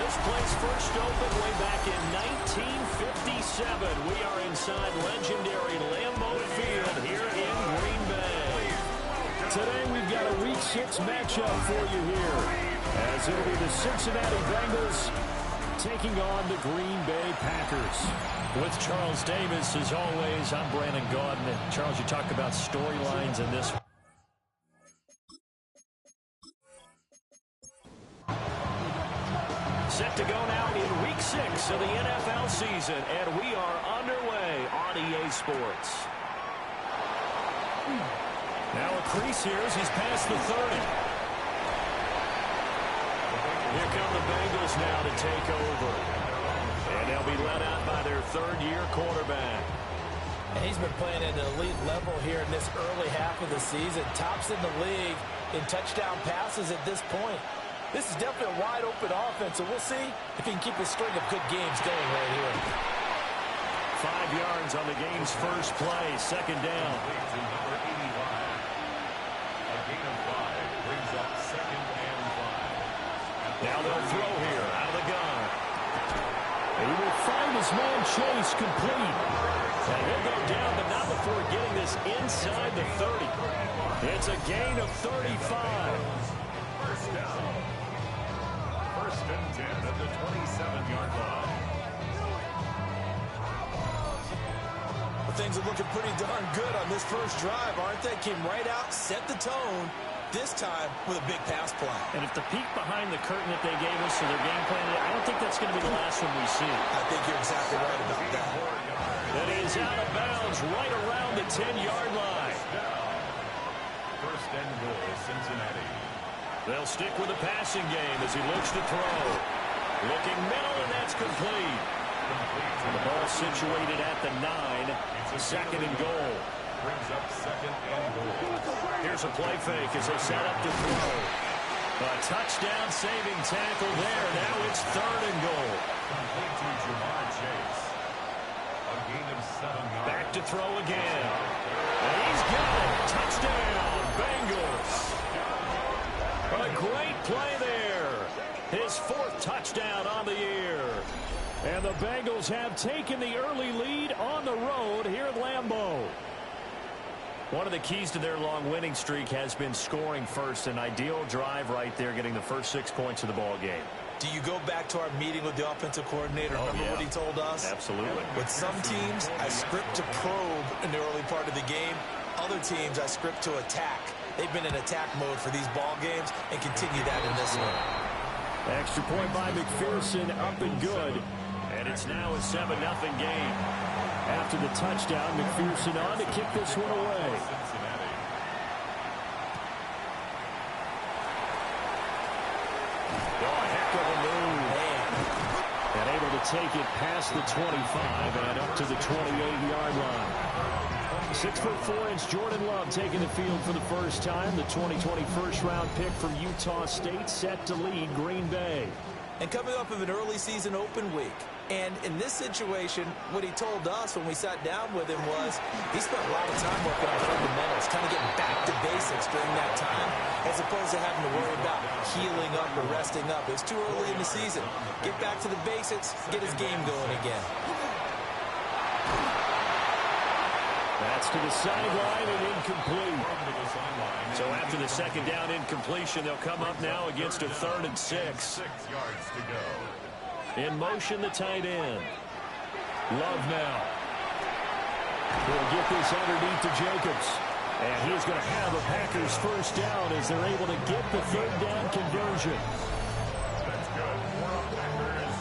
This place first opened way back in 1957. We are inside legendary Lambeau Field here in Green Bay. Today we've got a Week 6 matchup for you here, as it'll be the Cincinnati Bengals taking on the Green Bay Packers. With Charles Davis, as always, I'm Brandon Gaudin. Charles, you talk about storylines in this one. Set to go now in Week 6 of the NFL season, and we are underway on EA Sports. Now a crease here as he's past the 30. Here come the Bengals now to take over. And they'll be led out by their third-year quarterback. And he's been playing at an elite level here in this early half of the season. Tops in the league in touchdown passes at this point. This is definitely a wide-open offense, so we'll see if he can keep a string of good games going right here. 5 yards on the game's first play, second down. Now they'll throw here out of the gun. He will find his man Chase complete. And he'll go down, but not before getting this inside the 30. It's a gain of 35. First down. First and 10 at the 27-yard line. Well, things are looking pretty darn good on this first drive, aren't they? Came right out, set the tone. This time with a big pass play. And if the peek behind the curtain that they gave us to their game plan, I don't think that's going to be the last one we see. I think you're exactly right about that. That is out of bounds right around the 10-yard line. First and goal, Cincinnati. They'll stick with the passing game as he looks to throw. Looking middle, and that's complete. And the ball situated at the 9. Second and goal. Brings up second and goal. Here's a play fake as they set up to throw. A touchdown saving tackle there. Now it's third and goal. Complete to Jamar Chase. A gain of 7 yards. Back to throw again. And he's got it. Touchdown, Bengals. A great play there. His fourth touchdown on the year. And the Bengals have taken the early lead on the road here at Lambeau. One of the keys to their long winning streak has been scoring first. An ideal drive right there, getting the first 6 points of the ball game. Do you go back to our meeting with the offensive coordinator? Remember what he told us? Absolutely. With some teams, I script to probe in the early part of the game. Other teams, I script to attack. They've been in attack mode for these ball games and continue that in this one. Extra point by McPherson, up and good. And it's now a 7-0 game. After the touchdown, McPherson on to kick this one away. Oh, heck of a move. And able to take it past the 25 and up to the 28-yard line. 6'4" Jordan Love taking the field for the first time. The 2020 first-round pick from Utah State set to lead Green Bay. And coming off of an early season open week. And in this situation, what he told us when we sat down with him was he spent a lot of time working on fundamentals, kind of getting back to basics during that time, as opposed to having to worry about healing up or resting up. It's too early in the season. Get back to the basics, get his game going again. That's to the sideline and incomplete. So after the second down incompletion, they'll come up now against a 3rd and 6. 6 yards to go. In motion, the tight end. Love now. He'll get this underneath to Jacobs. And he's going to have a Packers first down as they're able to get the 3rd down conversion. That's good. For a Packers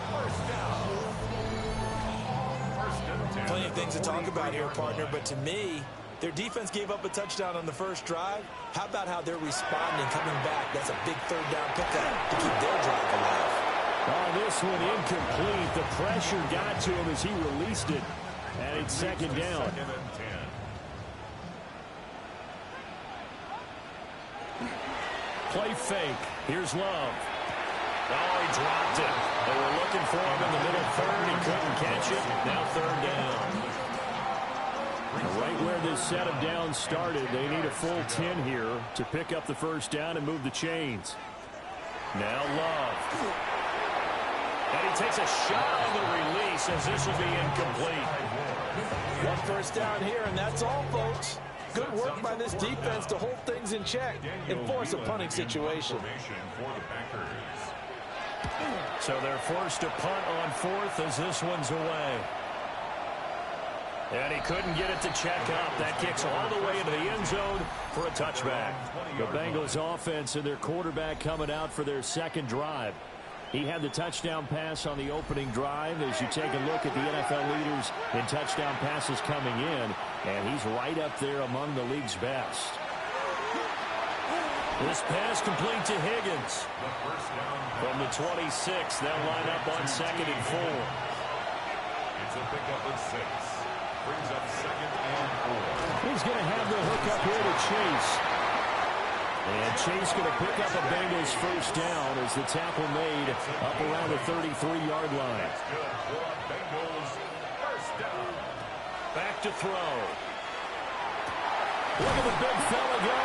first down. First and 10. Plenty of things to talk about here, partner, but to me, their defense gave up a touchdown on the first drive. How about how they're responding, coming back? That's a big 3rd down pickup to keep their drive alive. Oh, this one incomplete. The pressure got to him as he released it. And it's second down. Second and 10. Play fake. Here's Love. Oh, he dropped it. They were looking for him in the middle 3rd. He couldn't catch it. Now 3rd down. Right where this set of downs started, they need a full 10 here to pick up the first down and move the chains. Now Love. And he takes a shot on the release as this will be incomplete. One first down here, and that's all, folks. Good work by this defense to hold things in check and force a punting situation. So they're forced to punt on fourth as this one's away. And he couldn't get it to check up. That kicks all the way into the end zone for a touchback. The Bengals offense and their quarterback coming out for their second drive. He had the touchdown pass on the opening drive as you take a look at the NFL leaders in touchdown passes coming in. And he's right up there among the league's best. This pass complete to Higgins. From the 26, they'll line up on 2nd and 4. It's a pickup of 6. Brings up 2nd and 4. He's going to have the hook up here to Chase. And Chase going to pick up a Bengals first down as the tackle made up around the 33-yard line. That's good for a Bengals first down. Back to throw. Look at the big fella go.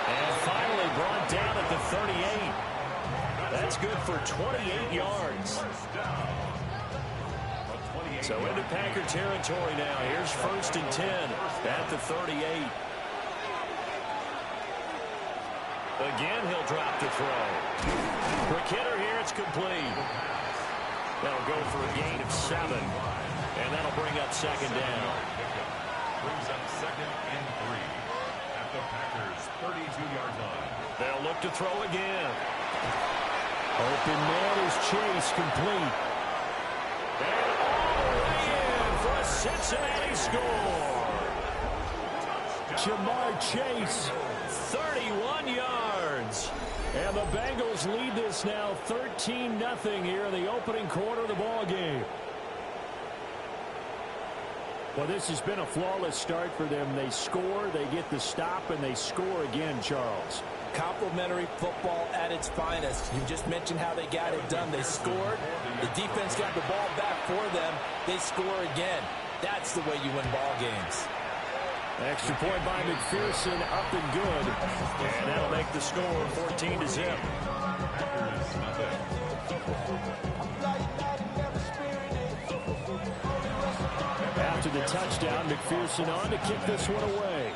And finally brought down at the 38. That's good for 28 yards. So into Packer territory now. Here's 1st and 10 at the 38. Again, he'll drop the throw. Quick hitter here, it's complete. That'll go for a gain of 7. And that'll bring up 2nd down. Brings up 2nd and 3 at the Packers' 32-yard line. They'll look to throw again. Open man is Chase, complete. And all the way in for a Cincinnati score. Jamar Chase, 31 yards. And the Bengals lead this now 13-0 here in the opening quarter of the ball game. Well, this has been a flawless start for them. They score, they get the stop, and they score again, Charles. Complimentary football at its finest. You just mentioned how they got it done. They scored. The defense got the ball back for them. They score again. That's the way you win ball games. Extra point by McPherson, up and good. And that'll make the score 14-0. After the touchdown, McPherson on to kick this one away.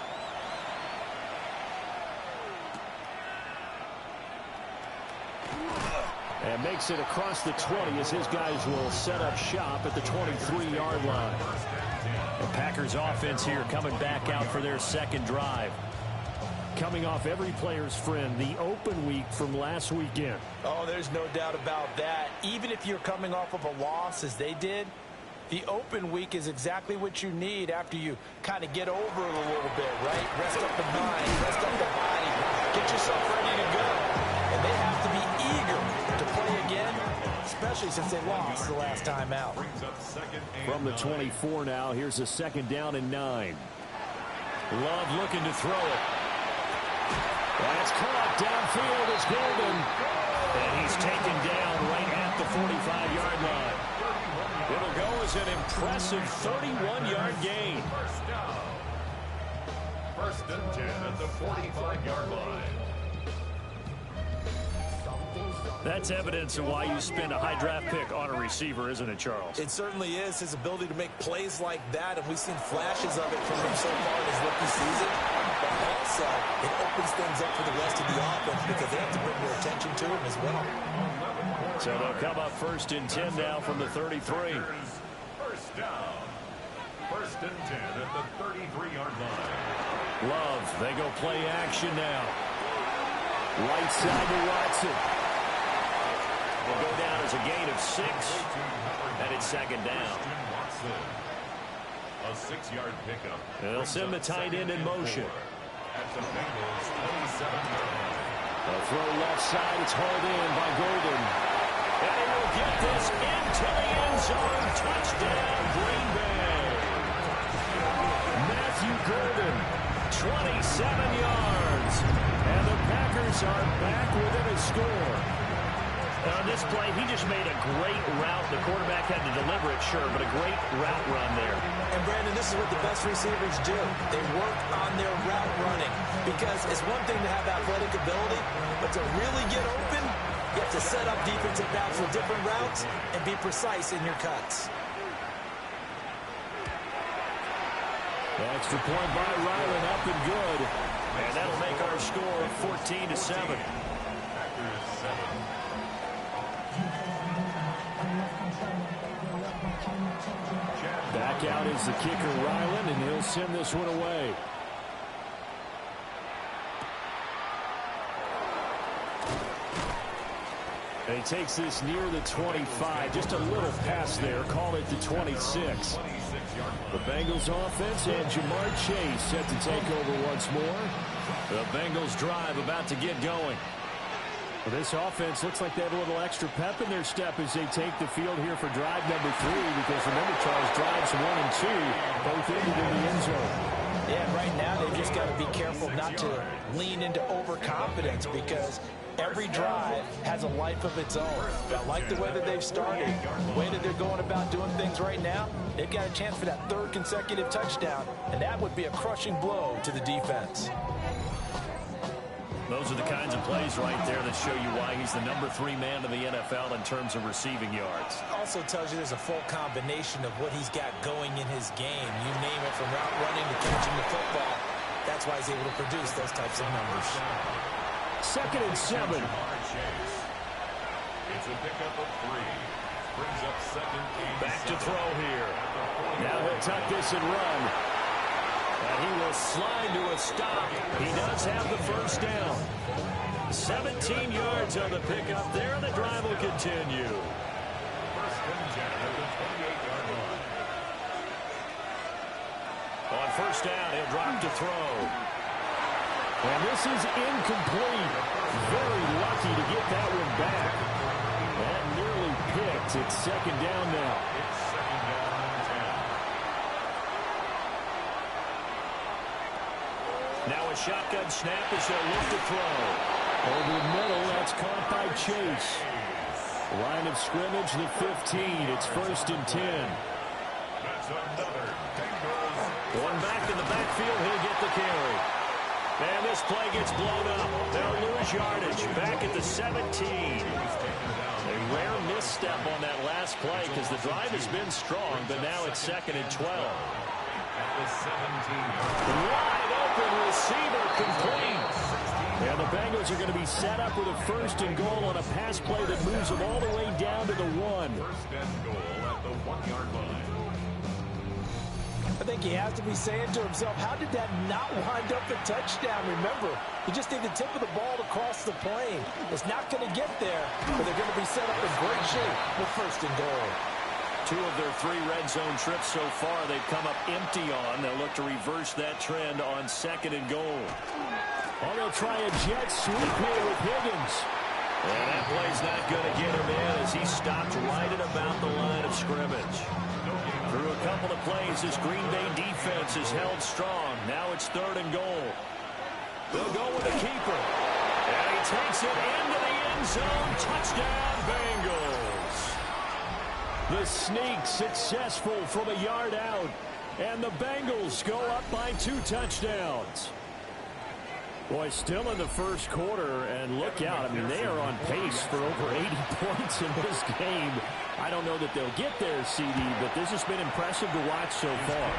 And makes it across the 20 as his guys will set up shop at the 23-yard line. The Packers offense here coming back out for their second drive. Coming off every player's friend, the open week from last weekend. Oh, there's no doubt about that. Even if you're coming off of a loss as they did, the open week is exactly what you need after you kind of get over it a little bit, right? Rest up the mind, rest up the body, get yourself ready to go. And they have to be eager to play again, especially since they lost the last time out. From the 24 now, here's a 2nd down and 9. Love looking to throw it. That's caught downfield as Golden. And he's taken down right at the 45-yard line. It'll go as an impressive 31-yard gain. First and 10 at the 45-yard line. That's evidence of why you spend a high draft pick on a receiver, isn't it, Charles? It certainly is. His ability to make plays like that, and we've seen flashes of it from him so far in his rookie season. But also, it opens things up for the rest of the offense because they have to bring more attention to him as well. So they'll come up 1st and 10 now from the 33. First down. First and 10 at the 33-yard line. Love, they go play action now. Right side to Watson. Will go down as a gain of 6. And it's 2nd down. A 6-yard pickup. They'll send the tight end in motion. At the Bengals' 27-yard line. A throw left side. It's hauled in by Golden. And he will get this into the end zone. Touchdown, Green Bay. Matthew Golden, 27 yards. And the Packers are back within a score. On this play, he just made a great route. The quarterback had to deliver it, sure, but a great route run there. And, Brandon, this is what the best receivers do. They work on their route running because it's one thing to have athletic ability, but to really get open, You have to set up defensive backs with different routes and be precise in your cuts. Extra point by Ryland, up and good. And that'll make our score 14-7. Back out is the kicker, Ryland, and he'll send this one away. And he takes this near the 25. Just a little pass there. Call it the 26. The Bengals offense and Jamar Chase set to take over once more. The Bengals drive about to get going. Well, this offense looks like they have a little extra pep in their step as they take the field here for drive number 3. Because remember, Charles, drives 1 and 2 both ended in the end zone. Yeah, right now they've just got to be careful not to lean into overconfidence because every drive has a life of its own. I like the way that they've started, the way that they're going about doing things right now. They've got a chance for that 3rd consecutive touchdown, and that would be a crushing blow to the defense. Those are the kinds of plays right there that show you why he's the number 3 man in the NFL in terms of receiving yards. Also tells you there's a full combination of what he's got going in his game. You name it, from route running to catching the football. That's why he's able to produce those types of numbers. 2nd and 7. It's a pickup of 3. Brings up 2nd and 7. Back to throw here. Now he'll tuck this and run. And he will slide to a stop. He does have the first down. 17 yards on the pickup there, and the drive will continue. First and 10 at the 28-yard line. On first down, he'll drop to throw. And this is incomplete. Very lucky to get that one back. That nearly picked. It's 2nd down now. It's 2nd down and 10. Now a shotgun snap as they'll look to throw. Over the middle, that's caught by Chase. Line of scrimmage, the 15. It's 1st and 10. That's another Bengals. One back in the backfield, he'll get the carry. And this play gets blown up. They'll lose yardage. Back at the 17. A rare misstep on that last play because the drive has been strong, but now it's 2nd and 12. At the 17-yard Wide open receiver complete. And the Bengals are going to be set up with a 1st and goal on a pass play that moves them all the way down to the 1. 1st and goal at the 1-yard line. I think he has to be saying to himself, how did that not wind up a touchdown? Remember, you just need the tip of the ball to cross the plane. It's not going to get there, but they're going to be set up in great shape with 1st and goal. 2 of their 3 red zone trips so far they've come up empty on. They'll look to reverse that trend on 2nd and goal. Oh, they'll try a jet sweep here with Higgins. And that play's not going to get him in as he stopped right at about the line of scrimmage. Through a couple of plays, this Green Bay defense is held strong. Now it's 3rd and goal. They'll go with the keeper. And he takes it into the end zone. Touchdown, Bengals. The sneak successful from a yard out. And the Bengals go up by 2 touchdowns. Boy, still in the first quarter, and look out. I mean, they are on pace for over 80 points in this game. I don't know that they'll get there, CD, but this has been impressive to watch so far.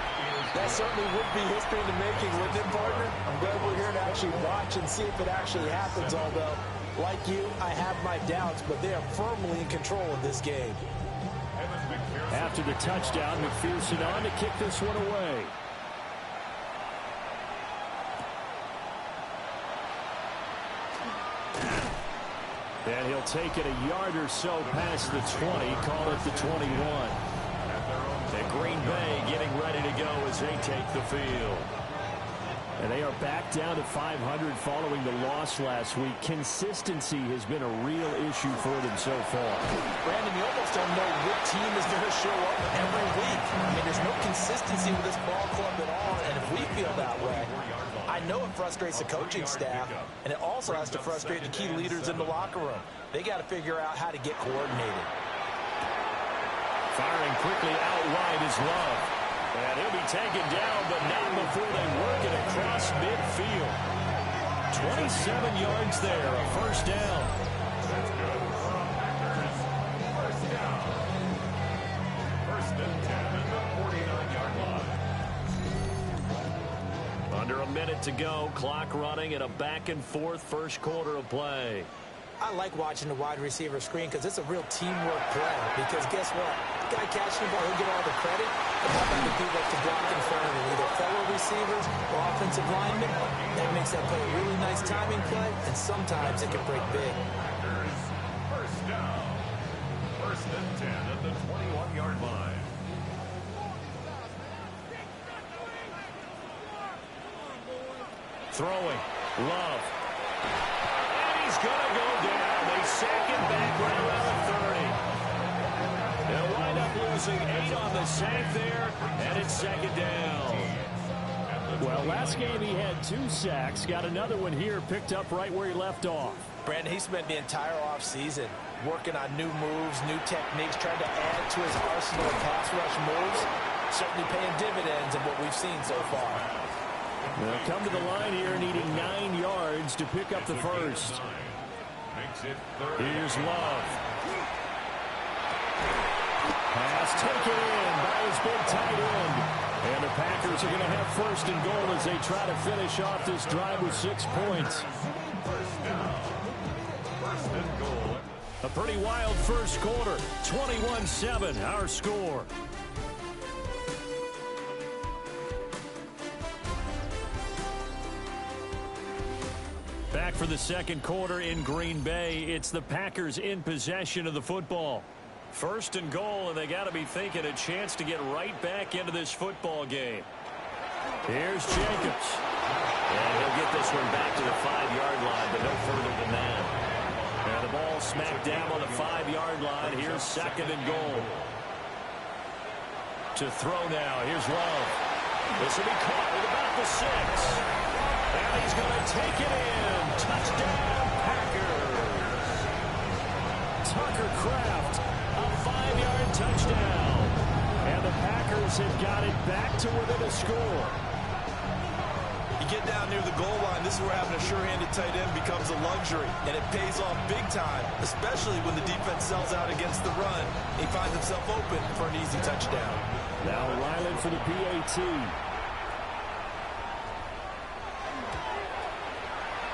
That certainly would be history in the making, wouldn't it, partner? I'm glad we're here to actually watch and see if it actually happens, although, like you, I have my doubts, but they are firmly in control of this game. After the touchdown, McPherson on to kick this one away. And he'll take it a yard or so past the 20, call it the 21. And Green Bay getting ready to go as they take the field. And they are back down to 500 following the loss last week. Consistency has been a real issue for them so far. Brandon, you almost don't know what team is going to show up every week. I mean, there's no consistency with this ball club at all, and if we feel that way, I know it frustrates the coaching staff, and it also has to frustrate the key leaders in the locker room. They got to figure out how to get coordinated. Firing quickly out wide is Love. And he'll be taken down, but not before they work it across midfield. 27 yards there, a first down. That's good. Under a minute to go, clock running, and a back-and-forth first quarter of play. I like watching the wide receiver screen because it's a real teamwork play. Because guess what? The guy catching the ball, he'll get all the credit. But how about the people to block in front of him, either fellow receivers or offensive linemen? That makes that play a really nice timing play, and sometimes it can break big. First down. First and 10 at the 21-yard line. Throwing. Love. And he's going to go down. They sack him back right around the 30. They'll wind up losing 8 on the sack there, and it's second down. Well, last game he had 2 sacks. Got another one here, picked up right where he left off. Brandon, he spent the entire offseason working on new moves, new techniques, trying to add to his arsenal of pass rush moves. Certainly paying dividends in what we've seen so far. They'll come to the line here needing 9 yards to pick up the first. Here's Love. Pass taken in by his big tight end. And the Packers are going to have first and goal as they try to finish off this drive with 6 points. A pretty wild first quarter. 21-7, our score. Back for the second quarter in Green Bay. It's the Packers in possession of the football. First and goal, and they got to be thinking a chance to get right back into this football game. Here's Jacobs. And he'll get this one back to the 5-yard line, but no further than that. And the ball smacked down on the 5-yard line. Here's second and goal. To throw now. Here's Love. This will be caught at about the 6. And he's going to take it in. Touchdown, Packers. Tucker Kraft, a 5-yard touchdown. And the Packers have got it back to within a score. You get down near the goal line, this is where having a sure-handed tight end becomes a luxury. And it pays off big time, especially when the defense sells out against the run. He finds himself open for an easy touchdown. Now Ryland for the PAT.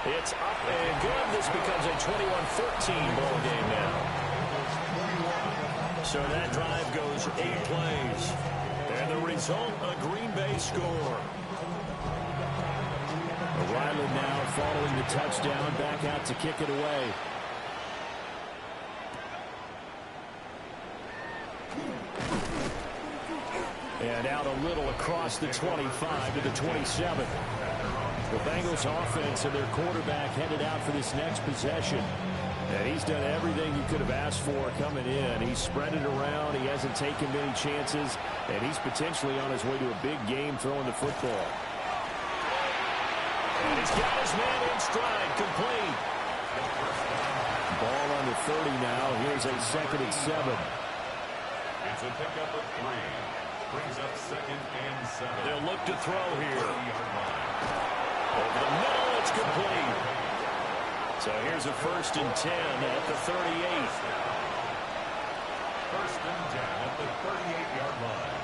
It's up and good. This becomes a 21-14 ball game now. So that drive goes 8 plays. And the result, a Green Bay score. Ryland now following the touchdown, back out to kick it away. And out a little across the 25 to the 27. The Bengals offense and their quarterback headed out for this next possession. And he's done everything you could have asked for coming in. He's spread it around. He hasn't taken many chances. And he's potentially on his way to a big game throwing the football. And he's got his man in stride, complete. Ball on the 30 now. Here's a second and 7. It's a pickup of 3. Brings up second and 7. They'll look to throw here. Over the middle, it's complete. So here's a first and 10 at the 38. First and 10 at the 38-yard line.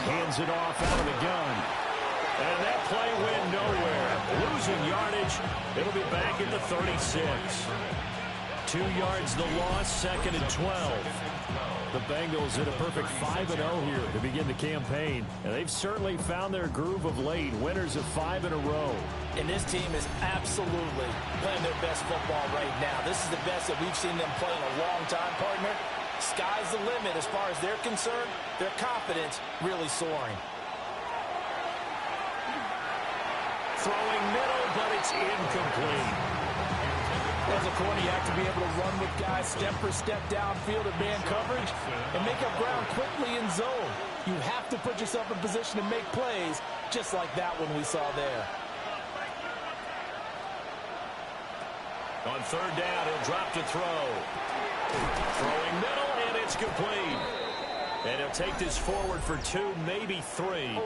Hands it off out of the gun. And that play went nowhere. Losing yardage. It'll be back at the 36. 2 yards the loss, second and 12. The Bengals in a perfect 5-0 here to begin the campaign. And they've certainly found their groove of late. Winners of 5 in a row. And this team is absolutely playing their best football right now. This is the best that we've seen them play in a long time, partner. Sky's the limit as far as they're concerned. Their confidence really soaring. Throwing middle, but it's incomplete. As a corner, you have to be able to run with guys step for step downfield in man coverage and make up ground quickly in zone. You have to put yourself in position to make plays, just like that one we saw there. On third down, he'll drop to throw. Throwing middle, and it's complete. And he'll take this forward for 2, maybe 3.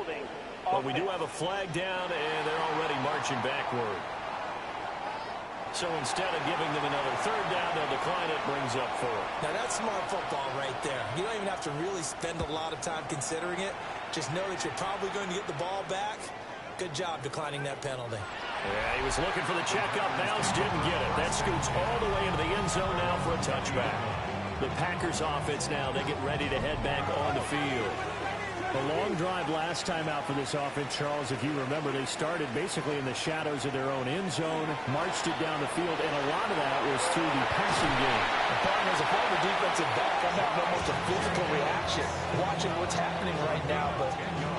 But we do have a flag down, and they're already marching backward. So instead of giving them another third down, they'll decline it, brings up 4. Now that's smart football right there. You don't even have to really spend a lot of time considering it. Just know that you're probably going to get the ball back. Good job declining that penalty. Yeah, he was looking for the checkup bounce, didn't get it. That scoots all the way into the end zone now for a touchback. The Packers offense now, they get ready to head back on the field. The long drive last time out for this offense, Charles, if you remember, they started basically in the shadows of their own end zone, marched it down the field, and a lot of that was through the passing game. As a former defensive back, I'm having almost a physical reaction watching what's happening right now. But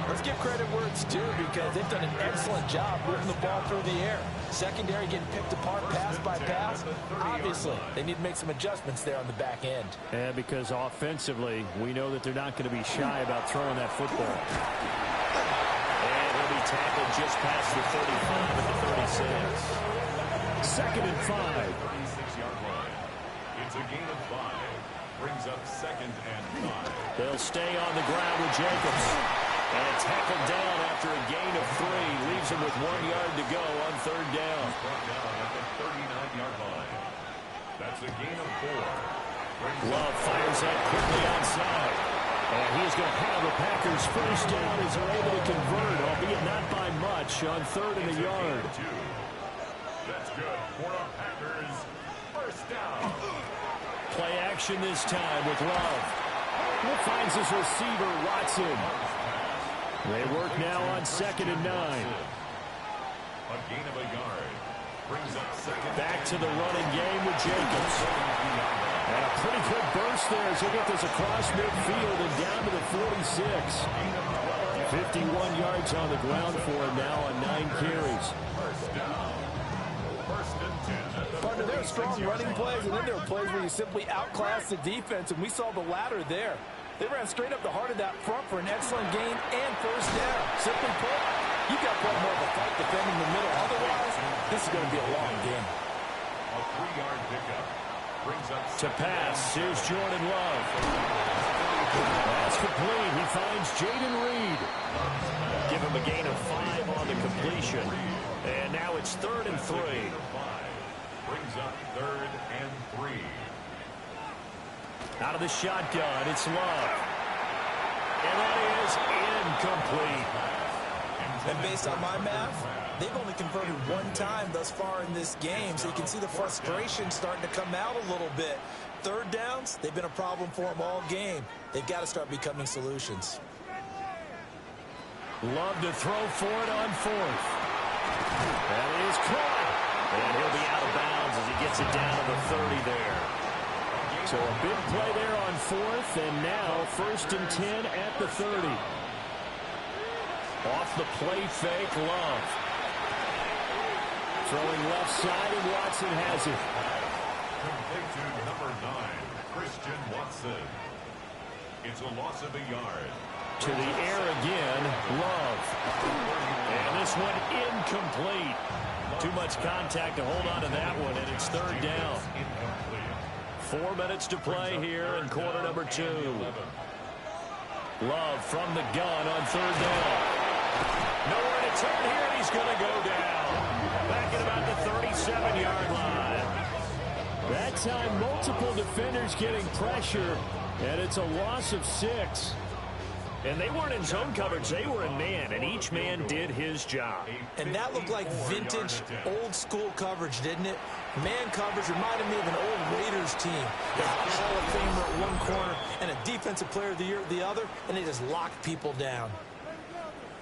let's give credit where it's due because they've done an excellent job moving the ball through the air. Secondary getting picked apart pass by pass. Obviously, they need to make some adjustments there on the back end. And because offensively, we know that they're not going to be shy about throwing that football. And he'll be tackled just past the 35 at the 36. 2nd and 5. 36-yard line. It's a gain of 5. Brings up 2nd and 5. They'll stay on the ground with Jacobs. And tackled down after a gain of 3. Leaves him with 1 yard to go on 3rd down. Brought down at the 39-yard line. That's a gain of 4. Love fires up quickly outside. And he's going to have the Packers first down as they're able to convert, albeit not by much, on 3rd and a yard. That's good for the Packers. First down. Play action this time with Love. He finds his receiver, Watson. They work now on 2nd and 9. A gain of a yard. Brings up 2nd. Back to the running game with Jacobs. And a pretty good burst there as they get this across midfield and down to the 46. 51 yards on the ground for him now on 9 carries. First down. 1st and 10. Partner, there are strong running plays, and then there are plays where you simply outclass the defense, and we saw the latter there. They ran straight up the heart of that front for an excellent gain and first down. Simply put, you've got to put more of a fight defending the middle. Otherwise, this is going to be a long game. A 3-yard pickup. Brings up To pass, here's Jordan Love. That's complete. He finds Jaden Reed. Give him a gain of 5 on the completion. And now it's 3rd and 3. Brings up 3rd and 3. Out of the shotgun, it's Love. And that is incomplete. And based on my math, they've only converted 1 time thus far in this game, so you can see the frustration starting to come out a little bit. 3rd downs, they've been a problem for them all game. They've got to start becoming solutions. Love to throw for it on 4th. That is caught. And he'll be out of bounds as he gets it down to the 30 there. So a big play there on 4th, and now 1st and 10 at the 30. Off the play fake, Love. Throwing left side, and Watson has it. Complete to number 9, Christian Watson. It's a loss of a yard. To the air again, Love. And this one incomplete. Too much contact to hold on to that one, and it's 3rd down. 4 minutes to play here in quarter number 2. Love from the gun on 3rd down. Nowhere to turn here, and he's going to go down. Back at about the 37-yard line. That time, multiple defenders getting pressure, and it's a loss of 6. And they weren't in zone coverage. They were in man, and each man did his job. And that looked like vintage, old-school coverage, didn't it? Man coverage reminded me of an old Raiders team. They had a Hall of Famer at one corner and a Defensive Player of the Year at the other, and they just locked people down.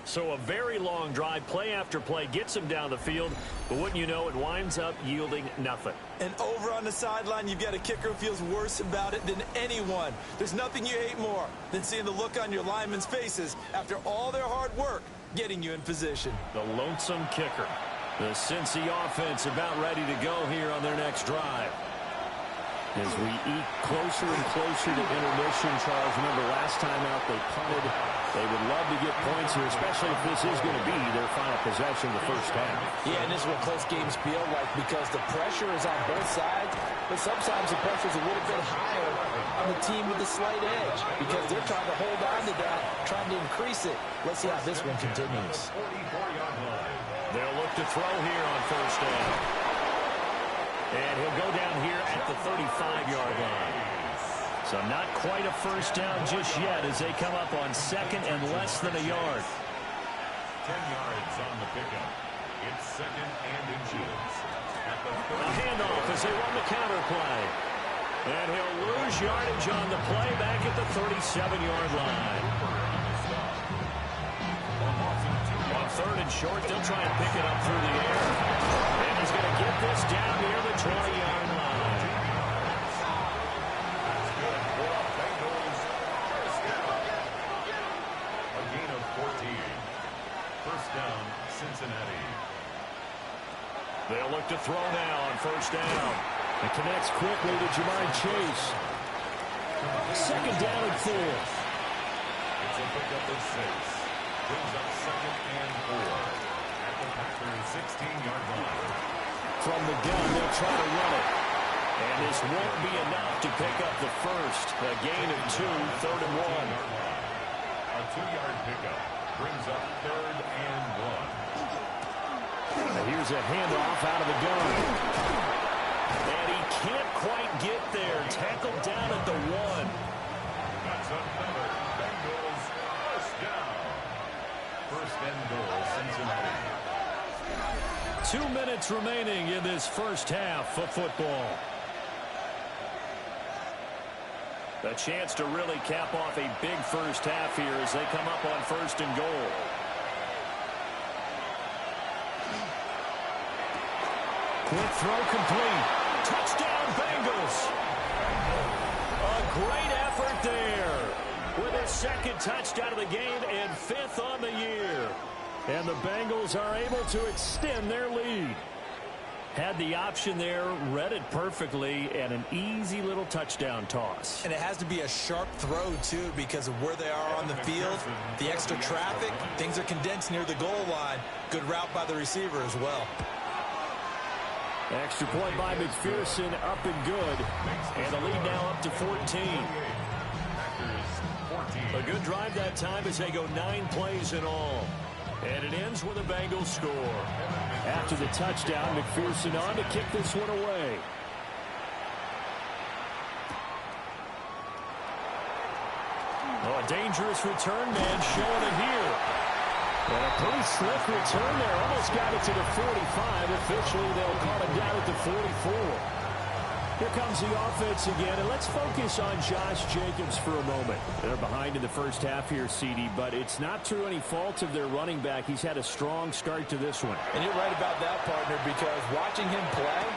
So a very long drive, play after play, gets him down the field, but wouldn't you know, it winds up yielding nothing. And over on the sideline, you've got a kicker who feels worse about it than anyone. There's nothing you hate more than seeing the look on your linemen's faces after all their hard work getting you in position. The lonesome kicker. The Cincy offense about ready to go here on their next drive. As we eat closer and closer to intermission, Charles, remember last time out they punted. They would love to get points here, especially if this is going to be their final possession of the first half. Yeah, and this is what close games feel like because the pressure is on both sides, but sometimes the pressure is a little bit higher on the team with the slight edge because they're trying to hold on to that, trying to increase it. Let's see how this one continues. They'll look to throw here on 1st down. And he'll go down here at the 35-yard line. So not quite a first down just yet as they come up on 2nd and less than a yard. yards on the pickup. It's 2nd and inches. At the A handoff as they run the counter play. And he'll lose yardage on the play back at the 37-yard line. On 3rd and short, they'll try and pick it up through the air. And he's going to get this down near the 20-yard line. That's good for the Bengals. First down. A gain of 14. First down, Cincinnati. They'll look to throw now on 1st down. It connects quickly to Jamar Chase. 2nd down and 4. It's a pickup of 6. Brings up 2nd and 4. At the Packers' 16-yard line. From the gun, they'll try to run it. And this won't be enough to pick up the first. A gain of 2, 3rd and 1. A 2-yard pickup brings up 3rd and 1. And here's a handoff out of the gun. And he can't quite get there. Tackled down at the 1. That's another Bengals first down. First and goal, Cincinnati. 2 minutes remaining in this first half of football. A chance to really cap off a big first half here as they come up on 1st and goal. Quick throw complete. Touchdown Bengals. A great effort there with his 2nd touchdown of the game and 5th on the year. And the Bengals are able to extend their lead. Had the option there, read it perfectly, and an easy little touchdown toss. And it has to be a sharp throw, too, because of where they are on the field. The extra traffic, things are condensed near the goal line. Good route by the receiver as well. Extra point by McPherson, up and good. And the lead now up to 14. A good drive that time as they go 9 plays in all. And it ends with a Bengals score. After the touchdown, McPherson on to kick this one away. Oh, a dangerous return man showing it here. And a pretty slick return there. Almost got it to the 45. Officially, they'll call it down at the 44. Here comes the offense again, and let's focus on Josh Jacobs for a moment. They're behind in the first half here, CD, but it's not through any fault of their running back. He's had a strong start to this one. And you're right about that, partner, because watching him play,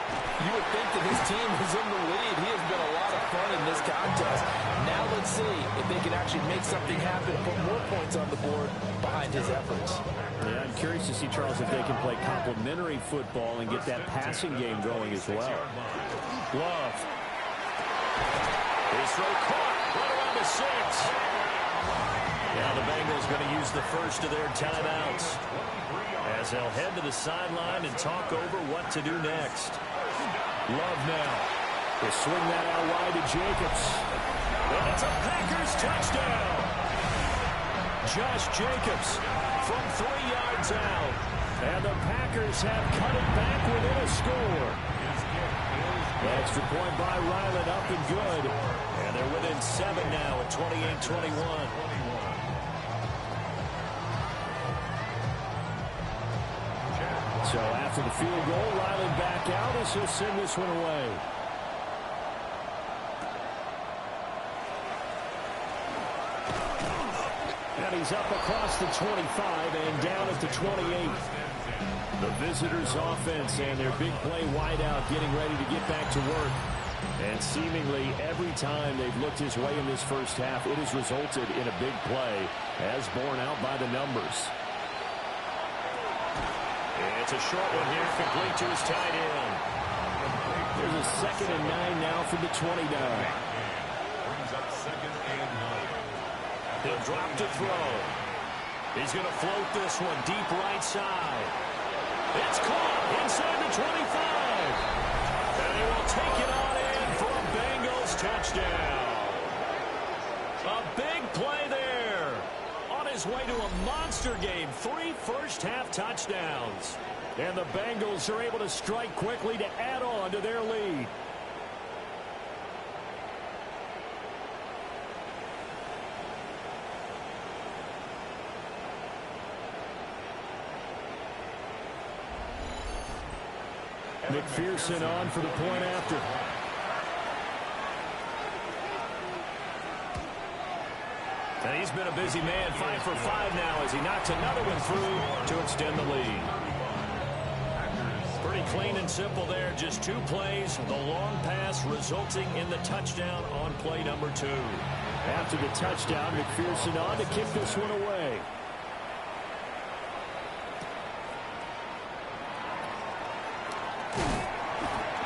you would think that his team is in the lead. He has been a lot of fun in this contest. Now let's see if they can actually make something happen and put more points on the board behind his efforts. Yeah, I'm curious to see, Charles, if they can play complementary football and get that passing game going as well. Love. His throw caught right around the 6. Now the Bengals going to use the first of their timeouts as they'll head to the sideline and talk over what to do next. Love now. They swing that out wide to Jacobs. And it's a Packers touchdown. Josh Jacobs from 3 yards out. And the Packers have cut it back within a score. Extra point by Ryland, up and good. And they're within 7 now at 28-21. So after the field goal, Ryland back out as he'll send this one away. And he's up across the 25 and down at the 28. The visitors' offense and their big play wideout getting ready to get back to work. And seemingly every time they've looked his way in this first half, it has resulted in a big play, as borne out by the numbers. It's a short one here, complete to his tight end. There's a 2nd and 9 now from the 29. Brings up 2nd and 9. He'll drop to throw. He's going to float this one deep right side. It's caught inside the 25. And he will take it on in for a Bengals touchdown. A big play there. On his way to a monster game. 3 first-half touchdowns. And the Bengals are able to strike quickly to add on to their lead. McPherson on for the point after. And he's been a busy man, 5 for 5 now as he knocks another one through to extend the lead. Pretty clean and simple there. Just 2 plays. The long pass resulting in the touchdown on play number 2. After the touchdown, McPherson on to kick this one away.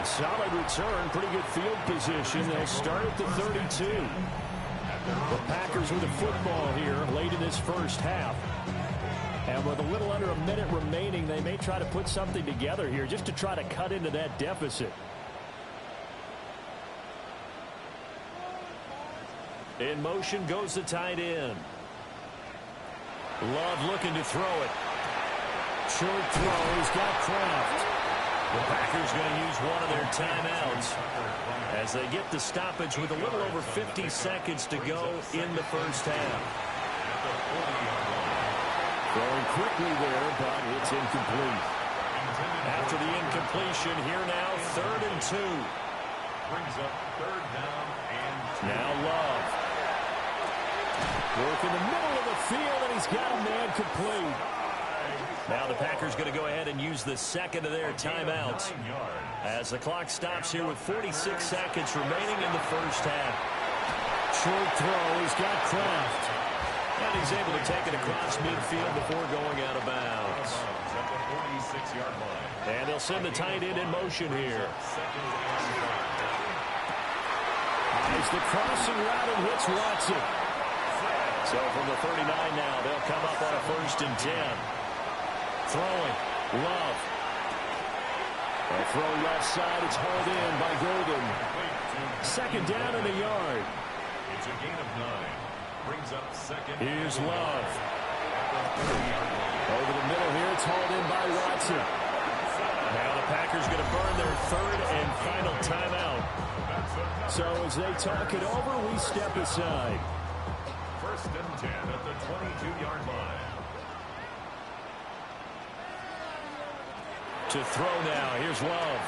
Solid return, pretty good field position. They'll start at the 32. The Packers with the football here late in this first half. And with a little under a minute remaining, they may try to put something together here just to try to cut into that deficit. In motion goes the tight end. Love looking to throw it. Short throw, he's got Kraft. The Packers going to use one of their timeouts as they get the stoppage with a little over 50 seconds to go in the first half. Throwing quickly there, but it's incomplete. After the incompletion, here now, 3rd and 2. Brings up 3rd down and 2. Now Love. Work in the middle of the field, and he's got a man complete. Now the Packers going to go ahead and use the second of their timeouts as the clock stops here with 46 seconds remaining in the first half. Short throw, he's got Kraft. And he's able to take it across midfield before going out of bounds. At the 46-yard line. And they'll send the tight end in motion here. Eyes the crossing route and hits Watson. So from the 39 now, they'll come up on a 1st and 10. Throwing. Love. A throw left side. It's hauled in by Golden. 2nd down in the yard. It's a gain of 9. Brings up 2nd. Here's Love. Over the middle here. It's hauled in by Watson. Now the Packers going to burn their 3rd and final timeout. So as they talk it over, we step aside. 1st and 10 at the 22-yard line. To throw now. Here's Love.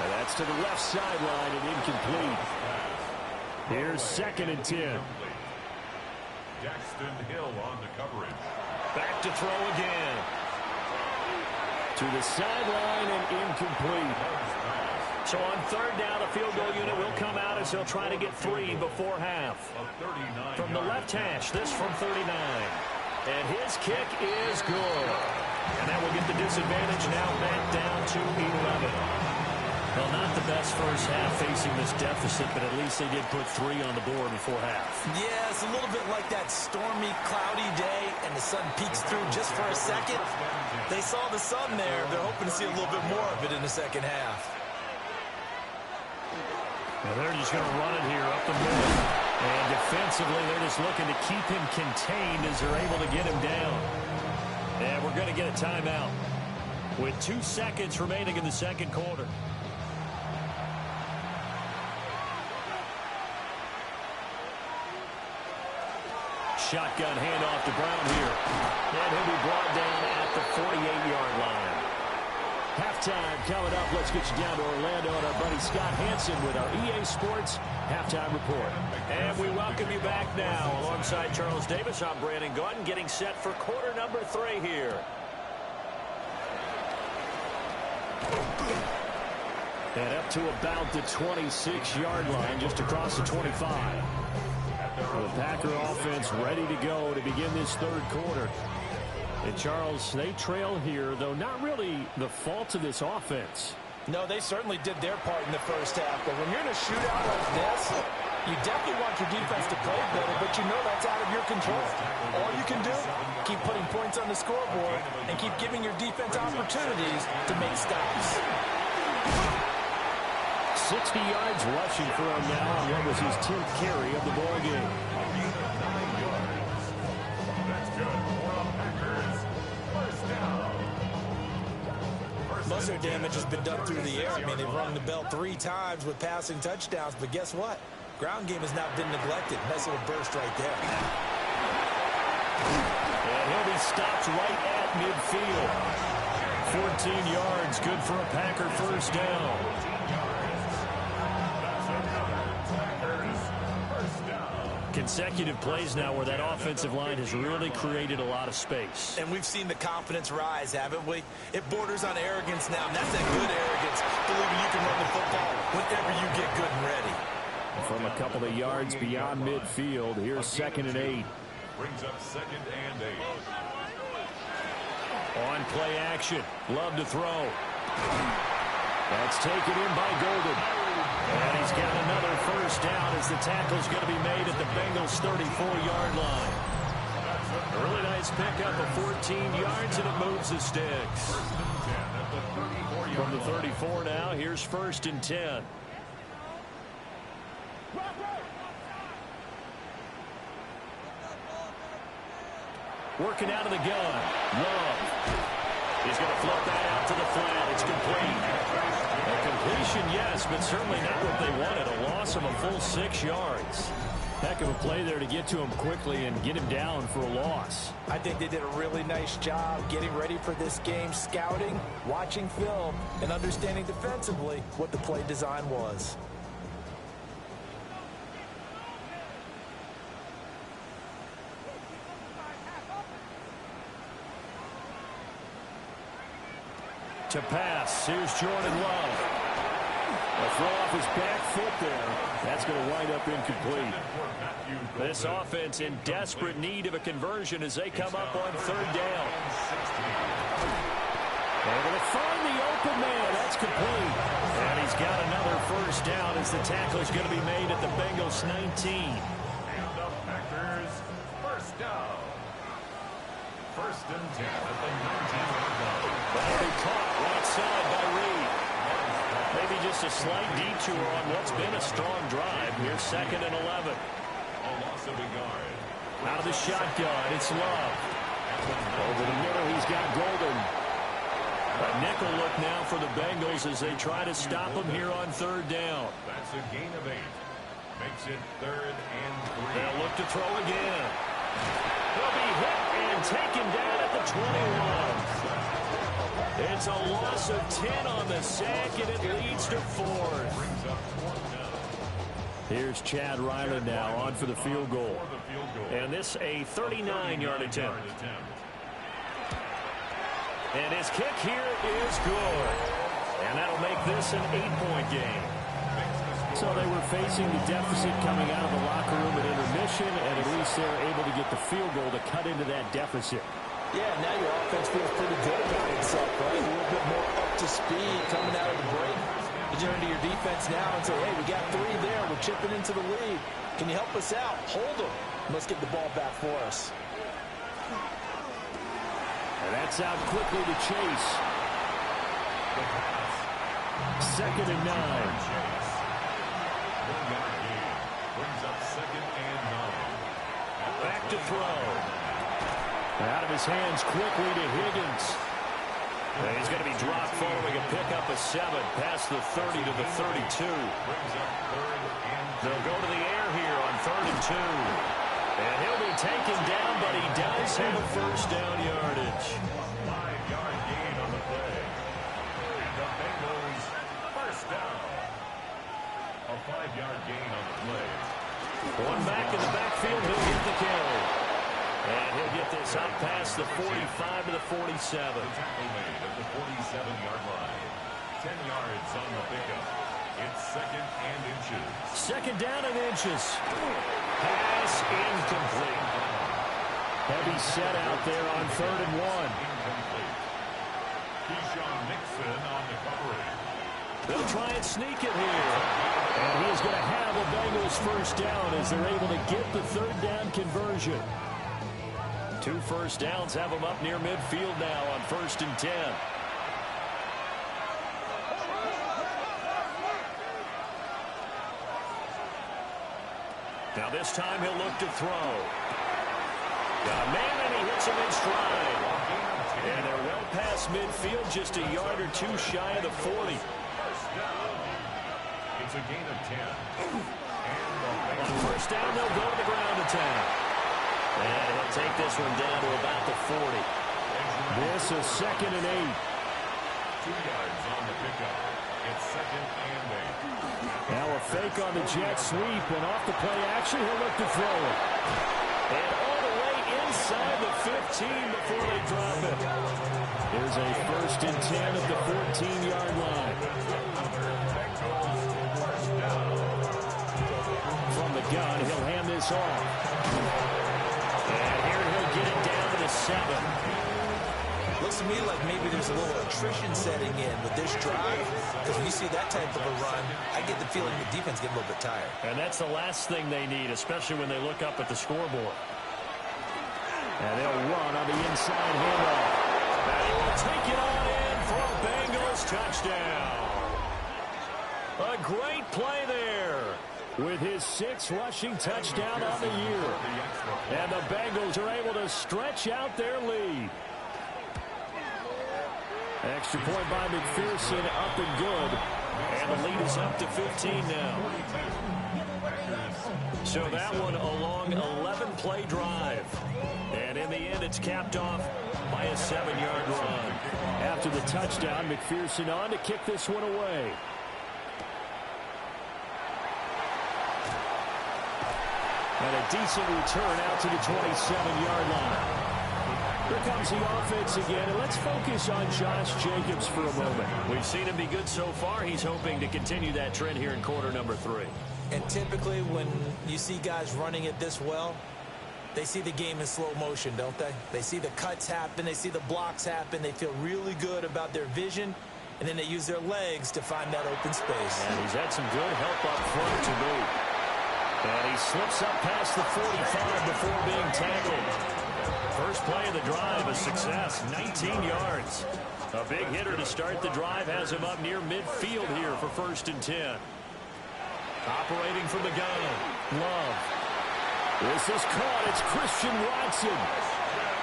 And that's to the left sideline and incomplete. Here's 2nd and 10. Jackson Hill on the coverage. Back to throw again. To the sideline and incomplete. So on 3rd down, the field goal unit will come out as they'll try to get 3 before half. From the left hash, this from 39. And his kick is good. And that will get the disadvantage now back down to 11. Well, not the best first half facing this deficit, but at least they did put 3 on the board before half. Yeah, it's a little bit like that stormy, cloudy day, and the sun peeks through just for a second. They saw the sun there. They're hoping to see a little bit more of it in the second half. Well, they're just going to run it here up the middle. And defensively, they're just looking to keep him contained as they're able to get him down. And we're going to get a timeout with 2 seconds remaining in the 2nd quarter. Shotgun handoff to Brown here. And he'll be brought down at the 48-yard line. Halftime coming up. Let's get you down to Orlando and our buddy Scott Hansen with our EA Sports Halftime Report. And we welcome you back now. Alongside Charles Davis, I'm Brandon Gunn, getting set for quarter number 3 here. And up to about the 26-yard line, just across the 25. The Packer offense ready to go to begin this 3rd quarter. And Charles, they trail here, though not really the fault of this offense. No, they certainly did their part in the first half. But when you're in a shootout like this, you definitely want your defense to play better, but you know that's out of your control. All you can do, keep putting points on the scoreboard and keep giving your defense opportunities to make stops. 60 yards rushing for him now on what was his 10th carry of the ball game. Most of their damage has been done through the air. I mean, they've rung the bell 3 times with passing touchdowns, but guess what? Ground game has not been neglected. Nice little burst right there. And he'll be stopped right at midfield. 14 yards, good for a Packer first down. Consecutive plays now where that offensive line has really created a lot of space. And we've seen the confidence rise, haven't we? It borders on arrogance now, and that's that good arrogance, believing you can run the football whenever you get good and ready. From a couple of yards beyond midfield, here's 2nd and 8. Brings up 2nd and 8. On play action, Love to throw. That's taken in by Golden. And he's got another first down as the tackle's going to be made at the Bengals' 34-yard line. A really nice pickup of 14 yards, and it moves the sticks. From the 34 now, here's 1st and 10. Working out of the gun. Love. He's going to flip that out to the flat. It's complete. A completion, yes, but certainly not what they wanted. A loss of a full 6 yards. Heck of a play there to get to him quickly and get him down for a loss. I think they did a really nice job getting ready for this game, scouting, watching film, and understanding defensively what the play design was. To pass, here's Jordan Love. A throw off his back foot there. That's going to wind up incomplete. This offense in desperate need of a conversion as they come up on 3rd down. They're going to find the open man. That's complete. And he's got another first down as the tackle is going to be made at the Bengals 19. And the Packers first down. 1st and 10 at the 19-yard line. That'll be caught right side by Reed. Maybe just a slight detour on what's been a strong drive. Here's 2nd and 11. A loss of a yard. Out of the shotgun, it's Love. Over the middle, he's got Golden. A nickel look now for the Bengals as they try to stop him here on 3rd down. That's a gain of 8. Makes it 3rd and 3. They'll look to throw again. He'll be hit and taken down at the 21. It's a loss of 10 on the sack, and it leads to 4th. Here's Chad Ryland now on for the field goal. And this a 39-yard attempt. And his kick here is good. And that'll make this an 8-point game. So they were facing the deficit coming out of the locker room at intermission, and at least they're able to get the field goal to cut into that deficit. Yeah, now your offense feels pretty good about itself, right? A little bit more up to speed coming out of the break. You turn to your defense now and say, hey, we got 3 there. We're chipping into the lead. Can you help us out? Hold them. Let's get the ball back for us. And that's out quickly to Chase. 2nd and 9. Brings up 2nd and 9. Back to throw. Out of his hands quickly to Higgins. And he's going to be dropped following a pickup of 7 past the 30 to the 32. They'll go to the air here on 3rd and 2. And he'll be taken down, but he does have first down yardage. 5-yard gain on the play. And the Bengals first down. A 5-yard gain on the play. One back in the backfield, he'll get the carry. And he'll get this up past the 45 to the 47. Tackle made at the 47-yard line. 10 yards on the pickup. It's 2nd and inches. 2nd down and inches. Pass incomplete. Heavy set out there on 3rd and 1. Incomplete. Keyshawn Nixon on the coverage. They'll try and sneak it here. And he is going to have a Bengals first down as they're able to get the 3rd down conversion. 2 first downs have them up near midfield now on 1st and 10. Now this time he'll look to throw. Got a man and he hits him in stride. And they're well past midfield, just a yard or 2 shy of the 40. First down. It's a gain of 10. On 1st down, they'll go to the ground attack. And he'll take this one down to about the 40. This is 2nd and 8. 2 yards on the pickup. It's 2nd and 8. Now a fake on the jet sweep, and off the play action, he'll look to throw it. And all the way inside the 15 before they drop it. There's a 1st and 10 at the 14-yard line. From the gun, he'll hand this off. And here he'll get it down to the 7. Looks to me like maybe there's a little attrition setting in with this drive, because when you see that type of a run, I get the feeling the defense get a little bit tired. And that's the last thing they need, especially when they look up at the scoreboard. And they'll run on the inside handoff. And he will take it on in for a Bengals touchdown. A great play there. With his 6th rushing touchdown on the year. And the Bengals are able to stretch out their lead. Extra point by McPherson, up and good. And the lead is up to 15 now. So that one a long 11-play drive. And in the end, it's capped off by a 7-yard run. After the touchdown, McPherson on to kick this one away. And a decent return out to the 27-yard line. Here comes the offense again, and let's focus on Josh Jacobs for a moment. We've seen him be good so far. He's hoping to continue that trend here in quarter number 3. And typically when you see guys running it this well, they see the game in slow motion, don't they? They see the cuts happen. They see the blocks happen. They feel really good about their vision, and then they use their legs to find that open space. And he's had some good help up front to boot. And he slips up past the 45 before being tackled. First play of the drive, a success, 19 yards. A big hitter to start the drive has him up near midfield here for 1st and 10. Operating from the gun, Love. This is caught. It's Christian Watson.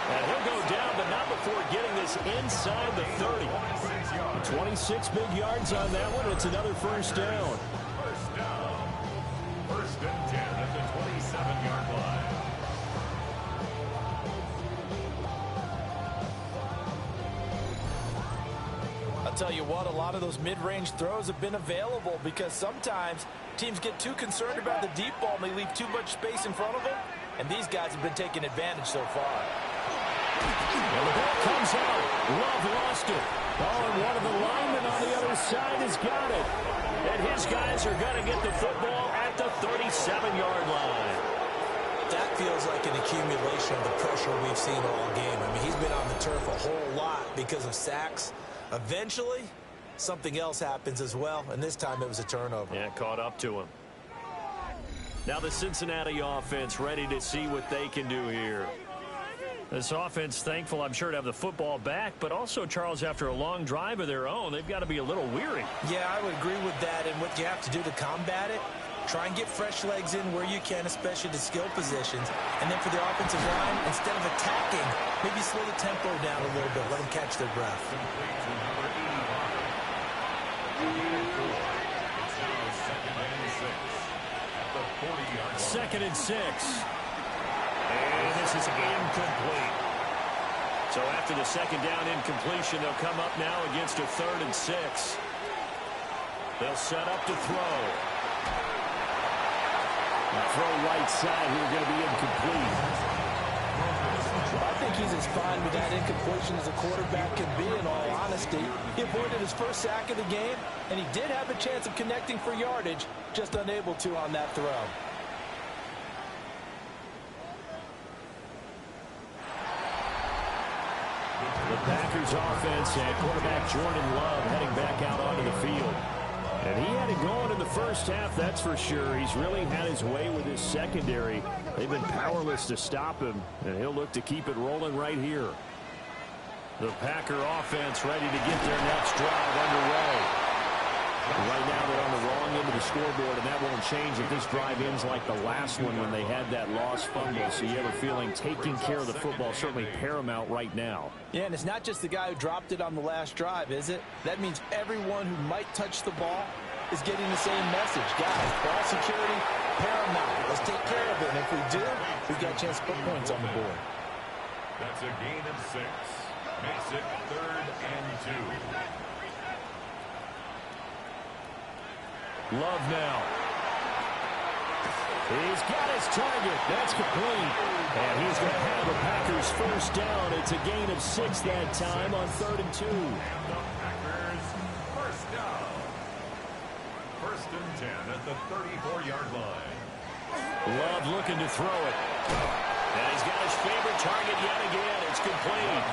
And he'll go down, but not before getting this inside the 30. 26 big yards on that one. It's another 1st down. 1st and 10 at the 27-yard line. I'll tell you what, a lot of those mid-range throws have been available because sometimes teams get too concerned about the deep ball and they leave too much space in front of them, and these guys have been taking advantage so far. And the ball comes out. Love lost it. Oh, and one of the linemen on the other side has got it. And his guys are going to get the football at the 37-yard line. That feels like an accumulation of the pressure we've seen all game. I mean, he's been on the turf a whole lot because of sacks. Eventually, something else happens as well, and this time it was a turnover. Yeah, caught up to him. Now the Cincinnati offense ready to see what they can do here. This offense thankful, I'm sure, to have the football back, but also, Charles, after a long drive of their own, they've got to be a little weary. Yeah, I would agree with that, and what you have to do to combat it, try and get fresh legs in where you can, especially the skill positions. And then for the offensive line, instead of attacking, maybe slow the tempo down a little bit. Let them catch their breath. Second and 6. And this is incomplete. So after the second down incompletion, they'll come up now against a 3rd and 6. They'll set up to throw. Throw right side here, going to be incomplete. Well, I think he's as fine with that incompletion as a quarterback can be, in all honesty. He avoided his first sack of the game, and he did have a chance of connecting for yardage, just unable to on that throw. The Packers offense and quarterback Jordan Love heading back out onto the field. And he had it going in the first half, that's for sure. He's really had his way with his secondary. They've been powerless to stop him, and he'll look to keep it rolling right here. The Packer offense ready to get their next drive underway. Right now they're on the wrong end of the scoreboard, and that won't change if this drive ends like the last one when they had that lost fumble. So you have a feeling taking care of the football certainly paramount right now. Yeah, and it's not just the guy who dropped it on the last drive, is it? That means everyone who might touch the ball is getting the same message. Guys, ball security, paramount. Let's take care of it. And if we do, we've got a chance to put points on the board. That's a gain of 6. Makes it 3rd and 2. Love now. He's got his target. That's complete. And he's going to have the Packers first down. It's a gain of 6 that time on 3rd and 2. The Packers first down. 1st and 10 at the 34-yard line. Love looking to throw it. And he's got his favorite target yet again. It's complete.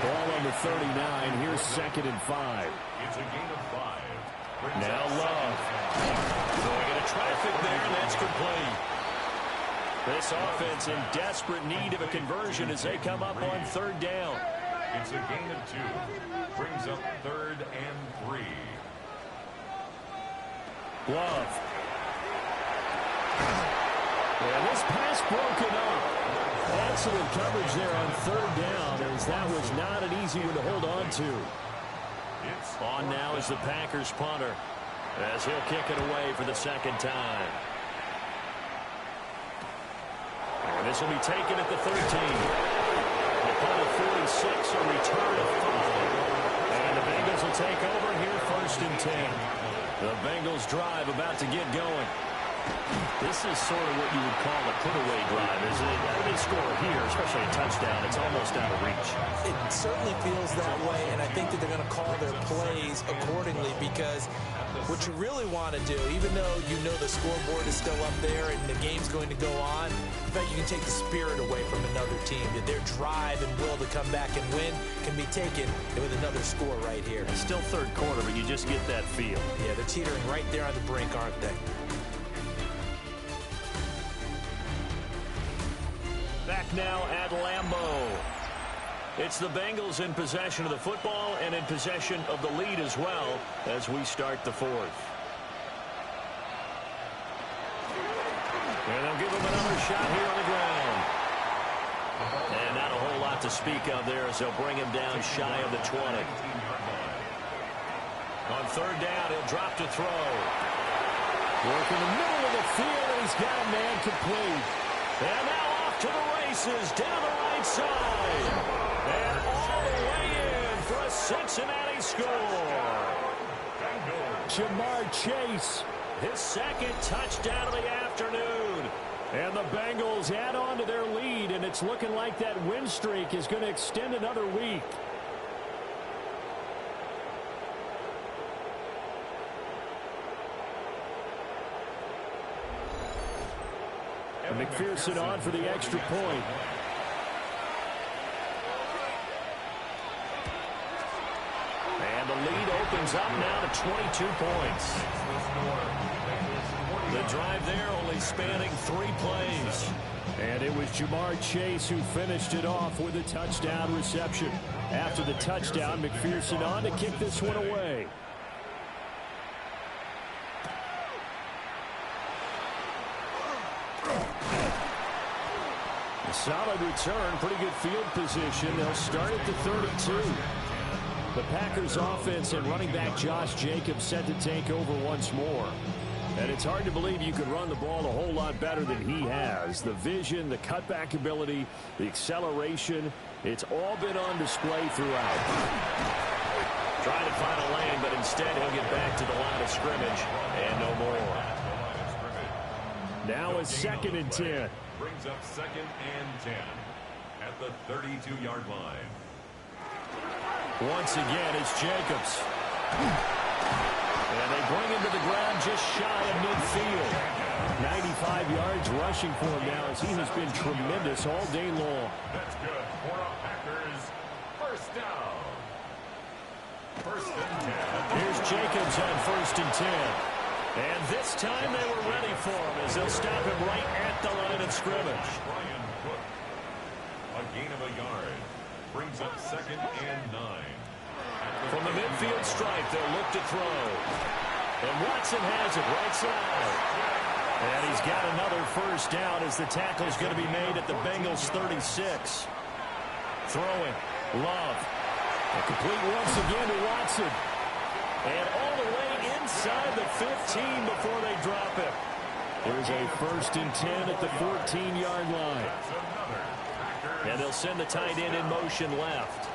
Ball on the 39. Here's 2nd and 5. It's a gain of 5. Now Love. Throwing into traffic there, and that's complete. This offense in desperate need of a conversion as they come up on 3rd down. It's a gain of 2. Brings up 3rd and 3. Love. And this pass broken up. Excellent coverage there on 3rd down, as that was not an easy one to hold on to. On now is the Packers punter, as he'll kick it away for the 2nd time. And this will be taken at the 13. The punt of 46, a return of 5. And the Bengals will take over here 1st and 10. The Bengals drive about to get going. This is sort of what you would call a put-away drive, isn't it? They score here, especially a touchdown. It's almost out of reach. It certainly feels that way, and I think that they're going to call their plays accordingly, because what you really want to do, even though you know the scoreboard is still up there and the game's going to go on, in fact, you can take the spirit away from another team, that their drive and will to come back and win can be taken with another score right here. It's still 3rd quarter, but you just get that feel. Yeah, they're teetering right there on the brink, aren't they? Back now at Lambeau. It's the Bengals in possession of the football and in possession of the lead as well as we start the 4th. And they'll give him another shot here on the ground. And not a whole lot to speak of there as they'll bring him down shy of the 20. On 3rd down, he'll drop to throw. Work in the middle of the field, and he's got a man complete. And now off to the races down the right side. And all the way in for a Cincinnati score. Jamar Chase, His 2nd touchdown of the afternoon. and the Bengals add on to their lead, and it's looking like that win streak is going to extend another week. And McPherson on for the extra point. And the lead opens up now to 22 points. The drive there only spanning 3 plays. And it was Jamar Chase who finished it off with a touchdown reception. After the touchdown, McPherson on to kick this one away. A solid return, pretty good field position. They'll start at the 32. The Packers offense and running back Josh Jacobs set to take over once more. And it's hard to believe you could run the ball a whole lot better than he has. The vision, the cutback ability, the acceleration, it's all been on display throughout. Trying to find a lane, but instead he'll get back to the line of scrimmage and no more. Now it's 2nd and 10. Brings up 2nd and 10 at the 32-yard line. Once again, it's Jacobs. And they bring him to the ground just shy of midfield. 95 yards rushing for him now, as he has been tremendous all day long. That's good for a Packers first down. 1st and 10. Here's Jacobs on 1st and 10. And this time they were ready for him as they'll stop him right at the line of scrimmage. Brian Cook. A gain of a yard. Brings up 2nd and 9. From the midfield stripe, they'll look to throw. And Watson has it right side. And he's got another first down as the tackle is going to be made at the Bengals 36. Throwing. Love. A complete once again to Watson. And all the way inside the 15 before they drop it. There's a 1st and 10 at the 14-yard line. And they'll send the tight end in motion left.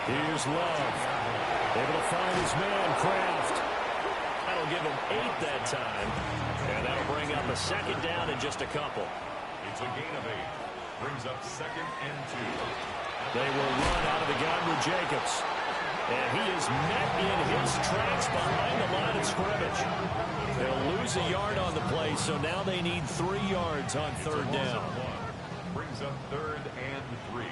Here's Love. Able to find his man, Kraft. Final give them 8 that time. And that'll bring up a second down in just a couple. It's a gain of 8. Brings up 2nd and 2. They will run out of the gun with Jacobs. And he is met in his tracks behind the line of scrimmage. They'll lose a yard on the play, so now they need 3 yards on 3rd down. Brings up 3rd and 3.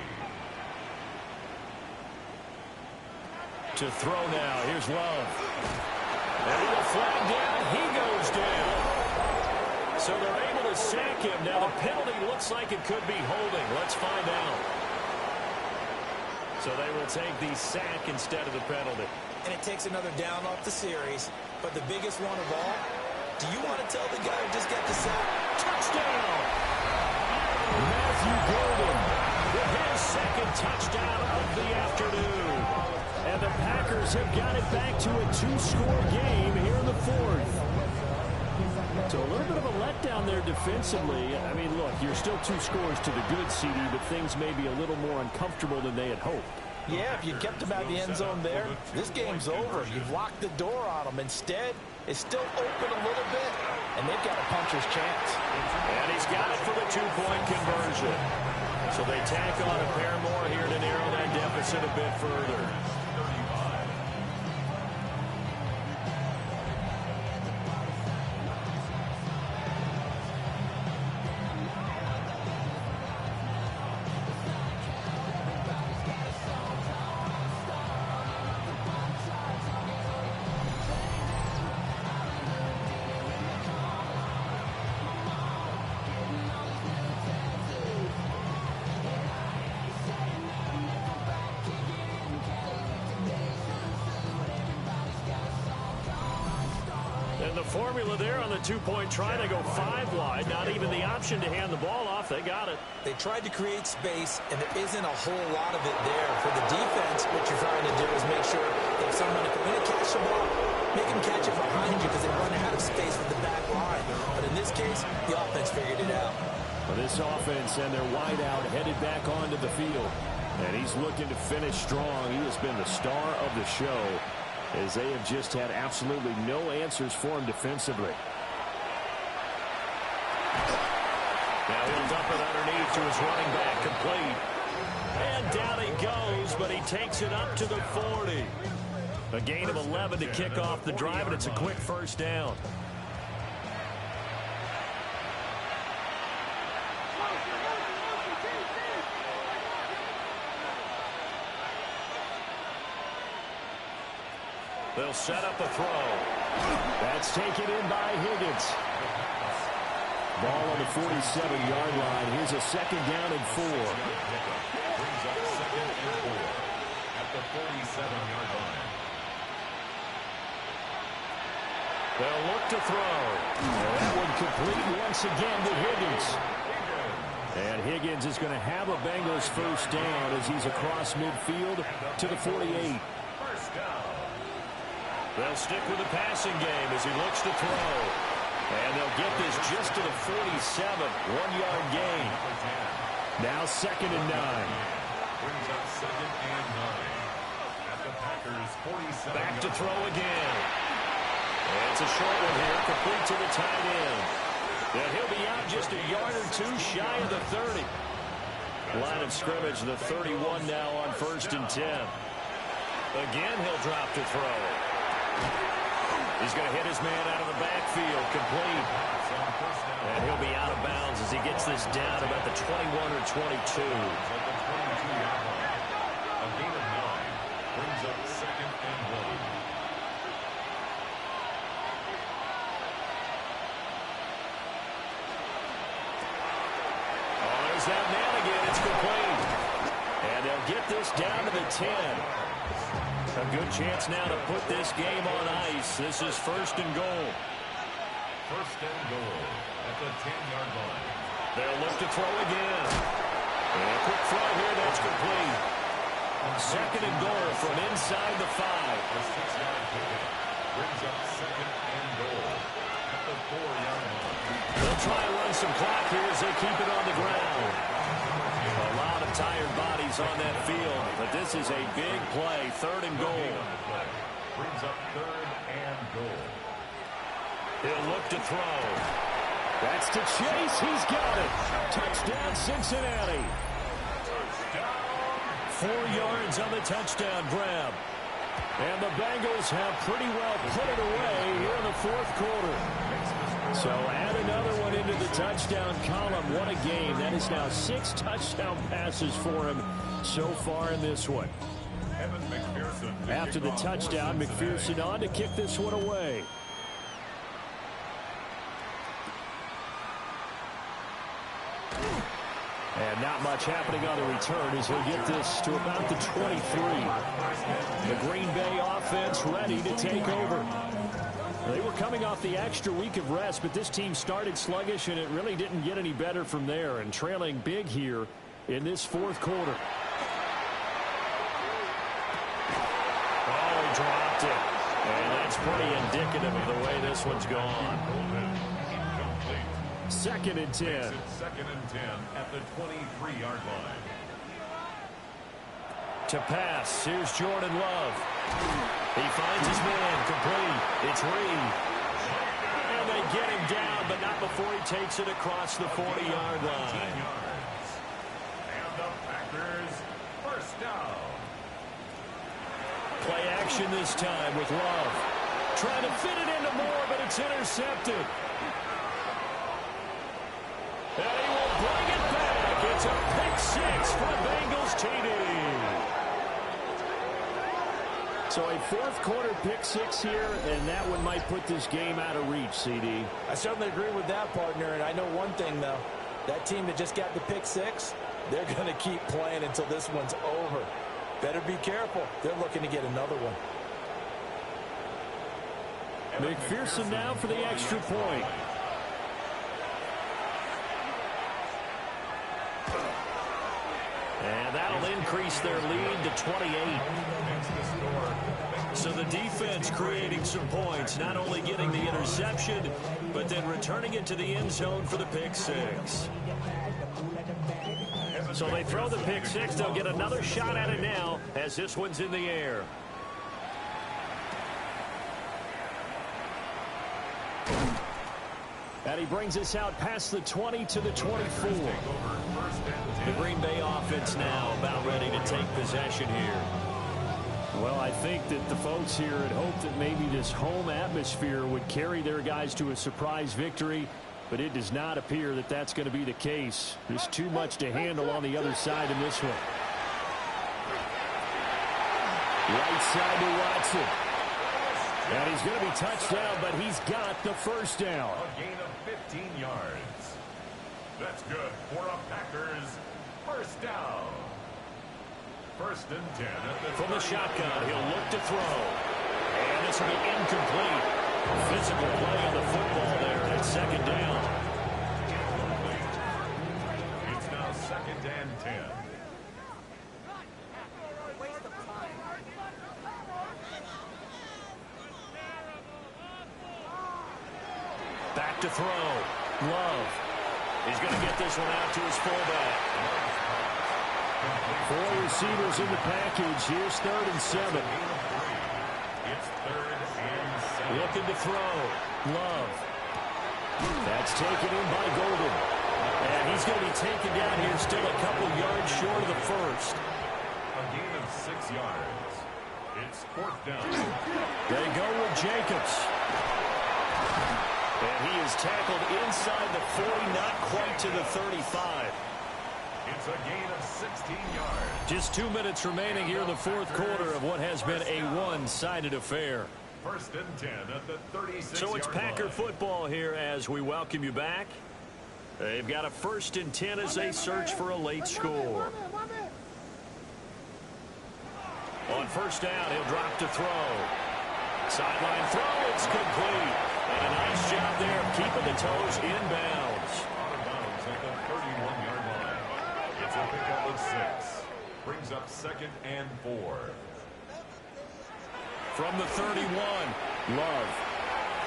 To throw now. Here's Love. And he'll flag down. He goes down. So they're able to sack him. Now the penalty looks like it could be holding. Let's find out. So they will take the sack instead of the penalty. And it takes another down off the series. But the biggest one of all, do you want to tell the guy who just got the sack? Touchdown! Matthew Golden with his 2nd touchdown of the afternoon. And the Packers have got it back to a 2-score game here in the 4th. So a little bit of a letdown there defensively. I mean, look, you're still 2 scores to the good, CD, but things may be a little more uncomfortable than they had hoped. Yeah, if you kept them out of the end zone there, this game's over. You've locked the door on them. Instead, it's still open a little bit, and they've got a puncher's chance. And he's got it for the 2-point conversion. So they tack on a pair more here to narrow that deficit a bit further. Formula there on the 2-point try. They go 5 wide. Not even the option to hand the ball off. They got it. They tried to create space, and there isn't a whole lot of it there. For the defense, what you're trying to do is make sure that if someone is going to catch the ball, make them catch it behind you because they run out of space with the back line. But in this case, the offense figured it out. Well, this offense and their wideout headed back onto the field. And he's looking to finish strong. He has been the star of the show, as they have just had absolutely no answers for him defensively. Now he'll dump it underneath to his running back, complete. And down he goes, but he takes it up to the 40. A gain of 11 to kick off the drive, and it's a quick 1st down. They'll set up a throw. That's taken in by Higgins. Ball on the 47-yard line. Here's a 2nd down and 4. Brings up 2nd and 4 at the 47-yard line. They'll look to throw. And that one complete once again to Higgins. And Higgins is going to have a Bengals 1st down as he's across midfield to the 48. They'll stick with the passing game as he looks to throw. And they'll get this just to the 47. 1-yard gain. Now 2nd and 9. Brings up 2nd and 9 at the Packers 47. Back to throw again. And it's a short one here, complete to the tight end. And he'll be out just a yard or 2 shy of the 30. Line of scrimmage, the 31 now on 1st and 10. Again, he'll drop to throw. He's going to hit his man out of the backfield, complete. And he'll be out of bounds as he gets this down about the 21 or 22. A gain of 9 brings up 2nd and 1. Oh, there's that man again. It's complete. And they'll get this down to the 10. A good chance now to put this game on ice. This is 1st and goal. 1st and goal at the 10-yard line. They'll look to throw again. And a quick throw here, that's complete. 2nd and goal from inside the 5. The 6-yard pickup brings up 2nd and goal at the 4-yard line. They'll try and run some clock here as they keep it on the ground. A lot of tired bodies on that field, but this is a big play. 3rd and goal. Brings up 3rd and goal. He'll look to throw. That's to Chase. He's got it. Touchdown, Cincinnati. 4 yards on the touchdown grab. And the Bengals have pretty well put it away here in the fourth quarter. So add another one into the touchdown column. What a game. That is now 6 touchdown passes for him so far in this one. After the touchdown, McPherson on to kick this one away. And not much happening on the return as he'll get this to about the 23. The Green Bay offense ready to take over. They were coming off the extra week of rest, but this team started sluggish, and it really didn't get any better from there, and trailing big here in this fourth quarter. Oh, he dropped it. And that's pretty indicative of the way this one's gone. 2nd and 10. Second and 10 at the 23-yard line. To pass, here's Jordan Love. He finds his man, complete. It's Reed. And they get him down, but not before he takes it across the 40-yard line. And the Packers first down. Play action this time with Love. Trying to fit it into Moore, but it's intercepted. And he will bring it back. It's a pick 6 for the Bengals TD. So a fourth quarter pick 6 here, and that one might put this game out of reach, CD. I certainly agree with that, partner, and I know one thing, though. That team that just got the pick 6, they're going to keep playing until this one's over. Better be careful. They're looking to get another one. McPherson now for the extra point. And that'll increase their lead to 28. So the defense creating some points, not only getting the interception, but then returning it to the end zone for the pick 6. So they throw the pick 6. They'll get another shot at it now as this one's in the air. And he brings us out past the 20 to the 24. The Green Bay offense now about ready to take possession here. Well, I think that the folks here had hoped that maybe this home atmosphere would carry their guys to a surprise victory, but it does not appear that that's going to be the case. There's too much to handle on the other side in this one. Right side to Watson. And he's going to be touched down, but he's got the first down. A gain of 15 yards. That's good for a Packers first down. 1st and 10 at the From the shotgun, he'll look to throw. And this will be incomplete. Physical play on the football there, and it's 2nd down. It's now 2nd and 10. Back to throw. Love. He's going to get this one out to his fullback. 4 receivers in the package. Here's 3rd and 7. It's 3rd and 7. Looking to throw. Love. That's taken in by Golden. And he's going to be taken down here still a couple yards short of the first. A gain of 6 yards. It's 4th down. They go with Jacobs. And he is tackled inside the 40, not quite to the 35. It's a gain of 16 yards. Just 2 minutes remaining here in the fourth quarter of what has been a one-sided affair. 1st and 10 at the 36-yard So it's Packer line. football here as we welcome you back. They've got a 1st and 10 as they search for a late score. On 1st down, he'll drop to throw. Sideline throw, it's complete. And a nice job there of keeping the toes inbounds. Out of bounds at the 31-yard line. It's a pickup of 6. Brings up 2nd and 4. From the 31, Love.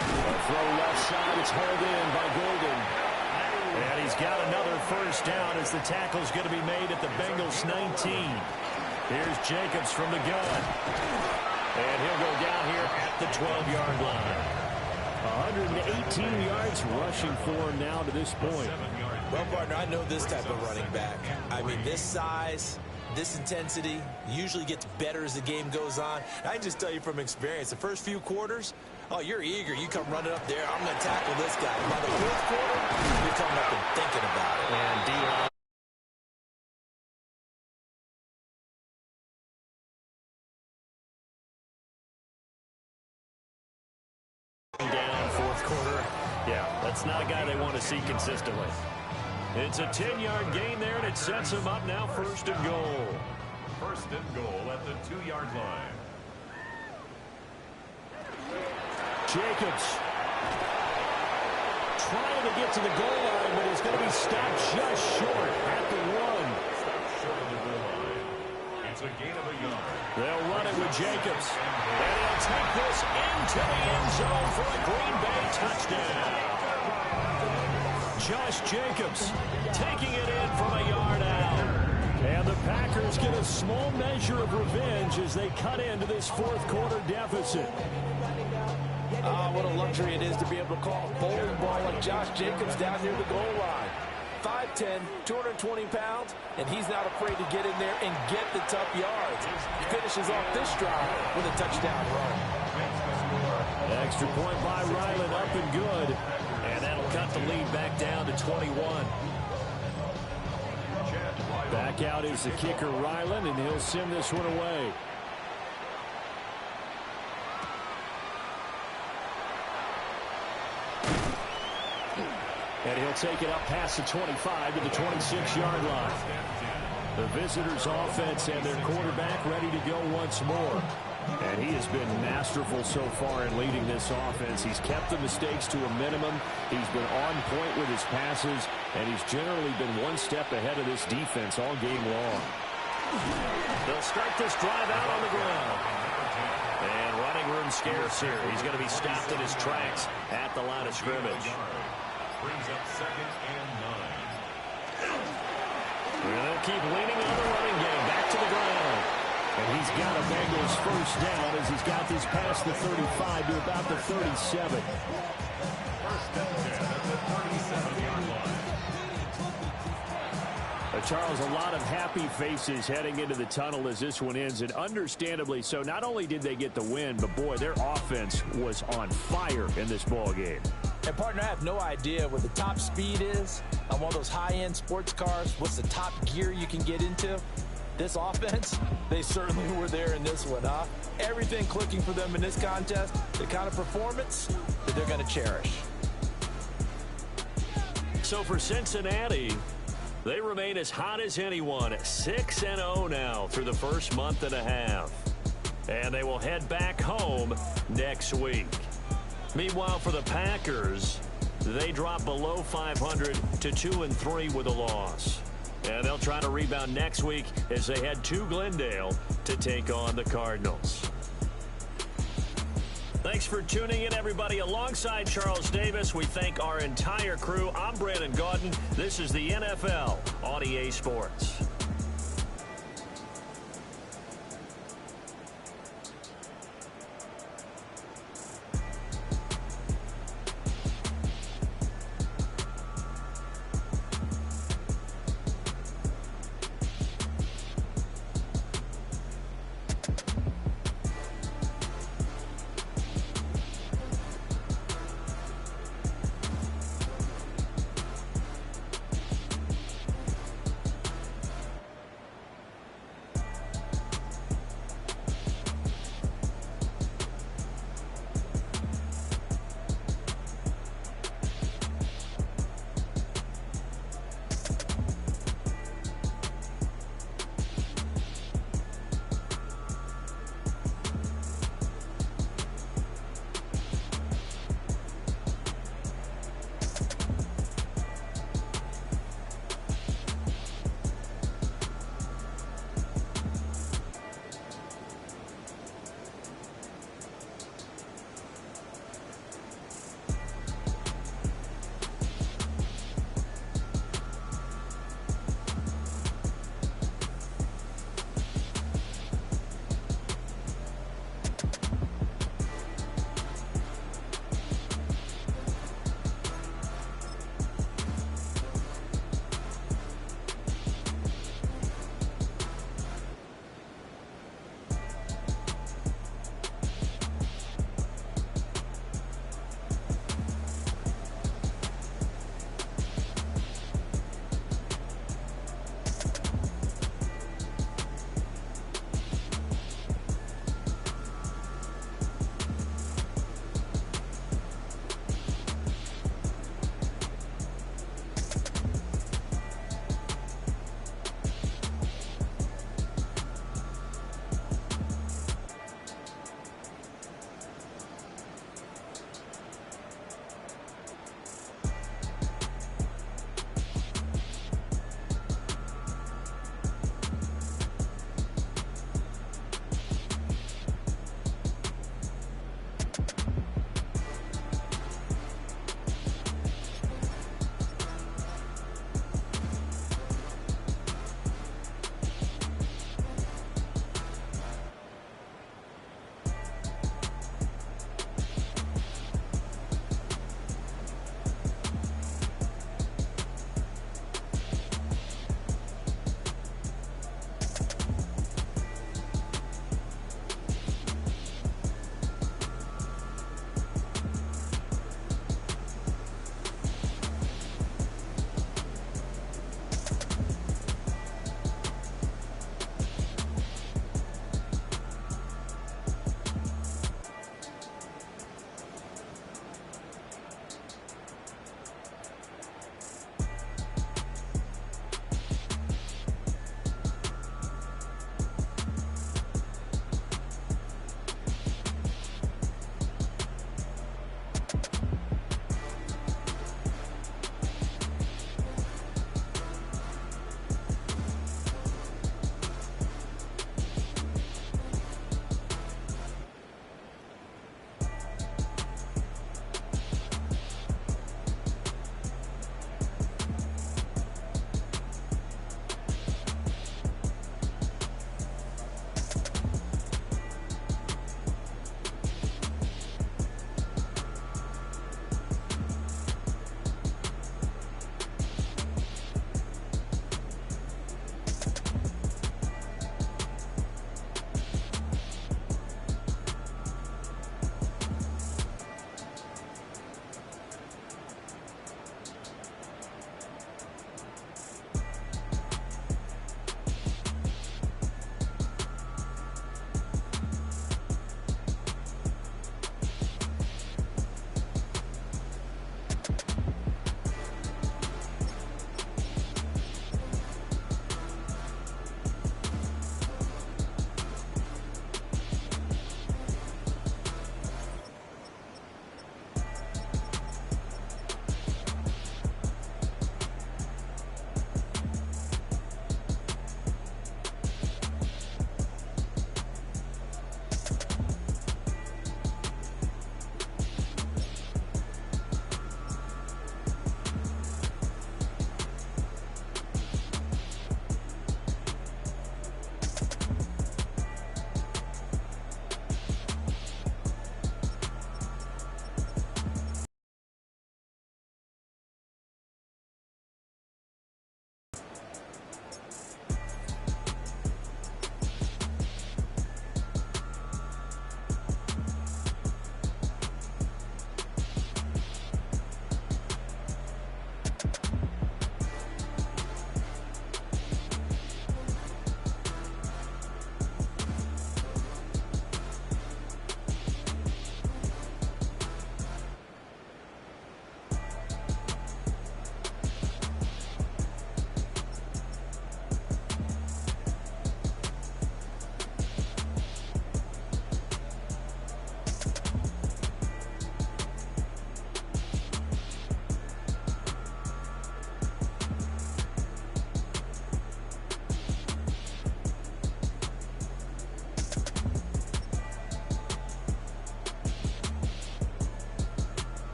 A throw left side. It's hauled in by Golden. and he's got another first down as the tackle's going to be made at the Bengals 19. Here's Jacobs from the gun. And he'll go down here at the 12-yard line. 118 yards rushing for him now to this point. Well, partner, I know this type of running back. I mean, this size, this intensity usually gets better as the game goes on. I can just tell you from experience, the first few quarters, oh, you're eager. You come running up there. I'm going to tackle this guy. By the fourth quarter, you're coming up and thinking about it. And Dion. Down fourth quarter. Yeah, that's not a guy they want to see consistently. It's a 10-yard gain there, and it sets him up now first and goal. First and goal at the 2-yard line. Jacobs trying to get to the goal line, but he's going to be stopped just short at the 1. Stopped short of the goal line. It's a gain of a yard. They'll run it with Jacobs. And he'll take this into the end zone for a Green Bay touchdown. Josh Jacobs taking it in from a yard out. And the Packers get a small measure of revenge as they cut into this fourth quarter deficit. What a luxury it is to be able to call a bowling ball like Josh Jacobs down near the goal line. 5'10", 220 pounds, and he's not afraid to get in there and get the tough yards. He finishes off this drive with a touchdown run. Extra point by Ryland, up and good. And that'll cut the lead back down to 21. Back out is the kicker, Ryland, and he'll send this one away. And he'll take it up past the 25 to the 26-yard line. The visitors' offense and their quarterback ready to go once more. And he has been masterful so far in leading this offense. He's kept the mistakes to a minimum. He's been on point with his passes, and he's generally been one step ahead of this defense all game long. They'll start this drive out on the ground. And running room scarce here. He's going to be stopped in his tracks at the line of scrimmage. Brings up 2nd and 9. And they'll keep leaning on the running game. Back to the ground. And he's got a Bengals first down as he's got this past the 35 to about the 37. First and 10 at the 37-yard line. Charles, a lot of happy faces heading into the tunnel as this one ends, and understandably so. Not only did they get the win, but boy, their offense was on fire in this ball game. And, partner, I have no idea what the top speed is on one of those high-end sports cars. What's the top gear you can get into? This offense, they certainly were there in this one, huh? Everything clicking for them in this contest, the kind of performance that they're going to cherish. So for Cincinnati, they remain as hot as anyone, 6-0 now through the first month and a half. And they will head back home next week. Meanwhile, for the Packers, they drop below 500 to 2-3 with a loss. And they'll try to rebound next week as they head to Glendale to take on the Cardinals. Thanks for tuning in, everybody. Alongside Charles Davis, we thank our entire crew. I'm Brandon Gaudin. This is the NFL on EA Sports.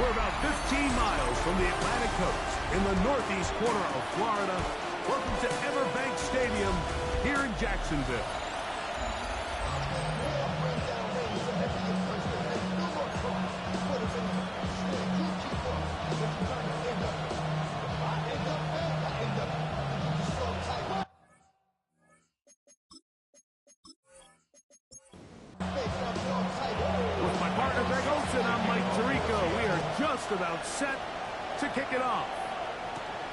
We're about 15 miles from the Atlantic coast in the northeast corner of Florida. Welcome to Everbank Stadium here in Jacksonville. With my partner Greg Olson, I'm Mike Tirico. We are just about set to kick it off.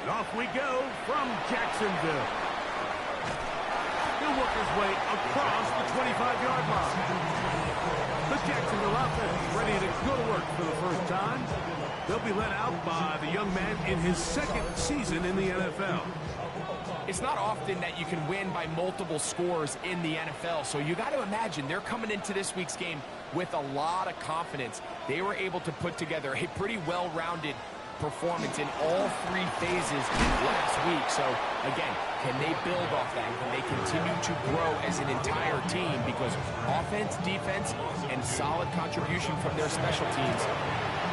And off we go from Jacksonville. He'll work his way across the 25-yard line. The Jacksonville offense ready to go to work for the first time. They'll be led out by the young man in his second season in the NFL. It's not often that you can win by multiple scores in the NFL, so you got to imagine they're coming into this week's game with a lot of confidence. They were able to put together a pretty well-rounded performance in all three phases last week. So, again, can they build off that? Can they continue to grow as an entire team? Because offense, defense, and solid contribution from their special teams,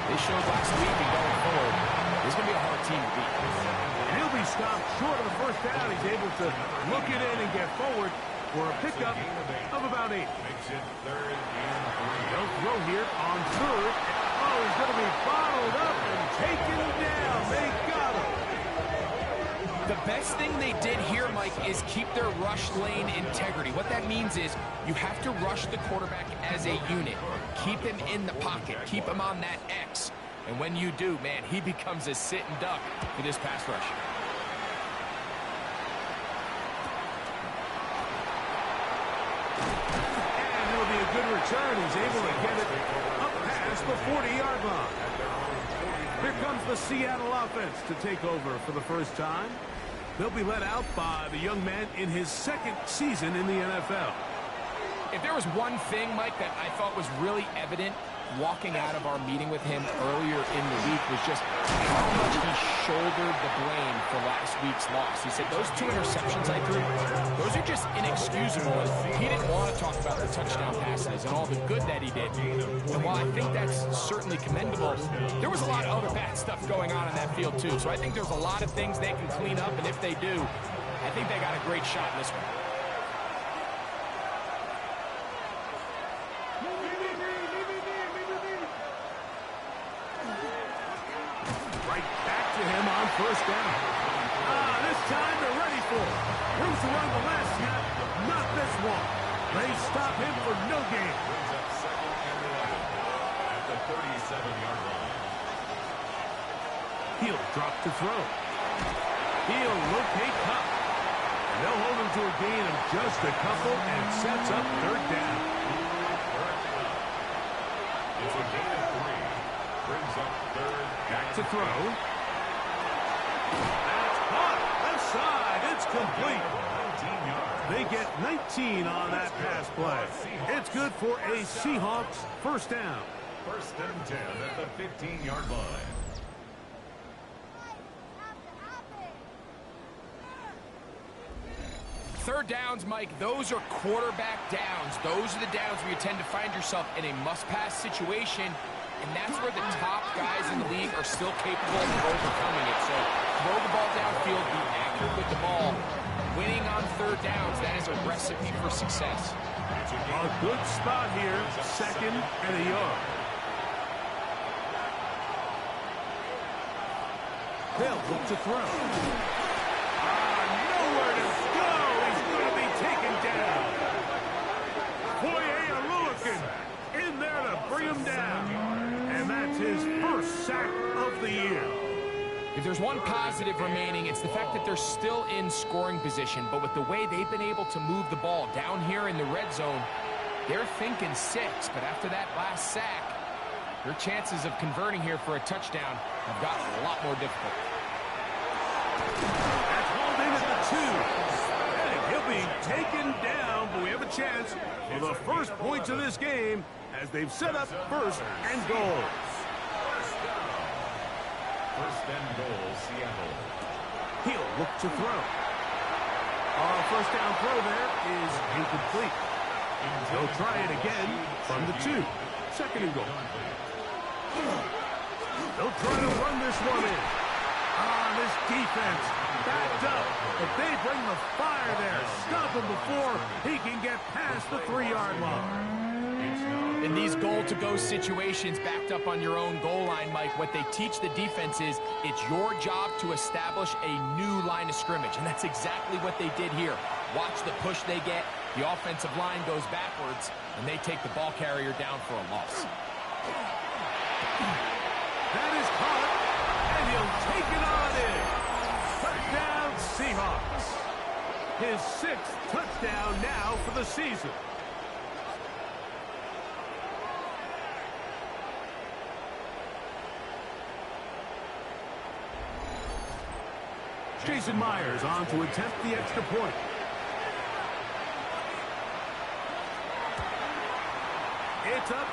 they showed last week and going forward, this is going to be a hard team to beat. And he'll be stopped short of the first down. He's able to look it in and get forward for a pickup of about 8. Makes it 3rd and 3. They'll throw here on 3rd. Oh, he's going to be bottled up and taken down. They got him. The best thing they did here, Mike, is keep their rush lane integrity. What that means is you have to rush the quarterback as a unit. Keep him in the pocket. Keep him on that X. And when you do, man, he becomes a sitting duck for this pass rush. And it'll be a good return. He's able to get it up past the 40-yard line. Here comes the Seattle offense to take over for the first time. They'll be led out by the young man in his second season in the NFL. If there was one thing, Mike, that I thought was really evident walking out of our meeting with him earlier in the week was just how much he shouldered the blame for last week's loss. He said, those 2 interceptions I threw, those are just inexcusable. And he didn't want to talk about the touchdown passes and all the good that he did. And while I think that's certainly commendable, there was a lot of other bad stuff going on in that field too. So I think there's a lot of things they can clean up, and if they do, I think they got a great shot in this one. First down. This time they're ready for it. Room to run the last snap, not this one. They stop him for no gain. Brings up 2nd and 11 at the 37-yard line. He'll drop to throw. He'll locate Cup. And they'll hold him to a gain of just a couple and sets up 3rd down. It's a gain of 3. Brings up 3rd. Back to throw. That's caught. Left side. It's complete. 19 yards. They get 19 on that pass play. It's good for a Seahawks first down. 1st and 10 at the 15-yard line. Third downs, Mike, those are quarterback downs. Those are the downs where you tend to find yourself in a must-pass situation, and that's where the top guys in the league are still capable of overcoming it. So throw the ball downfield, be accurate with the ball. Winning on third downs, that is a recipe for success. A good spot here, 2nd and a yard. They'll look to throw. Nowhere to go. He's going to be taken down. Foye looking in there to bring him down. And that's his first sack of the year. If there's one positive remaining, it's the fact that they're still in scoring position. But with the way they've been able to move the ball down here in the red zone, they're thinking 6. But after that last sack, their chances of converting here for a touchdown have gotten a lot more difficult. That's hauled in at the 2. And he'll be taken down, but we have a chance for the first points of this game as they've set up 1st and goal. 1st and goal, Seattle. He'll look to throw. Our first down throw there is incomplete. They'll try it again from the 2. 2nd and goal. They'll try to run this one in. This defense backed up, but they bring the fire there. Stop him before he can get past the 3-yard line. In these goal-to-go situations backed up on your own goal line, Mike, what they teach the defense is it's your job to establish a new line of scrimmage, and that's exactly what they did here. Watch the push they get. The offensive line goes backwards, and they take the ball carrier down for a loss. That is caught, and he'll take it on in. Touchdown, Seahawks. His 6th touchdown now for the season. Jason Myers on to attempt the extra point. It's up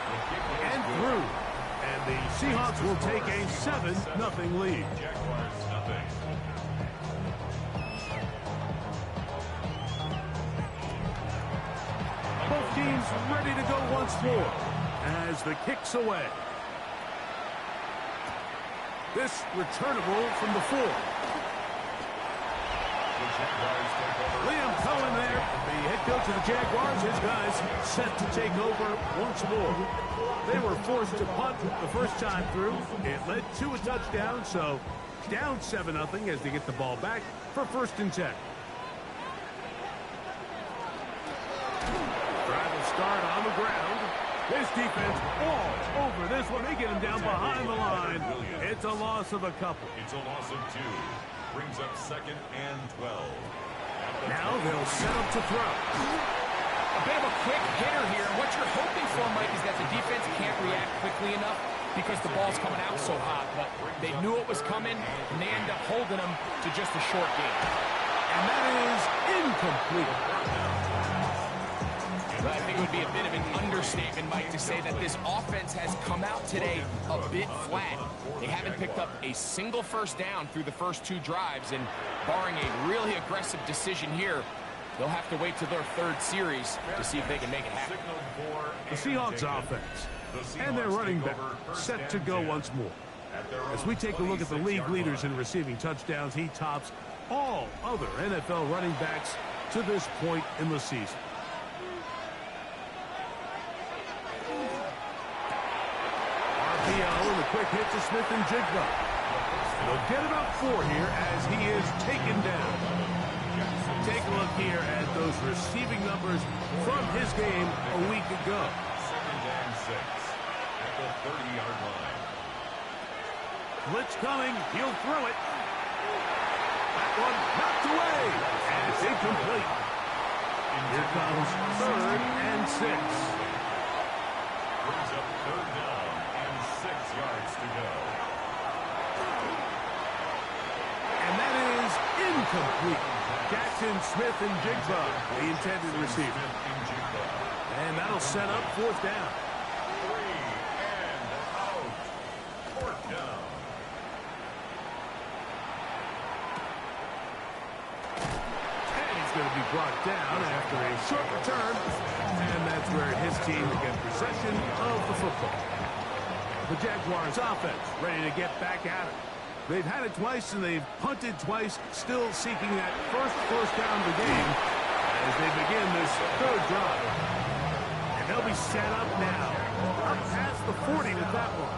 and through. And the Seahawks will take a 7-0 lead. Jaguars, nothing. Both teams ready to go once more as the kick's away. This returnable from the 4. Liam Cohen there, the head coach of the Jaguars. His guys set to take over once more. They were forced to punt the first time through. It led to a touchdown, so down 7-0 as they get the ball back for 1st and 10. Trying to start on the ground. This defense all over this one. They get him down behind the line. It's a loss of a couple. It's a loss of 2. Brings up 2nd and 12. Now they'll set up to throw. A bit of a quick hitter here. What you're hoping for, Mike, is that the defense can't react quickly enough because the ball's coming out so hot. But they knew it was coming, and they end up holding them to just a short gain. And that is incomplete. But I think it would be a bit of an understatement, Mike, to say that this offense has come out today a bit flat. They haven't picked up a single first down through the first 2 drives, and barring a really aggressive decision here, they'll have to wait to their 3rd series to see if they can make it happen. The Seahawks offense and their running back set to go once more. As we take a look at the league leaders in receiving touchdowns, he tops all other NFL running backs to this point in the season. And a quick hit to Smith and Jigba. They'll get it up 4 here as he is taken down. Take a look here at those receiving numbers from his game a week ago. 2nd and 6 at the 30-yard line. Blitz coming. He'll throw it. That one knocked away. And it's incomplete. Here comes 3rd and 6. Brings up 3rd down and 6 yards to go. And that is incomplete. Jackson, Smith, and Jigba, the intended receiver. And that'll set up 4th down. 3 and out. 4th down. And he's going to be brought down after a short return. And that's where his team will get possession of the football. The Jaguars offense ready to get back at it. They've had it twice and they've punted twice, still seeking that first down of the game as they begin this 3rd drive. And they'll be set up now. Up past the 40 with that one.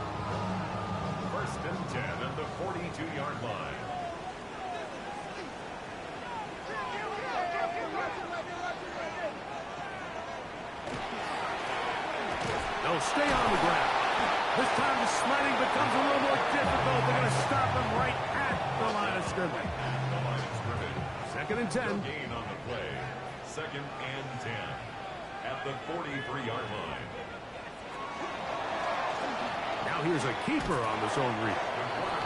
1st and 10 at the 42-yard line. They'll stay on the ground. This time the sliding becomes a little more difficult. They're going to stop him right at the line of scrimmage. 2nd and 10. Gain on the play. 2nd and 10 at the 43-yard line. Now here's a keeper on the zone read.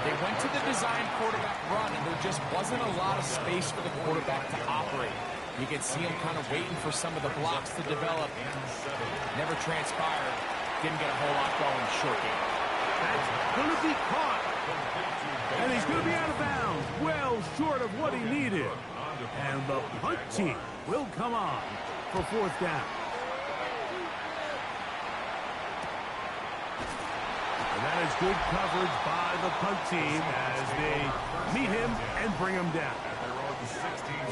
They went to the design quarterback run, and there just wasn't a lot of space for the quarterback to operate. You could see him kind of waiting for some of the blocks to develop. Never transpired. Didn't get a whole lot going short game. That's going to be caught. And he's going to be out of bounds. Well short of what he needed. And the punt team will come on for 4th down. And that is good coverage by the punt team as they meet him and bring him down.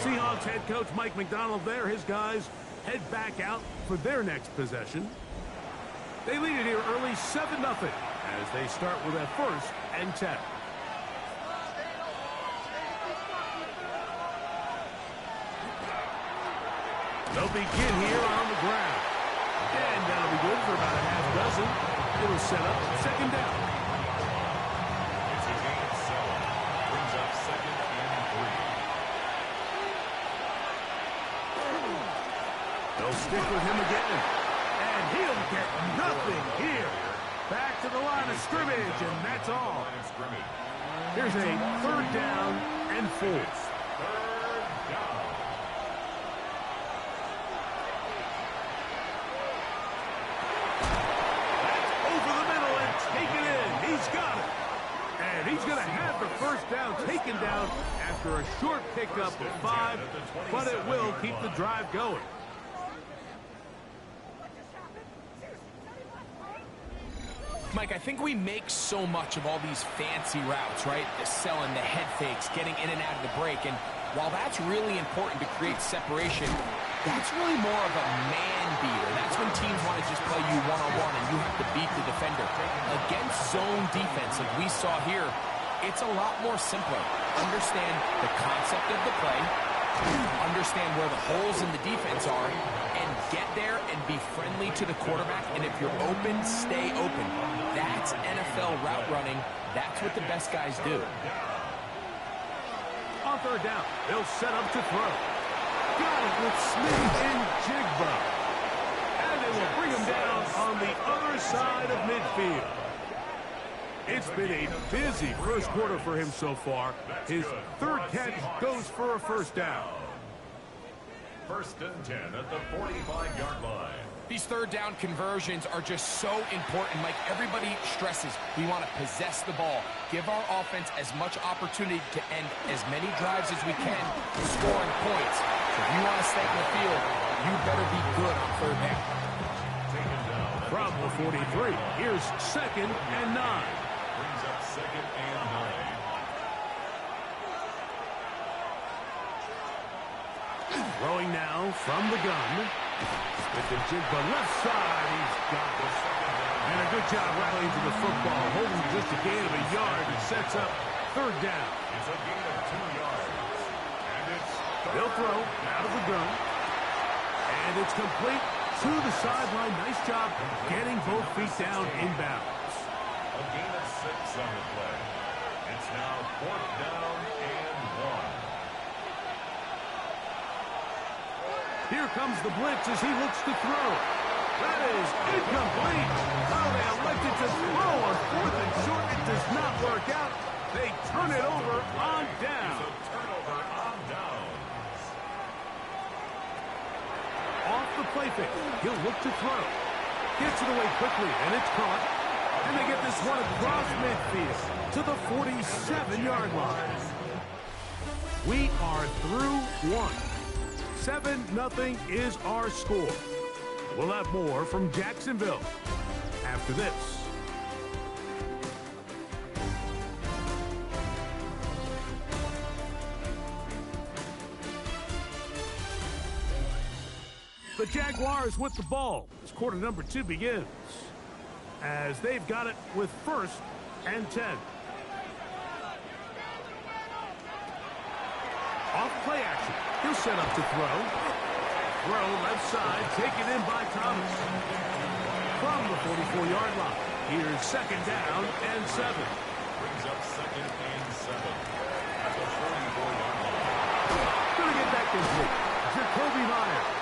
Seahawks head coach Mike McDonald there. His guys head back out for their next possession. They lead it here early 7-0 as they start with a 1st and 10. They'll begin here on the ground. And that'll be good for about a half dozen. It'll set up 2nd down. It's a gain of 7. Brings up 2nd and 3. They'll stick with him again. And he'll get nothing here. Back to the line of scrimmage, and that's all. Here's a 3rd down and 4. 3rd down. Over the middle and taken in. He's got it. And he's going to have the 1st down taken down after a short pickup of 5, but it will keep the drive going. Mike, I think we make so much of all these fancy routes, right? The selling, the head fakes, getting in and out of the break. And while that's really important to create separation, that's really more of a man beater. That's when teams want to just play you one-on-one and you have to beat the defender. Against zone defense, like we saw here, it's a lot more simpler. Understand the concept of the play, understand where the holes in the defense are, and get there and be friendly to the quarterback. And if you're open, stay open. That's NFL route running. That's what the best guys do. On 3rd down, they'll set up to throw. Got it with Smith and Jigba. And they will bring him down on the other side of midfield. It's been a busy 1st quarter for him so far. His 3rd catch goes for a 1st down. 1st and 10 at the 45-yard line. These 3rd down conversions are just so important. Mike, everybody stresses we want to possess the ball, give our offense as much opportunity to end as many drives as we can, scoring points. So if you want to stay on the field, you better be good on 3rd down. From the 43, here's 2nd and 9. Brings up 2nd and 9. Throwing now from the gun. With the Jigba left side, he's got it. And a good job rallying to the football, holding just a gain of a yard. It sets up 3rd down. It's a gain of 2 yards. And it's They'll throw out of the gun. And it's complete to the sideline. Nice job getting both feet down inbounds. a gain of 6 on the play. It's now 4th down and 1. Here comes the blitz as he looks to throw. That is incomplete. Oh, they elected to throw on 4th and short. It does not work out. They turn it over on down. So turnover on downs. Off the play fake. He'll look to throw. Gets it away quickly, and it's caught. And they get this one across midfield to the 47-yard line. We are through one. 7-0 is our score. We'll have more from Jacksonville after this. The Jaguars with the ball as quarter number 2 begins, as they've got it with 1st and 10. Off play action. He'll set up to throw. Throw left side, taken in by Thomas. From the 44-yard line. Here's 2nd down and 7. Brings up 2nd and 7 at the 44-yard line. Gonna get that complete. Jacoby Myers.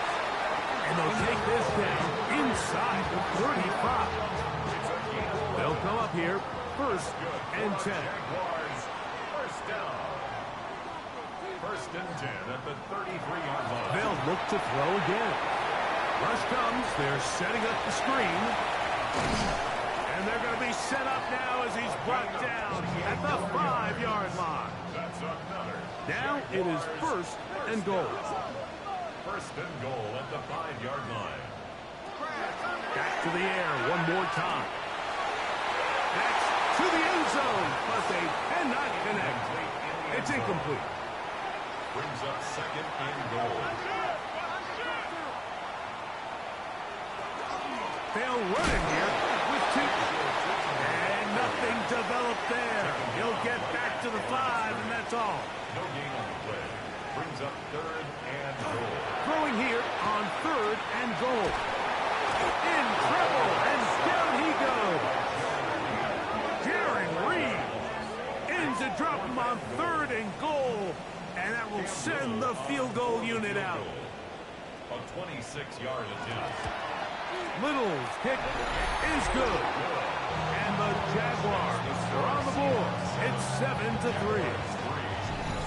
And they'll take this down inside the 35. They'll come up here 1st and 10. Jaguars, 1st down. 1st and 10 at the 33-yard line. They'll look to throw again. Rush comes. They're setting up the screen. And they're going to be set up now as he's brought down at the 5-yard line. That's another. Now it is 1st and goal. 1st and goal at the 5-yard line. Back to the air one more time. That's to the end zone, but they cannot connect. It's incomplete. Brings up second and goal. They'll run it here with 2. And nothing developed there. He'll get back to the 5, and that's all. No gain on the play. Brings up third and goal. Throwing here on 3rd and goal. In trouble, and down he goes. Darren Reed ends to drop him on 3rd and goal, and that will send the field goal unit out. A 26-yard attempt. Little's kick is good. And the Jaguars are on the board. It's 7-3.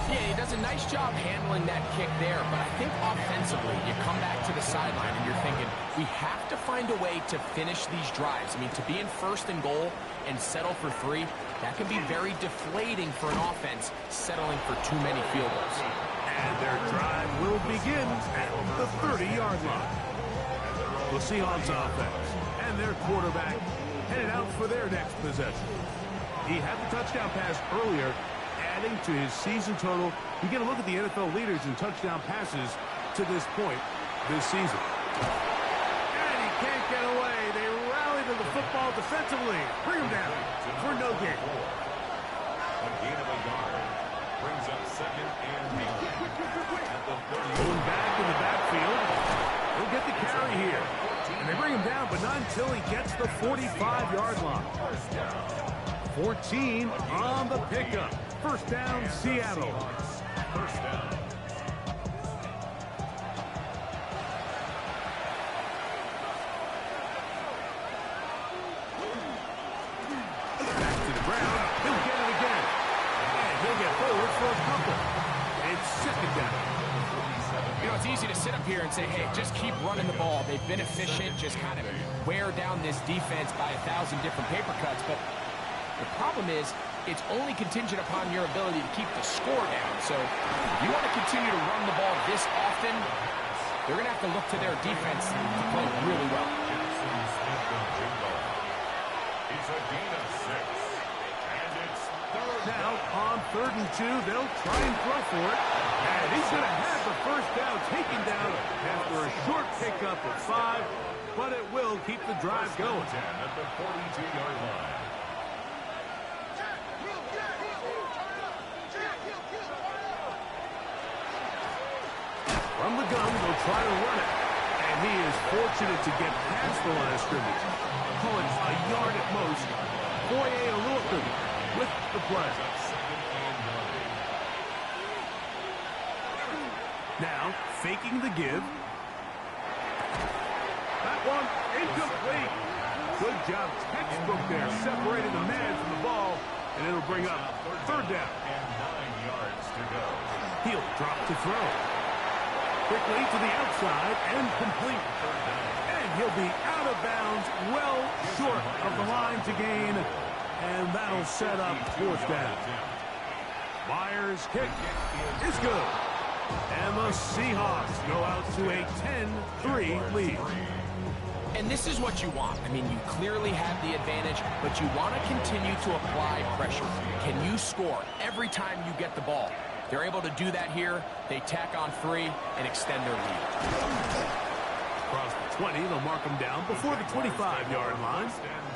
Yeah, he does a nice job handling that kick there, but I think offensively, you come back to the sideline and you're thinking, we have to find a way to finish these drives. I mean, to be in 1st and goal and settle for 3, that can be very deflating for an offense settling for too many field goals. And their drive will begin at the 30-yard line. The Seahawks offense and their quarterback headed out for their next possession. He had the touchdown pass earlier, adding to his season total. You get a look at the NFL leaders in touchdown passes to this point this season. And he can't get away. They rally to the football defensively. Bring him down for no gain. A gain of a yard. Brings up second and goal. At the 30. Going back in the backfield. He'll get the carry here. And they bring him down, but not until he gets the 45-yard line. 14 on the pickup. First down, Seattle. First down. Back to the ground. He'll get it again. And he'll get forward for a couple. It's 2nd down. You know, it's easy to sit up here and say, hey, just keep running the ball. They've been efficient, just kind of wear down this defense by 1,000 different paper cuts. But the problem is, it's only contingent upon your ability to keep the score down. So if you want to continue to run the ball this often, they're going to have to look to their defense to play really well. It's a gain of 6. And it's third Now, on 3rd and 2, they'll try and throw for it. And he's going to have the first down taken down after a short pickup of 5. But it will keep the drive going. 10 at the 42-yard line. From the gun, they'll try to run it. And he is fortunate to get past the line of scrimmage. Call it a yard at most. Foye Olukun with the play. Now, faking the give. That one incomplete. Good job, textbook there, separating the man from the ball. And it'll bring up 3rd down. And 9 yards to go. He'll drop to throw. Quickly to the outside and complete. And he'll be out of bounds, well short of the line to gain. And that'll set up 4th down. Myers' kick is good. And the Seahawks go out to a 10-3 lead. And this is what you want. I mean, you clearly have the advantage, but you want to continue to apply pressure. Can you score every time you get the ball? They're able to do that here. They tack on 3 and extend their lead. Across the 20, they'll mark them down before the 25-yard line.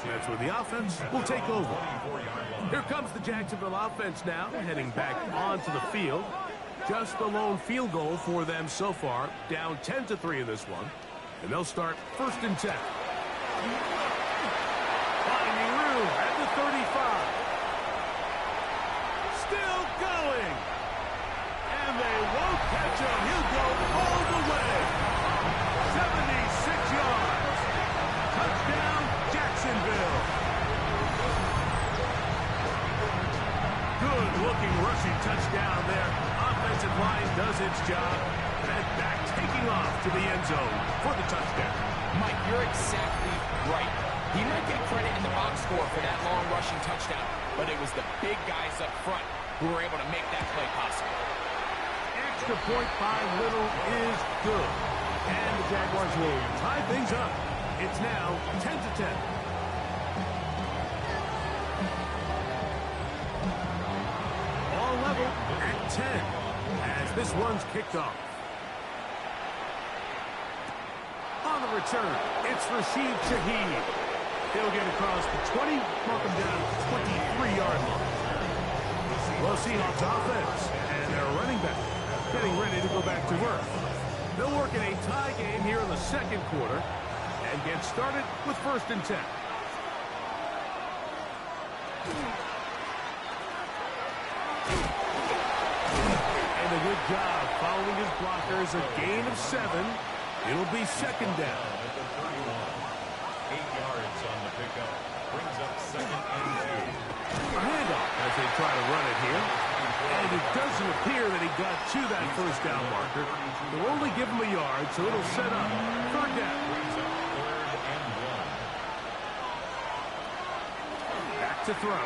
That's where the offense will take over. Here comes the Jacksonville offense now, heading back onto the field. Just the lone field goal for them so far, down 10-3 in this one. And they'll start 1st and 10. Finding room at the 35. Still going. And they won't catch him. He'll go all the way. 76 yards. Touchdown, Jacksonville. Good-looking rushing touchdown there. Offensive line does its job. And back taking off to the end zone for the touchdown. Mike, you're exactly right. He might get credit in the box score for that long rushing touchdown, but it was the big guys up front who were able to make that play possible. Extra point by Little is good. And the Jaguars will tie things up. It's now 10-10. level at 10 as this one's kicked off. On the return, it's Rashid Shaheed. He'll get across the 20, mark him down at the 23-yard line. Well, Seahawks offense and their running back getting ready to go back to work. They'll work in a tie game here in the second quarter and get started with 1st and 10. And a good job following his blockers, a gain of 7. It'll be 2nd down. At the 31, 8 yards on the pickup. Brings up 2nd and 2. A handoff as they try to run it here. And it doesn't appear that he got to that 1st down marker. They'll only give him a yard, so it'll set up 3rd down. Brings up 3rd and 1. Back to throw.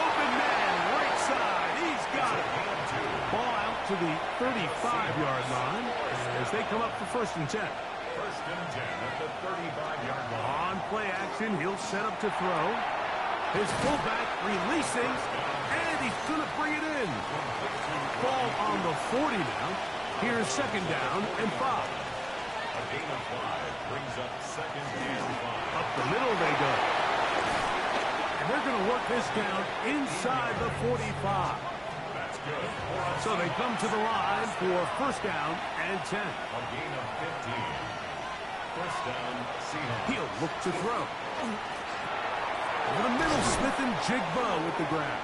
Open man, right side. He's got it. Ball out to the 35-yard line as they come up for 1st and 10. 1st and 10 at the 35-yard line. On play action, he'll set up to throw. His fullback releasing, and he's going to bring it in. Ball on the 40 now. Here's 2nd down and 5. A gain of 5 brings up 2nd and 5. Up the middle they go. And they're going to work this down inside the 45. That's good. So they come to the line for 1st down and 10. A gain of 15. 1st down, Seahawks. He'll look to throw. Over the middle, Smith and Jigba with the grab.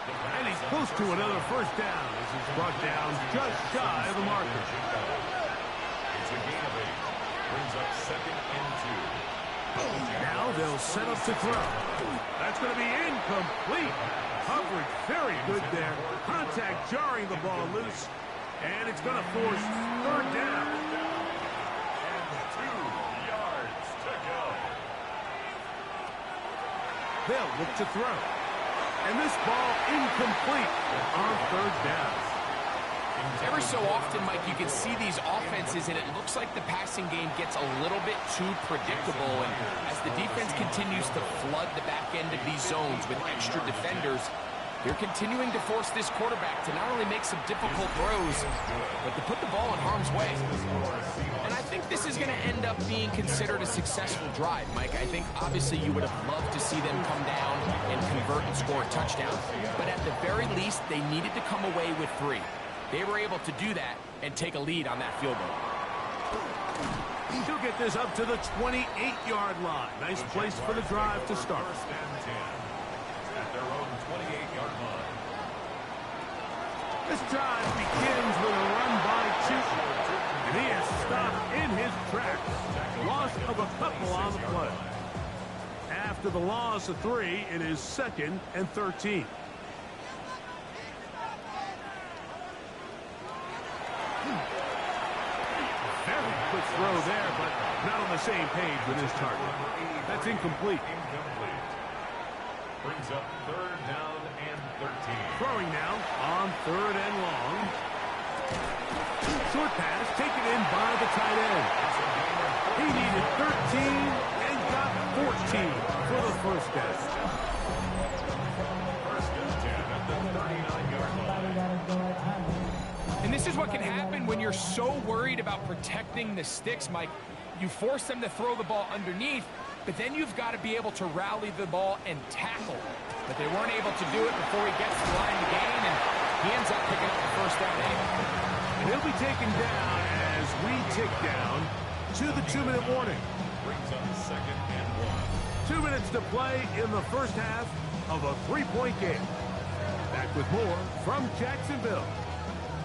And he's close to another 1st down as he's brought down just shy of the marker. It's a gain of 8. Brings up 2nd and 2. Now they'll set up to throw. That's going to be incomplete. Coverage very good there. Contact jarring the ball loose. And it's going to force 3rd down. And 2 yards to go. They'll look to throw. And this ball incomplete on 3rd down. Every so often, Mike, you can see these offenses, and it looks like the passing game gets a little bit too predictable. And as the defense continues to flood the back end of these zones with extra defenders, they're continuing to force this quarterback to not only make some difficult throws, but to put the ball in harm's way. And I think this is going to end up being considered a successful drive, Mike. I think, obviously, you would have loved to see them come down and convert and score a touchdown. But at the very least, they needed to come away with 3. They were able to do that and take a lead on that field goal. He'll get this up to the 28-yard line. Nice place for the drive to start. 1st and 10 at their own 28-yard line. This drive begins with a run by Chute. And he is stopped in his tracks. Loss of a couple on the play. After the loss of 3, it is 2nd and 13. Very quick throw there, but not on the same page with his target. That's incomplete. Incomplete. Brings up 3rd down and 13. Throwing now on 3rd and long. Short pass taken in by the tight end. He needed 13 and got 14 for the 1st down. 1st and 10 at the 39-yard line. And this is what can happen when you're so worried about protecting the sticks, Mike. You force them to throw the ball underneath, but then you've got to be able to rally the ball and tackle. But they weren't able to do it before he gets to the line to gain, and he ends up picking up the 1st down anyway. And he'll be taken down as we tick down to the 2-minute warning. Brings up 2nd and 1. 2 minutes to play in the 1st half of a 3-point game. Back with more from Jacksonville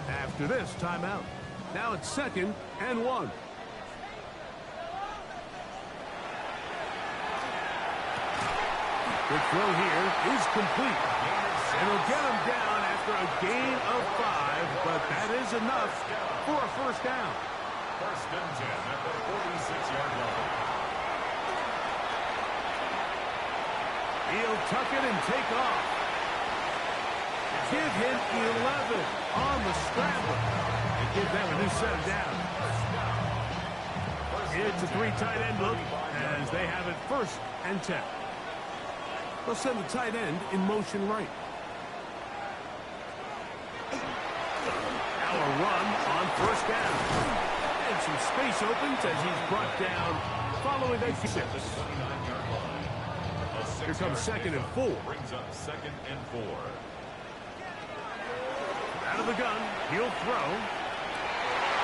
after this timeout. Now it's 2nd and 1. The throw here is complete. And he'll get him down after a gain of 5, but that is enough for a 1st down. 1st and 10 at the 46-yard line. He'll tuck it and take off. Give him 11 on the scramble. And give them a new set of downs. It's a 3 tight end look as they have it 1st and 10. They'll send the tight end in motion right. now a run on first down. And some space opens as he's brought down following a 6. Here comes 2nd and 4. Brings up 2nd and 4. Out of the gun, he'll throw.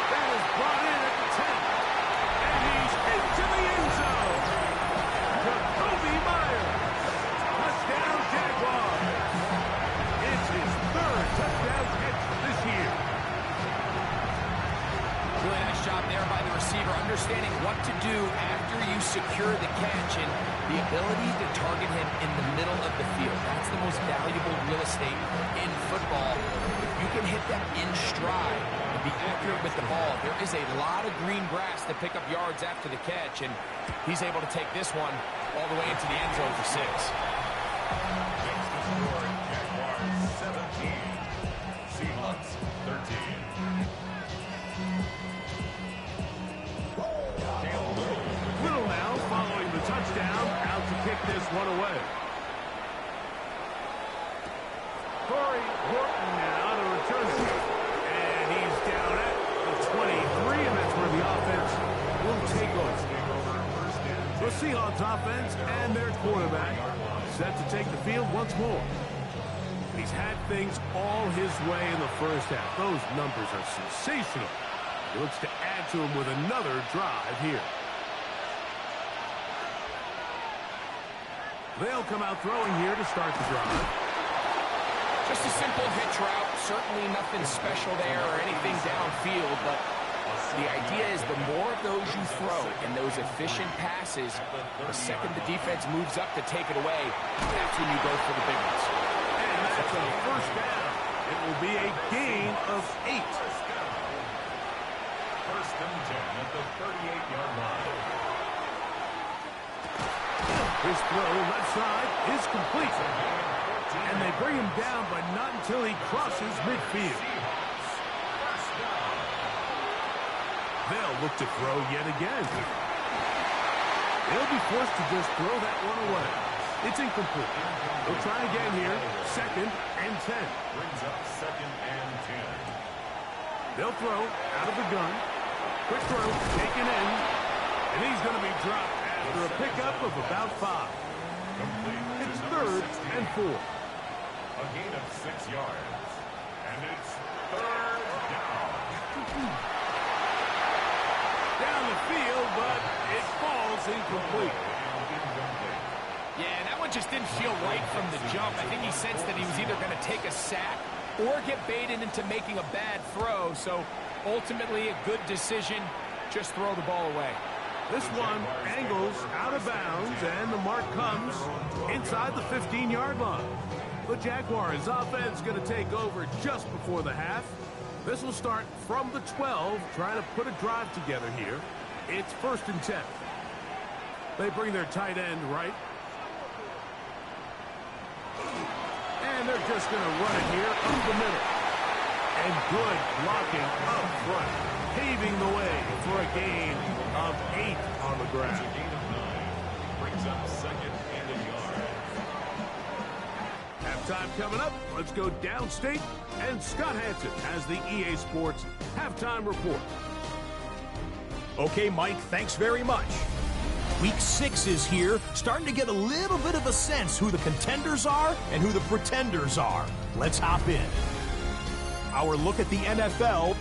That is brought in at the 10. And he's into the end zone. Jacoby Myers. Touchdown, Jaguars. It's his 3rd touchdown catch this year. Really nice job there by the receiver, understanding what to do after you secure the catch and the ability to target him in the middle of the field. That's the most valuable real estate in football. If you can hit them in stride and be accurate with the ball, there is a lot of green grass to pick up yards after the catch, and he's able to take this one all the way into the end zone for 6. Makes the score, Jaguars 17, Seahawks 13. Little now following the touchdown, out to kick this one away. Corey Horton now to return it. And he's down at the 23, and that's where the offense will take over. The Seahawks offense and their quarterback set to take the field once more. He's had things all his way in the first half. Those numbers are sensational. He looks to add to him with another drive here. They'll come out throwing here to start the drive. Just a simple hitch route. Certainly nothing special there or anything downfield, but the idea is the more of those you throw and those efficient passes, the second the defense moves up to take it away, that's when you go for the big ones. And that's a first down. It will be a gain of 8. First and 10 at the 38-yard line. His throw left side is complete. And they bring him down, but not until he crosses midfield. They'll look to throw yet again. They'll be forced to just throw that one away. It's incomplete. They'll try again here. 2nd and 10. Brings up 2nd and 10. They'll throw out of the gun. Quick throw, taken in. And he's going to be dropped after a pickup of about 5. It's 3rd and 4. A gain of 6 yards. And it's 3rd down. Down the field, but it falls incomplete. Yeah, that one just didn't feel right from the jump. I think he sensed that he was either going to take a sack or get baited into making a bad throw. So ultimately a good decision. Just throw the ball away. This one angles out of bounds, and the mark comes inside the 15-yard line. The Jaguars offense going to take over just before the half. This will start from the 12, trying to put a drive together here. It's 1st and 10. They bring their tight end right. And they're just going to run it here up the middle. And good blocking up front, paving the way for a gain of 8 on the ground. A gain of 9. Brings up 2nd and a yard. Halftime coming up. Let's go downstate. And Scott Hansen has the EA Sports Halftime Report. Okay, Mike, thanks very much. Week 6 is here, starting to get a little bit of a sense who the contenders are and who the pretenders are. Let's hop in. Our look at the NFL.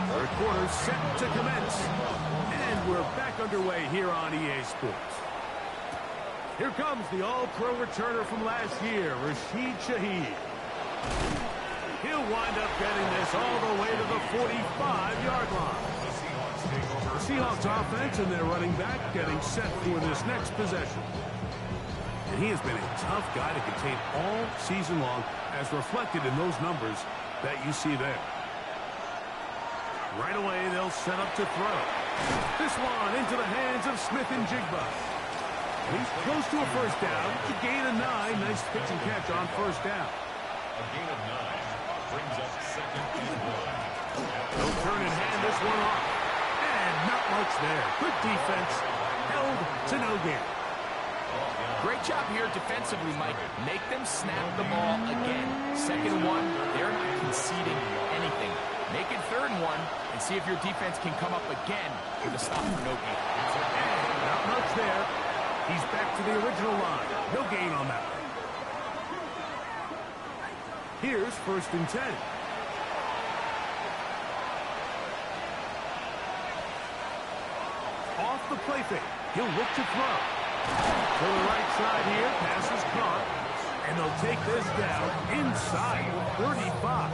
Third quarter set to commence. And we're back underway here on EA Sports. Here comes the all-pro returner from last year, Rashid Shaheed. He'll wind up getting this all the way to the 45-yard line. The Seahawks offense and their running back getting set for this next possession. And he has been a tough guy to contain all season long, as reflected in those numbers that you see there. Right away, they'll set up to throw. This one into the hands of Smith and Jigba. He's close to a first down. To gain a 9. Nice pitch and catch on first down. A gain of 9. Brings up 2nd and 1. They'll turn and hand this one off. And not much there. Good defense. Held to no gain. Great job here defensively, Mike. Make them snap the ball again. 2nd and 1, they're not conceding anything. Make it 3rd and 1 and see if your defense can come up again with a stop for no gain. And not much there. He's back to the original line. No gain on that one. Here's 1st and 10. Off the play fake. He'll look to throw. To the right side here. Pass is caught. And they'll take this down inside the 35.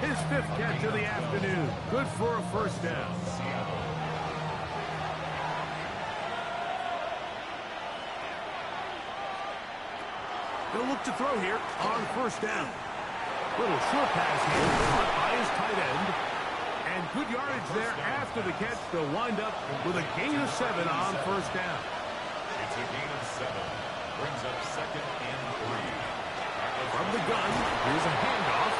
His 5th catch of the afternoon. Good for a 1st down. They'll look to throw here on 1st down. Little short pass here caught by his tight end. And good yardage there after the catch. They'll wind up with a gain of 7 on 1st down. It's a gain of 7. Brings up 2nd and 3. From the gun, here's a handoff.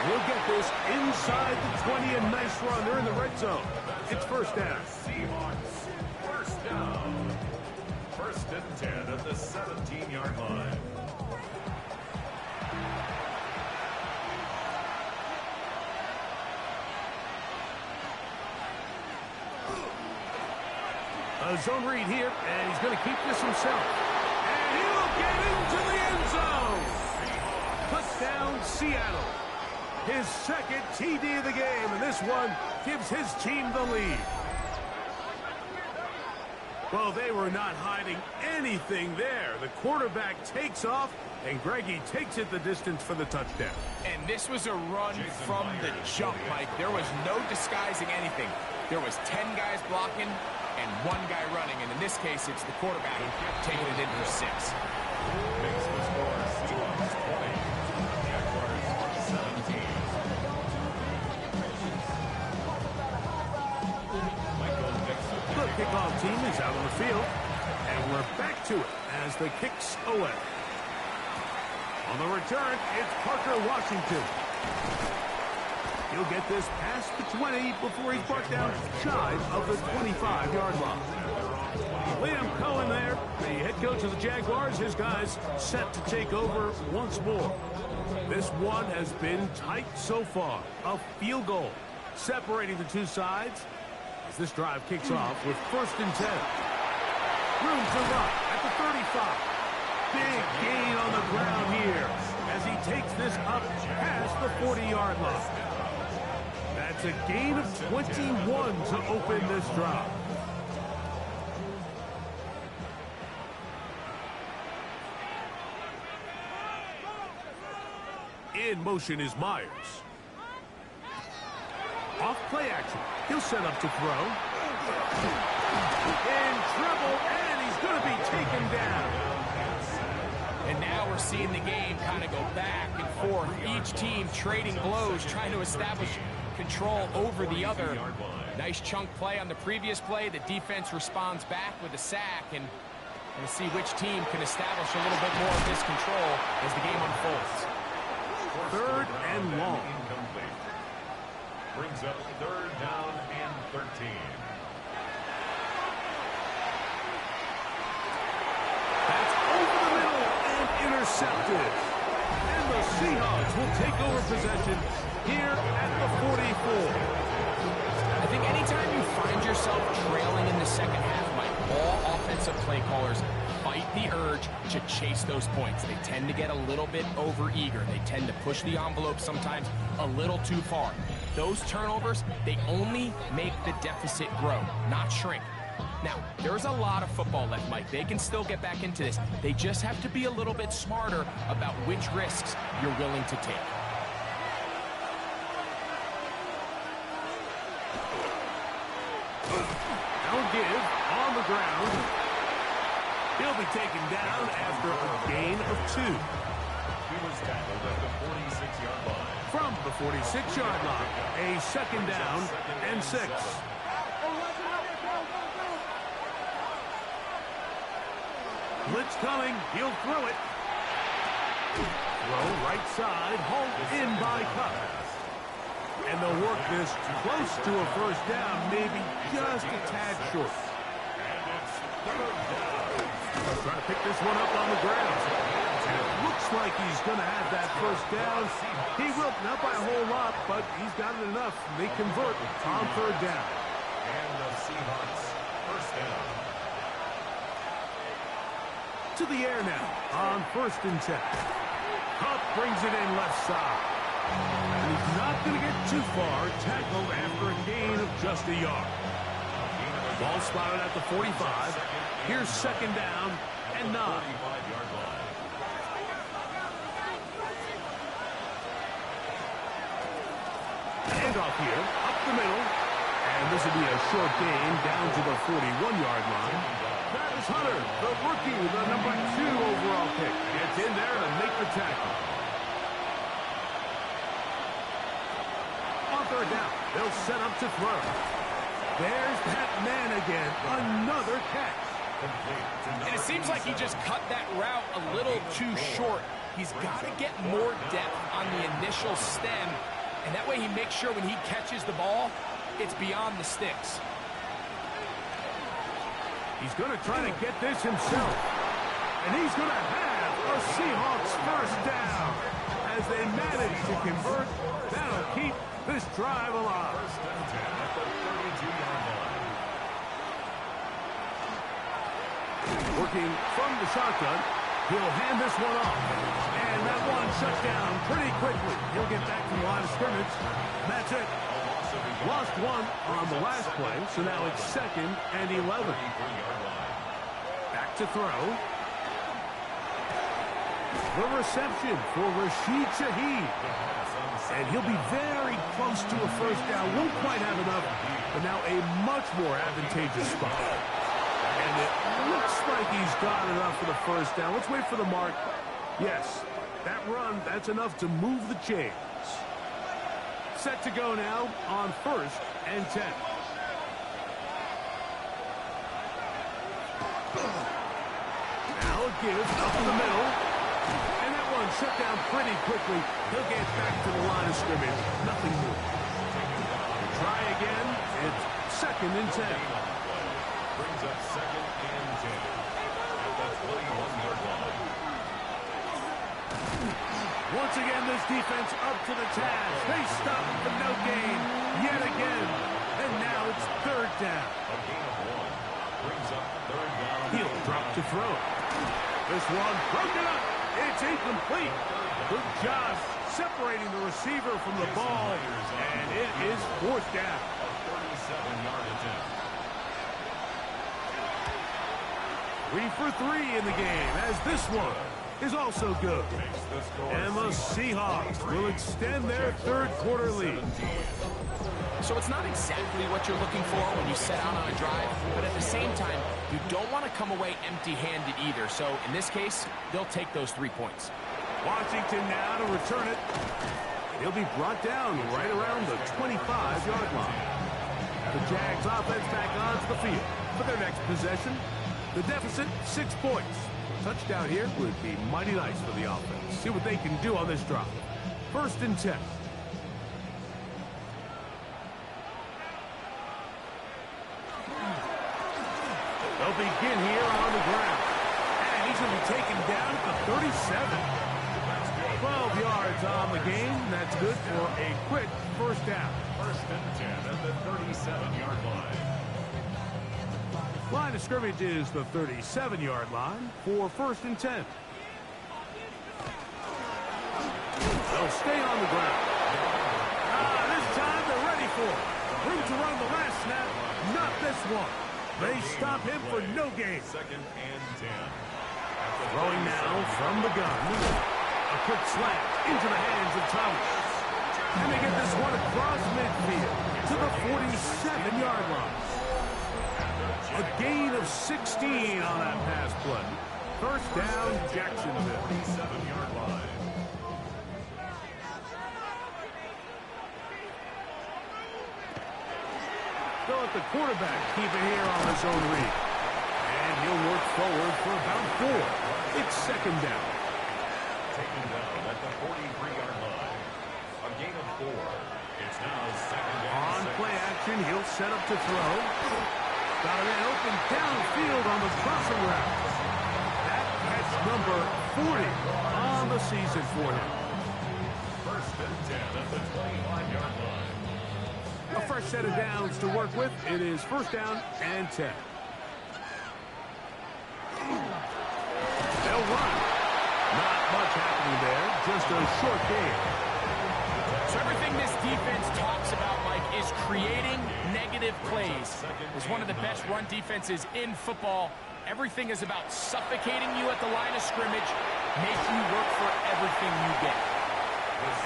He'll get this inside the 20. A nice run. They're in the red zone. It's 1st down. Seahawks, 1st down. 1st and 10 at the 17-yard line. A zone read here, and he's going to keep this himself. And he'll get into the end zone. Touchdown, Seattle. His 2nd TD of the game, and this one gives his team the lead. Well, they were not hiding anything there. The quarterback takes off, and Greggy takes it the distance for the touchdown. And this was a run from the jump, Mike. There was no disguising anything. There was 10 guys blocking and 1 guy running, and in this case, it's the quarterback taking it in for 6. Makes the score Seahawks 20. Jaguars 17. The kickoff team is out on the field, and we're back to it as the kicks away. On the return, it's Parker Washington. He'll get this past the 20 before he's brought down shy of the 25-yard line. Liam Cohen there, the head coach of the Jaguars. His guys set to take over once more. This one has been tight so far. A field goal separating the two sides as this drive kicks off with 1st and 10. Room to run at the 35. Big gain on the ground here as he takes this up past the 40-yard line. That's a gain of 21 to open this drive. In motion is Myers. Off play action. He'll set up to throw. In trouble, and he's going to be taken down. And now we're seeing the game kind of go back and forth. Each team trading blows, trying to establish control over the other. Nice chunk play on the previous play. The defense responds back with a sack, and we'll see which team can establish a little bit more of this control as the game unfolds. 3rd and long. Incomplete. Brings up 3rd down and 13. That's over the middle and intercepted. And the Seahawks will take over possession here at the 44. I think anytime you find yourself trailing in the second half, Mike, all offensive play callers fight the urge to chase those points. They tend to get a little bit overeager. They tend to push the envelope sometimes a little too far. Those turnovers, they only make the deficit grow, not shrink. Now, there's a lot of football left, Mike. They can still get back into this. They just have to be a little bit smarter about which risks you're willing to take. Now give on the ground. He'll be taken down after a gain of 2. He was tackled at the 46-yard line. From the 46-yard line, a 2nd down and 6. Blitz coming. He'll throw it. Throw right side. Hauled in by Cup. And they'll work this close to a first down, maybe just a tad short. Trying to pick this one up on the ground. And it looks like he's going to have that first down. He will, not by a whole lot, but he's got it enough. They convert on third down. And the Seahawks first down. To the air now on 1st and 10. Cup brings it in left side. And he's not going to get too far. Tackled after a gain of just a yard. Ball spotted at the 45. Here's 2nd down and 9. Handoff here, up the middle. And this will be a short gain down to the 41-yard line. Travis Hunter, the rookie, the number 2 overall pick, gets in there to make the tackle. On third down, they'll set up to throw. There's that man again, another catch. And it seems like he just cut that route a little too short. He's got to get more depth on the initial stem, and that way he makes sure when he catches the ball, it's beyond the sticks. He's going to try to get this himself. And he's going to have a Seahawks first down. As they manage to convert, that'll keep this drive alive. First and 10 at the 32-yard line. Working from the shotgun, he'll hand this one off. And that one shut down pretty quickly. He'll get back to the line of scrimmage. That's it. Lost one on the last play, so now it's 2nd and 11. Back to throw. The reception for Rashid Shaheed. And he'll be very close to a first down. Won't quite have enough, but now a much more advantageous spot. And it looks like he's got enough for the first down. Let's wait for the mark. Yes, that run, that's enough to move the chains. Set to go now on 1st and 10. Now it gives up the middle. And that one shut down pretty quickly. He'll get back to the line of scrimmage. Nothing more. Try again. It's 2nd and 10. Brings up 2nd and 10 at the 41-yard line. Once again, this defense up to the task. They stop for no gain yet again. And now it's 3rd down. A gain of 1 brings up 3rd down. He'll drop to throw. This one broken up. It's incomplete. Good job separating the receiver from the ball. And it is 4th down. A 37-yard attempt. 3 for 3 in the game, as this one is also good. And the Seahawks will extend their 3rd quarter lead. So it's not exactly what you're looking for when you set out on a drive, but at the same time, you don't want to come away empty-handed either. So in this case, they'll take those 3 points. Washington now to return it. He'll be brought down right around the 25-yard line. The Jags offense back onto the field for their next possession. The deficit, 6 points. Touchdown here would be mighty nice for the offense. See what they can do on this drive. 1st and 10. They'll begin here on the ground. And he's going to be taken down at the 37. 12 yards on the game. That's good for a quick first down. 1st and 10 at the 37-yard line. Line of scrimmage is the 37-yard line for 1st and 10. They'll stay on the ground. This time they're ready for it. Room to run the last snap, not this one. They stop him for no gain. 2nd and 10. Throwing now from the gun. A quick slant into the hands of Thomas. And they get this one across midfield to the 47-yard line. A gain of 16 on that pass play. First down, Jacksonville. 37-yard line. They'll let the quarterback keep it here on his own read. And he'll work forward for about 4. It's 2nd down. Taken down at the 43-yard line. A gain of 4. It's now second down. On play action, he'll set up to throw. Got a man open downfield on the crossing route. That catch number 40 on the season for him. First and 10 at the 25-yard line. A fresh set of downs to work with. It is first down and 10. They'll run. Not much happening there. Just a short game. So everything this defense talks about, Mike, is creating negative plays. It's one of the best run defenses in football. Everything is about suffocating you at the line of scrimmage, making you work for everything you get.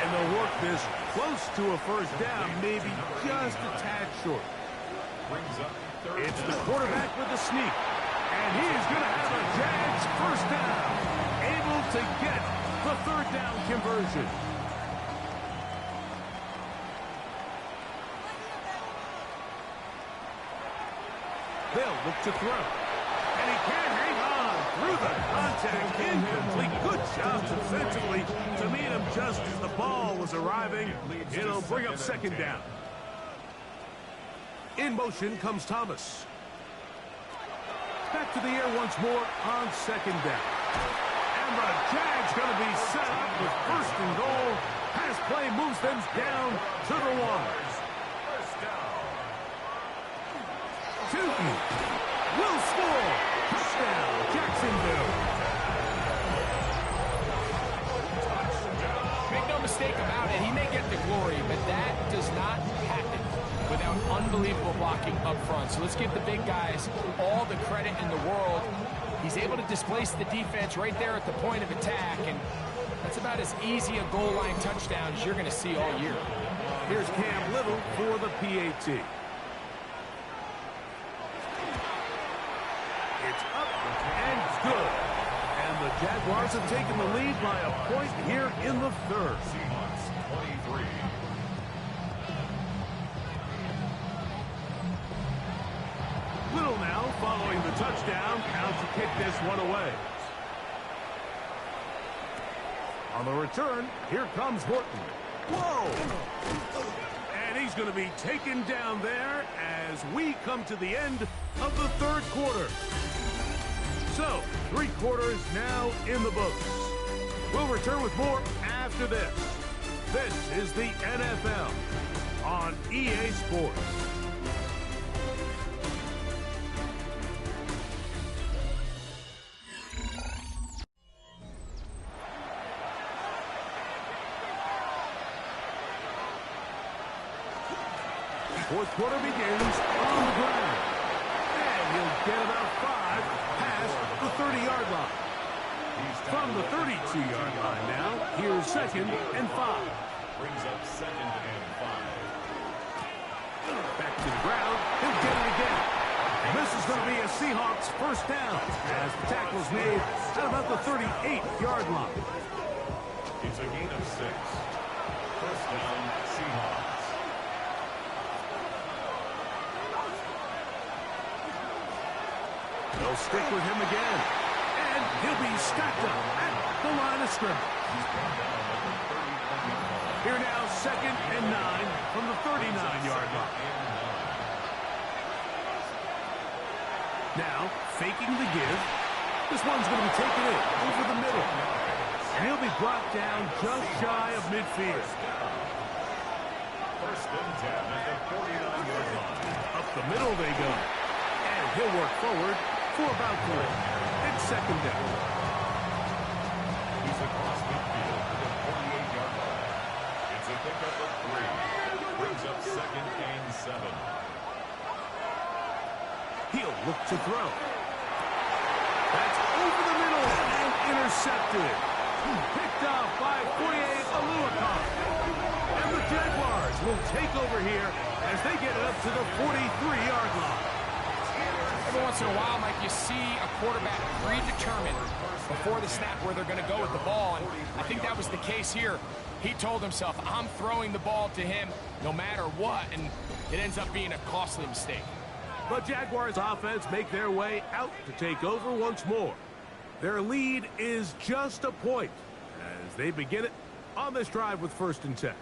And they'll work this close to a first down, maybe just a tad short. It's the quarterback with the sneak. And he's going to have a Jags first down. Able to get the third down conversion. They'll look to throw. And he can't hang on through the contact. Incomplete. Good job defensively to meet him just as the ball was arriving. It'll bring up second down. In motion comes Thomas. Back to the air once more on second down. And the Jags going to be set up with first and goal. Pass play moves them down to the one. Tootin will score. Touchdown, Jacksonville. Make no mistake about it, he may get the glory, but that does not happen without unbelievable blocking up front. So let's give the big guys all the credit in the world. He's able to displace the defense right there at the point of attack, and that's about as easy a goal line touchdown as you're going to see all year. Here's Cam Little for the PAT. It's up and good. And the Jaguars have taken the lead by a point here in the third. Seahawks 23. Little now following the touchdown. Out to kick this one away. On the return, here comes Horton. Whoa! And he's going to be taken down there as we come to the end of the third quarter. So, 3 quarters now in the books. We'll return with more after this. This is the NFL on EA Sports. Fourth quarter begins on the ground. And he'll get about 5 past the 30-yard line. From the 32-yard line now, here's second and 5. Brings up second and 5. Back to the ground. He'll get it again. And this is going to be a Seahawks first down as the tackle's made at about the 38-yard line. It's a gain of 6. First down, Seahawks. They'll stick with him again. And he'll be stacked up at the line of scrimmage. Here now, second and 9 from the 39-yard line. Now, faking the give. This one's going to be taken in over the middle. And he'll be brought down just shy of midfield. First and 10 at the 49-yard line. Up the middle they go. And he'll work forward for about 3. It's second down. He's across midfield to the 48-yard line. It's a pickup of 3. Brings up second and 7. He'll look to throw. That's over the middle and intercepted. Picked off by Foye Oluokun. And the Jaguars will take over here as they get it up to the 43-yard line. Every once in a while, Mike, you see a quarterback predetermined before the snap where they're going to go with the ball, and I think that was the case here. He told himself, I'm throwing the ball to him no matter what, and it ends up being a costly mistake. But Jaguars offense make their way out to take over once more. Their lead is just a point as they begin it on this drive with first and 10.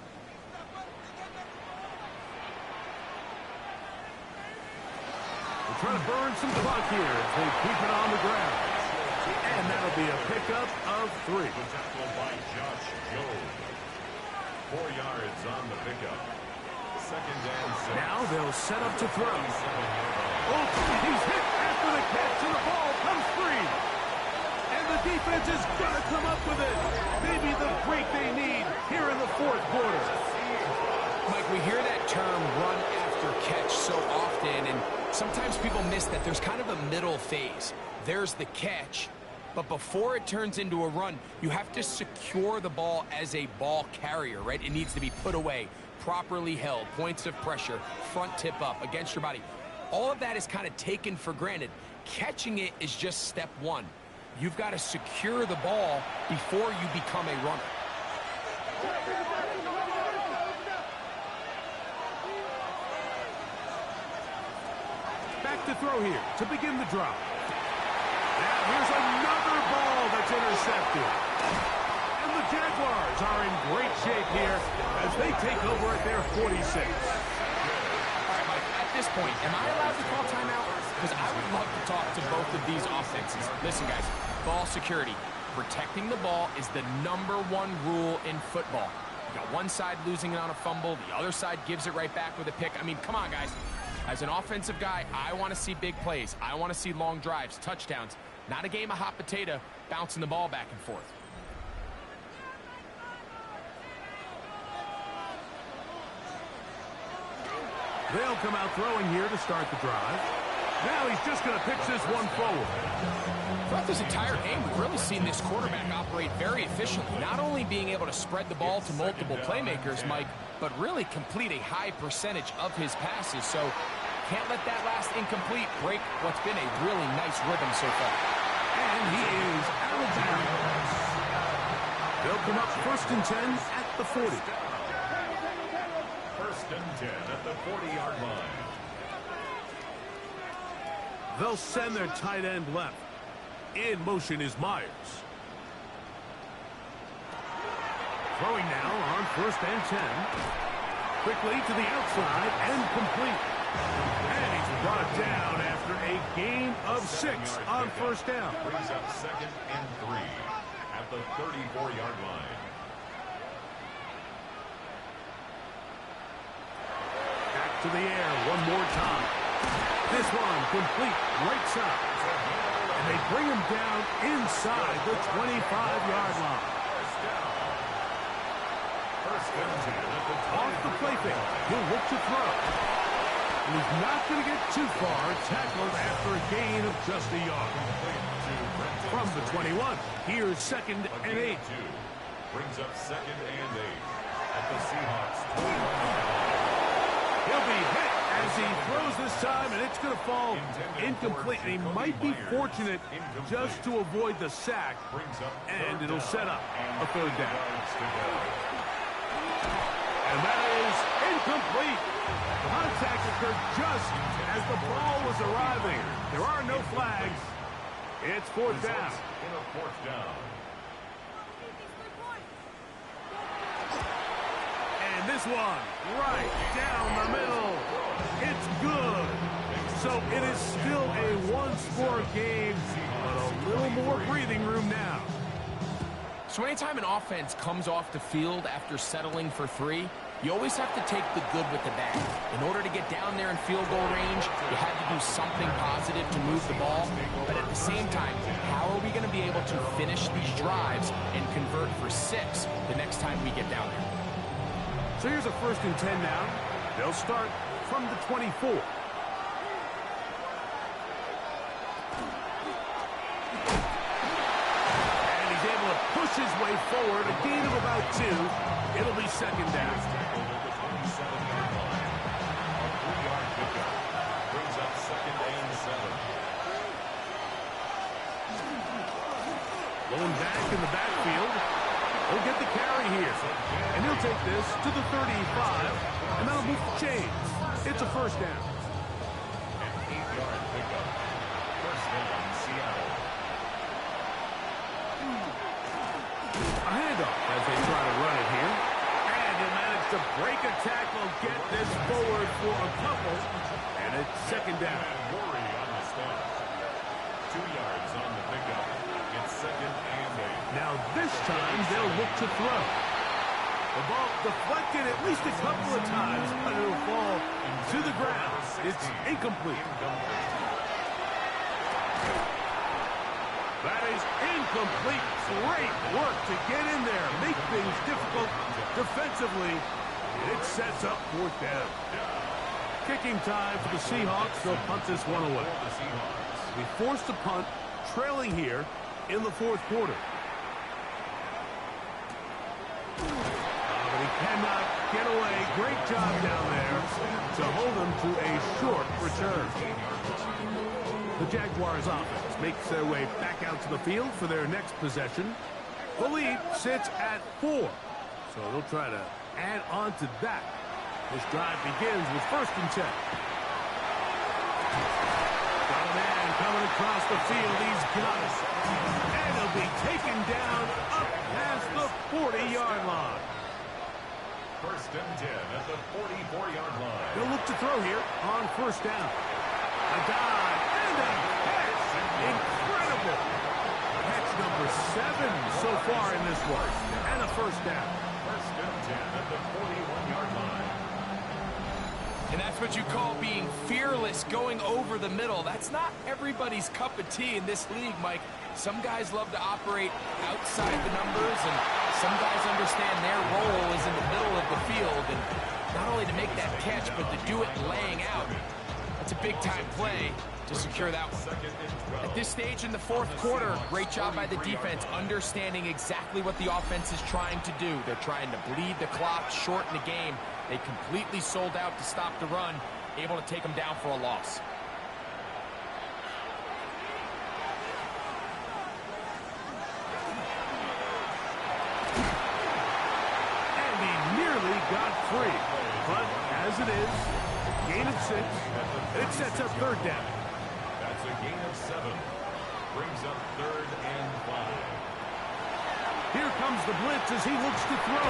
try to burn some clock here as they keep it on the ground. And that'll be a pickup of 3. Tackled by Josh Jobe. 4 yards on the pickup. Second and 6. Now they'll set up to throw. Oh, he's hit after the catch, and the ball comes free. And the defense is going to come up with it. Maybe the break they need here in the 4th quarter. Mike, we hear that term run after catch so often, and sometimes people miss that there's kind of a middle phase. There's the catch, but before it turns into a run, you have to secure the ball as a ball carrier, right? It needs to be put away, properly held, points of pressure, front tip up against your body. All of that is kind of taken for granted. Catching it is just step 1. You've got to secure the ball before you become a runner. Back to throw here to begin the drive. Now here's another ball that's intercepted. And the Jaguars are in great shape here as they take over at their 46. All right, Mike, at this point, am I allowed to call timeout? Because I would love to talk to both of these offenses. Listen, guys, ball security. Protecting the ball is the #1 rule in football. You got one side losing it on a fumble, the other side gives it right back with a pick. I mean, come on, guys. As an offensive guy, I want to see big plays. I want to see long drives, touchdowns, not a game of hot potato bouncing the ball back and forth. They'll come out throwing here to start the drive. Now he's just going to pitch this one forward. Throughout this entire game, we've really seen this quarterback operate very efficiently, not only being able to spread the ball to multiple playmakers, Mike, but really complete a high percentage of his passes. So can't let that last incomplete break what's been a really nice rhythm so far. And he is out of bounds. They'll come up 1st and 10 at the 40. 1st and 10 at the 40-yard line. They'll send their tight end left. In motion is Myers. Throwing now on 1st and 10. Quickly to the outside and complete. And he's brought down after a gain of 6 on 1st down. Brings up 2nd and 3 at the 34-yard line. Back to the air one more time. This one complete right side. And they bring him down inside the 25-yard line. Off the play fake, he'll look to throw. And he's not going to get too far, tackled after a gain of just a yard. From the 21, here's 2nd and 8. Brings up 2nd and 8 at the Seahawks 21. He'll be hit as he throws this time, and it's going to fall incomplete. And he might be fortunate just to avoid the sack, and it'll set up a 3rd down. And that is incomplete. Contact occurred just as the ball was arriving. There are no flags. It's 4th down. In a 4th down. And this one right down the middle. It's good. So it is still a one-score game, but a little more breathing room now. So anytime an offense comes off the field after settling for 3, you always have to take the good with the bad. In order to get down there in field goal range, you had to do something positive to move the ball. But at the same time, how are we going to be able to finish these drives and convert for 6 the next time we get down there? So here's a 1st and 10 now. They'll start from the 24. Push his way forward, a gain of about 2. It'll be 2nd down. A 27-yard line. A 3-yard pickup. Brings up 2nd and 7. Going back in the backfield. He'll get the carry here. And he'll take this to the 35. And that'll move the chains. It's a 1st down. An 8-yard pickup. 1st down, Seattle. A handoff as they try to run it here. And he'll manage to break a tackle, get this forward for a couple. And it's second down. Worry on the stop. 2 yards on the pickup. It's second and 8. Now this time they'll look to throw. The ball deflected at least a couple of times, but it'll fall to the ground. It's incomplete. That is incomplete. Great work to get in there, make things difficult defensively. It sets up fourth down. Kicking time for the Seahawks. They'll punt this one away. We forced a punt, trailing here in the fourth quarter. But he cannot get away. Great job down there to hold him to a short return. The Jaguars offense makes their way back out to the field for their next possession. The lead sits at 4. So they'll try to add on to that. This drive begins with 1st and 10. Got a man coming across the field. He's got it. And he'll be taken down up past the 40-yard line. 1st and 10 at the 44-yard line. They'll look to throw here on 1st down. A dive and a catch. Incredible. Catch number 7 so far in this one. And a 1st down. 1st and 10 at the 41-yard line. And that's what you call being fearless, going over the middle. That's not everybody's cup of tea in this league, Mike. Some guys love to operate outside the numbers, and some guys understand their role is in the middle of the field. And not only to make that catch, but to do it laying out. That's a big-time play to secure that one. At this stage in the fourth quarter, great job by the defense, understanding exactly what the offense is trying to do. They're trying to bleed the clock, shorten the game. They completely sold out to stop the run, able to take them down for a loss. And he nearly got free. But as it is, gain of 6, it sets up 3rd down. That's a gain of 7. Brings up 3rd and 5. Here comes the blitz as he looks to throw.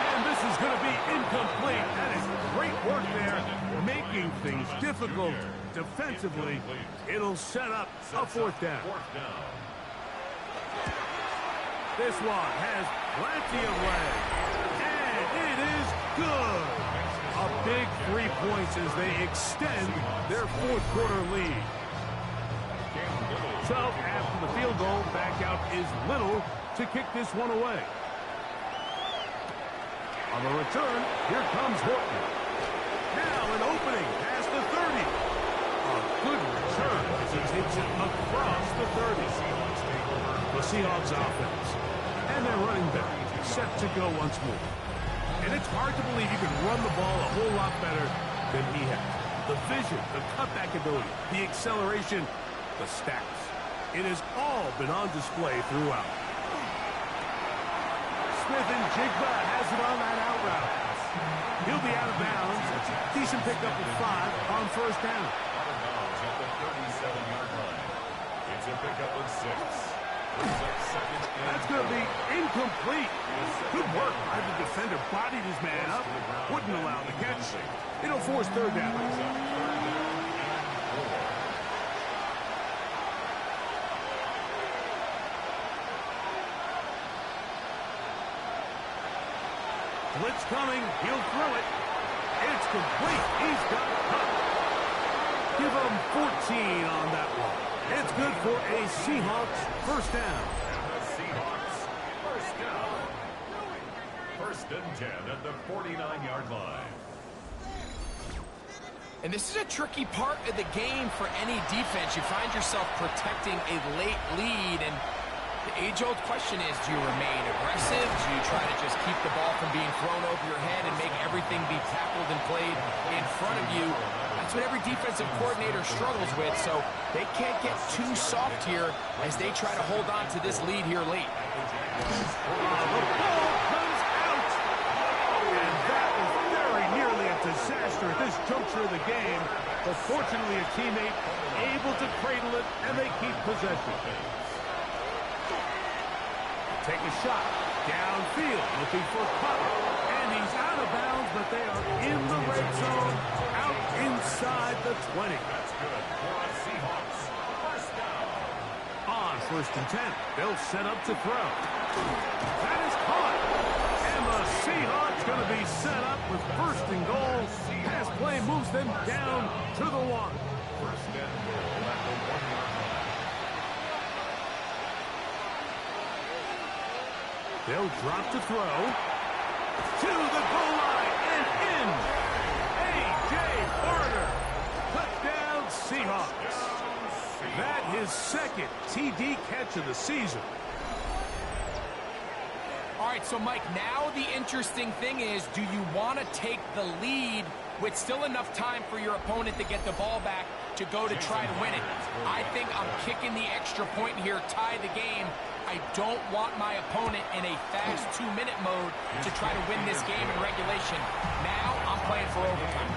And this is going to be incomplete. That is great work there, making things difficult defensively. It'll set up a 4th down. This one has plenty of leg. And it is good. A big 3 points as they extend their fourth quarter lead. So after the field goal, back out is Little to kick this one away. On the return, here comes Horton. Now an opening past the 30. A good return as he takes it across the 30. The Seahawks offense. And their running back set to go once more. And it's hard to believe you can run the ball a whole lot better than he has. The vision, the cutback ability, the acceleration, the stats. It has all been on display throughout. Smith and Jigba has it on that out route. He'll be out of bounds. Decent pickup of 5 on 1st down. Out of bounds at the 37-yard line. It's a pickup of 6. That's going to be incomplete. Good work by the defender. Bodied his man up. Wouldn't allow the catch. It'll force 3rd down. Blitz coming. He'll throw it. It's complete. He's got it covered. Give him 14 on that one. It's good for a Seahawks 1st down. The Seahawks 1st down. 1st and 10 at the 49-yard line. And this is a tricky part of the game for any defense. You find yourself protecting a late lead, and the age-old question is, do you remain aggressive? Do you try to just keep the ball from being thrown over your head and make everything be tackled and played in front of you? That's what every defensive coordinator struggles with, so they can't get too soft here as they try to hold on to this lead here late. The ball comes out. And that was very nearly a disaster at this juncture of the game. But fortunately, a teammate able to cradle it, and they keep possession. Take a shot. Downfield, looking for cover. And he's out of bounds, but they are in the red zone. Out inside the 20. That's good for our Seahawks. First down. On 1st and 10, they'll set up to throw. That is caught. And the Seahawks going to be set up with 1st and goal. Pass play moves them down to the 1. First and goal at the 1-yard line. They'll drop to throw. To the goal line and in. A.J. Barter. Touchdown Seahawks. That his 2nd TD catch of the season. All right, so Mike, now the interesting thing is, do you want to take the lead with still enough time for your opponent to get the ball back to go to try to win it? I think I'm kicking the extra point here, tie the game. I don't want my opponent in a fast 2-minute mode to try to win this game in regulation. Now I'm playing for overtime.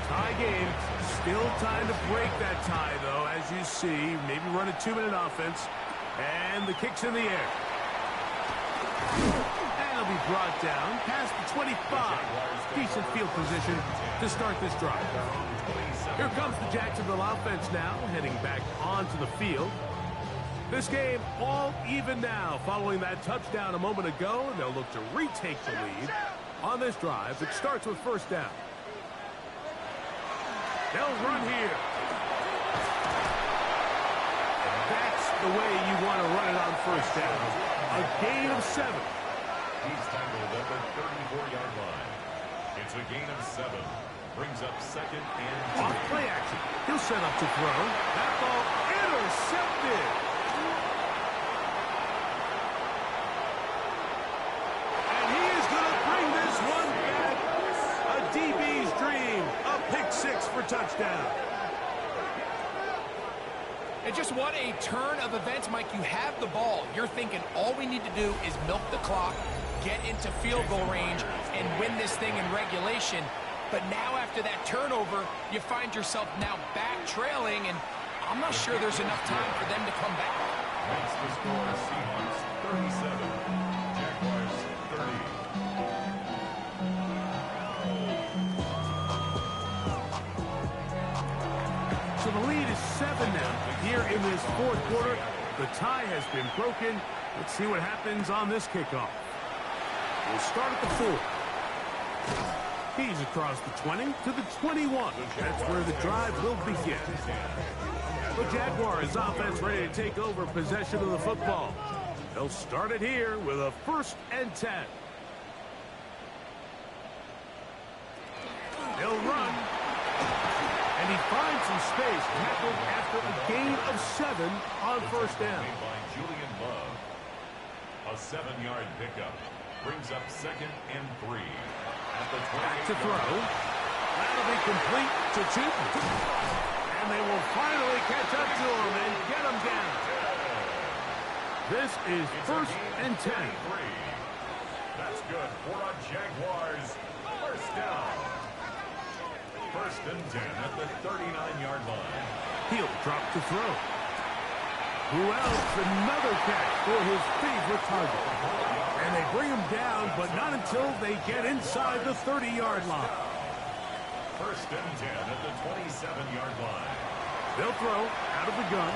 Tie game. Still time to break that tie, though, as you see. Maybe run a 2-minute offense. And the kick's in the air. And it'll be brought down past the 25. Decent field position to start this drive. Here comes the Jacksonville offense now, heading back onto the field. This game all even now following that touchdown a moment ago, and they'll look to retake the lead on this drive. It starts with 1st down. They'll run here. That's the way you want to run it on 1st down. A gain of 7. He's tackled at the 34-yard line. It's a gain of 7. Brings up 2nd and 2. Off play action. He'll set up to throw. That ball intercepted. And he is going to bring this one back. A DB's dream. A pick 6 for touchdown. And just what a turn of events, Mike. You have the ball. You're thinking all we need to do is milk the clock, get into field goal range, and win this thing in regulation. But now after that turnover, you find yourself now back trailing, and I'm not sure there's enough time for them to come back. That's the score. Seahawks 37. Jaguars 30. So the lead is 7 now. Here in this 4th quarter, the tie has been broken. Let's see what happens on this kickoff. We'll start at the 4. He's across the 20 to the 21. That's where the drive will begin. The Jaguars offense ready to take over possession of the football. They'll start it here with a 1st and 10. They'll run. And he finds some space, tackled after a gain of 7 on 1st down. By Julian Love. A 7-yard pickup. Brings up 2nd and 3. At the 20. Back to throw. That'll be complete to Tootin. And they will finally catch up to him and get him down. This is 1st and 10. That's good for a Jaguars. 1st down. 1st and 10 at the 39-yard line. He'll drop to throw. Who else? Another catch for his favorite target. And they bring him down, but not until they get inside the 30-yard line. 1st and 10 at the 27-yard line. They'll throw out of the gun.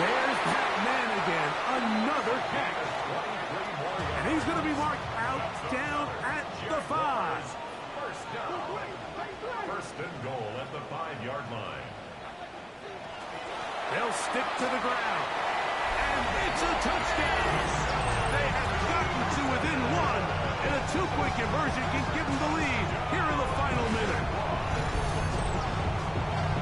There's that man again. Another catch. And he's going to be marked out down at the 5. 1st down. 1st and goal at the 5-yard line. They'll stick to the ground. And it's a touchdown. They have gotten to within 1. And a 2-point conversion can give them the lead here in the final minute.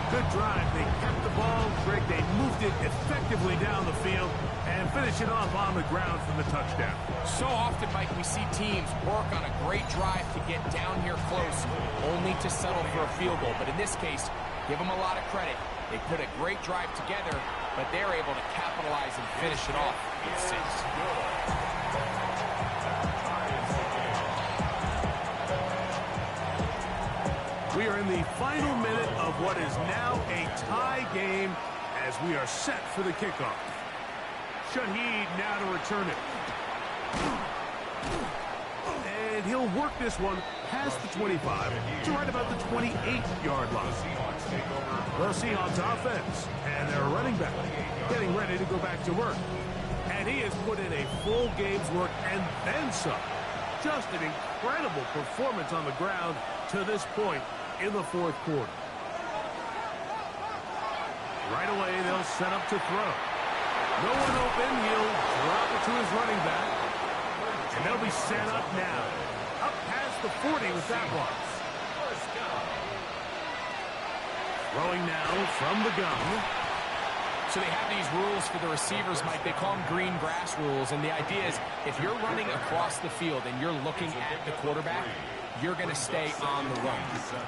Good drive. They kept the ball. Greg, they moved it effectively down the field and finish it off on the ground for the touchdown. So often, Mike, we see teams work on a great drive to get down here close, only to settle for a field goal. But in this case, give them a lot of credit. They put a great drive together, but they're able to capitalize and finish it off with 6. We are in the final minute of what is now a tie game as we are set for the kickoff. Shaheed now to return it. And he'll work this one past the 25 to right about the 28-yard line. The Seahawks offense and their running back getting ready to go back to work. And he has put in a full game's work and then some. Just an incredible performance on the ground to this point in the fourth quarter. Right away, they'll set up to throw. No one open. He'll drop it to his running back. And they'll be set up now. Up past the 40 with that one. Throwing now from the gun. So they have these rules for the receivers, Mike. They call them green grass rules. And the idea is if you're running across the field and you're looking at the quarterback, you're going to stay on the run.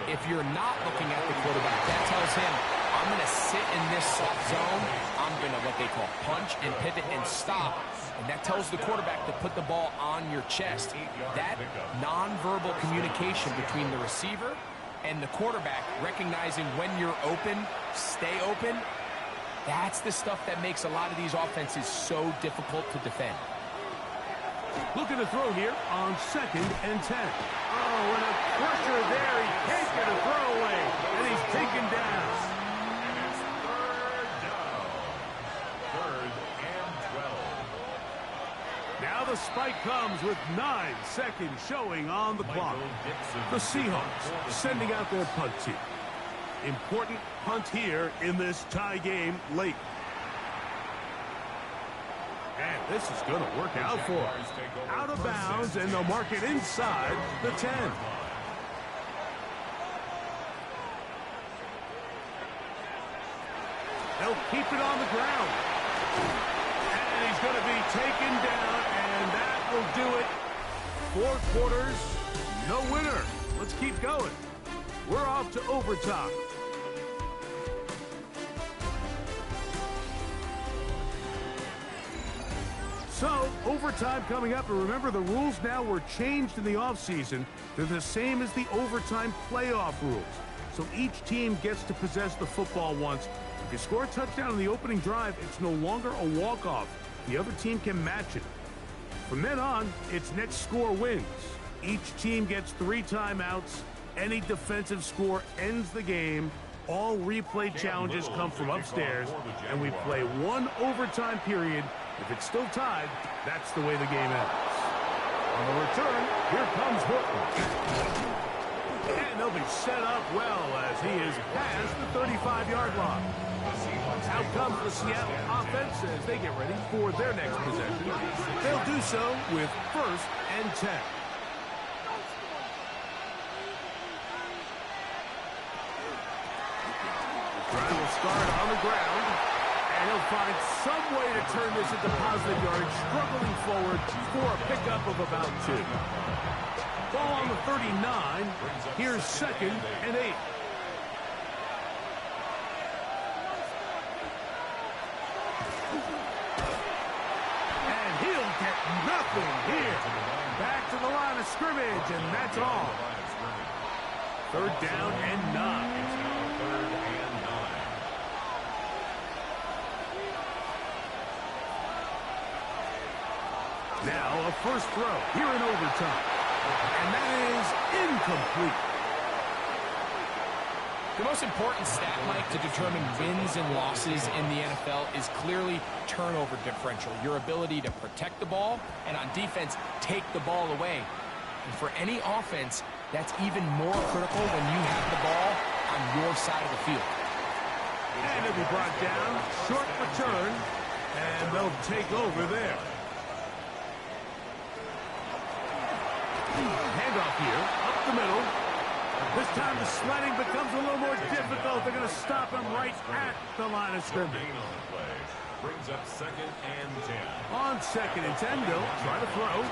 If you're not looking at the quarterback, that tells him, I'm going to sit in this soft zone. I'm going to what they call punch and pivot and stop. And that tells the quarterback to put the ball on your chest. That nonverbal communication between the receiver and the quarterback, recognizing when you're open, stay open, that's the stuff that makes a lot of these offenses so difficult to defend. Looking to throw here on 2nd and 10. Oh, and a pressure there. He can't get a throwaway, and he's taken down. And it's 3rd down. 3rd and 12. Now the spike comes with 9 seconds showing on the clock. The Seahawks sending out their punt team. Important punt here in this tie game late. And this is going to work out for him. Out of bounds, and they'll mark it inside the 10. They'll keep it on the ground. And he's going to be taken down, and that will do it. 4 quarters, no winner. Let's keep going. We're off to overtime. So, overtime coming up, and remember the rules now were changed in the offseason. They're the same as the overtime playoff rules. So each team gets to possess the football once. If you score a touchdown in the opening drive, it's no longer a walk-off. The other team can match it. From then on, it's next score wins. Each team gets 3 timeouts. Any defensive score ends the game. All replay challenges come from upstairs, and we play 1 overtime period. If it's still tied, that's the way the game ends. On the return, here comes Horton. And they'll be set up well as he is past the 35-yard line. Out comes the Seattle offense as they get ready for their next possession. They'll do so with 1st and 10. Drive will start on the ground, and he'll find some way to turn this into positive yardage, struggling forward for a pickup of about 2. Ball on the 39. Here's 2nd and 8. And he'll get nothing here. Back to the line of scrimmage, and that's all. 3rd down and 9. Now a first throw here in overtime. And that is incomplete. The most important stat, Mike, to determine wins and losses in the NFL is clearly turnover differential, your ability to protect the ball, and on defense, take the ball away. And for any offense, that's even more critical when you have the ball on your side of the field. And it'll be brought down, short return, and they'll take over there. Handoff here, up the middle. This time the sledding becomes a little more difficult. They're going to stop him right at the line of scrimmage. Brings up 2nd and 10. On 2nd and 10, they'll try to throw.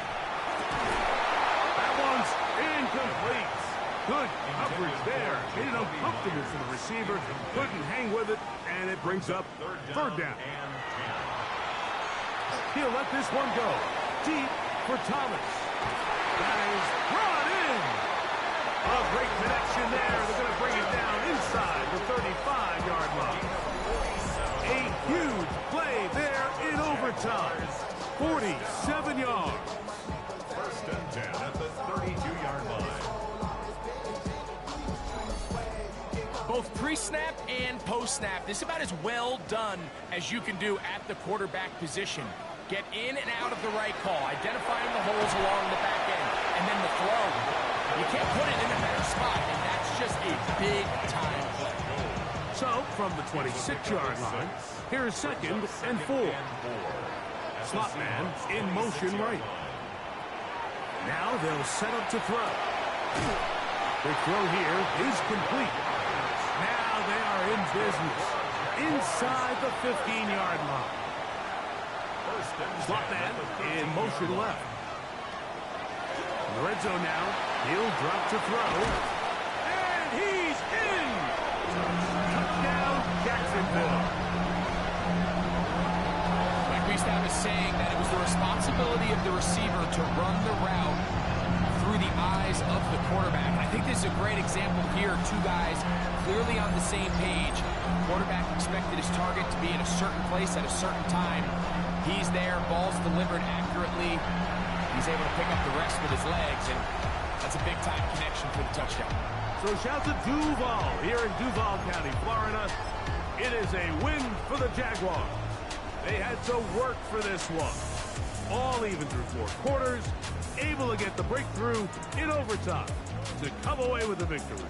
That one's incomplete. Good coverage there. Made it uncomfortable for the receiver. Couldn't hang with it, and it brings up 3rd down. He'll let this one go. Deep for Thomas. That is brought in. A great connection there. They're going to bring it down inside the 35-yard line. A huge play there in overtime. 47 yards. 1st and 10 at the 32-yard line. Both pre-snap and post-snap. This is about as well done as you can do at the quarterback position. Get in and out of the right call, identifying the holes along the back end, and then the throw. You can't put it in a better spot, and that's just a big-time play. So, from the 26-yard line, here is 2nd and 4. Slot man in motion right. Now they'll set up to throw. The throw here is complete. Now they are in business inside the 15-yard line. Slot man in motion left. In the red zone now. He'll drop to throw. And he's in! Touchdown, Jacksonville. Like we used to have a saying that it was the responsibility of the receiver to run the route through the eyes of the quarterback. I think this is a great example here. Two guys clearly on the same page. Quarterback expected his target to be in a certain place at a certain time. He's there, ball's delivered accurately. He's able to pick up the rest with his legs, and that's a big-time connection for the touchdown. So shout to Duval here in Duval County, Florida. It is a win for the Jaguars. They had to work for this one. All even through 4 quarters, able to get the breakthrough in overtime to come away with the victory.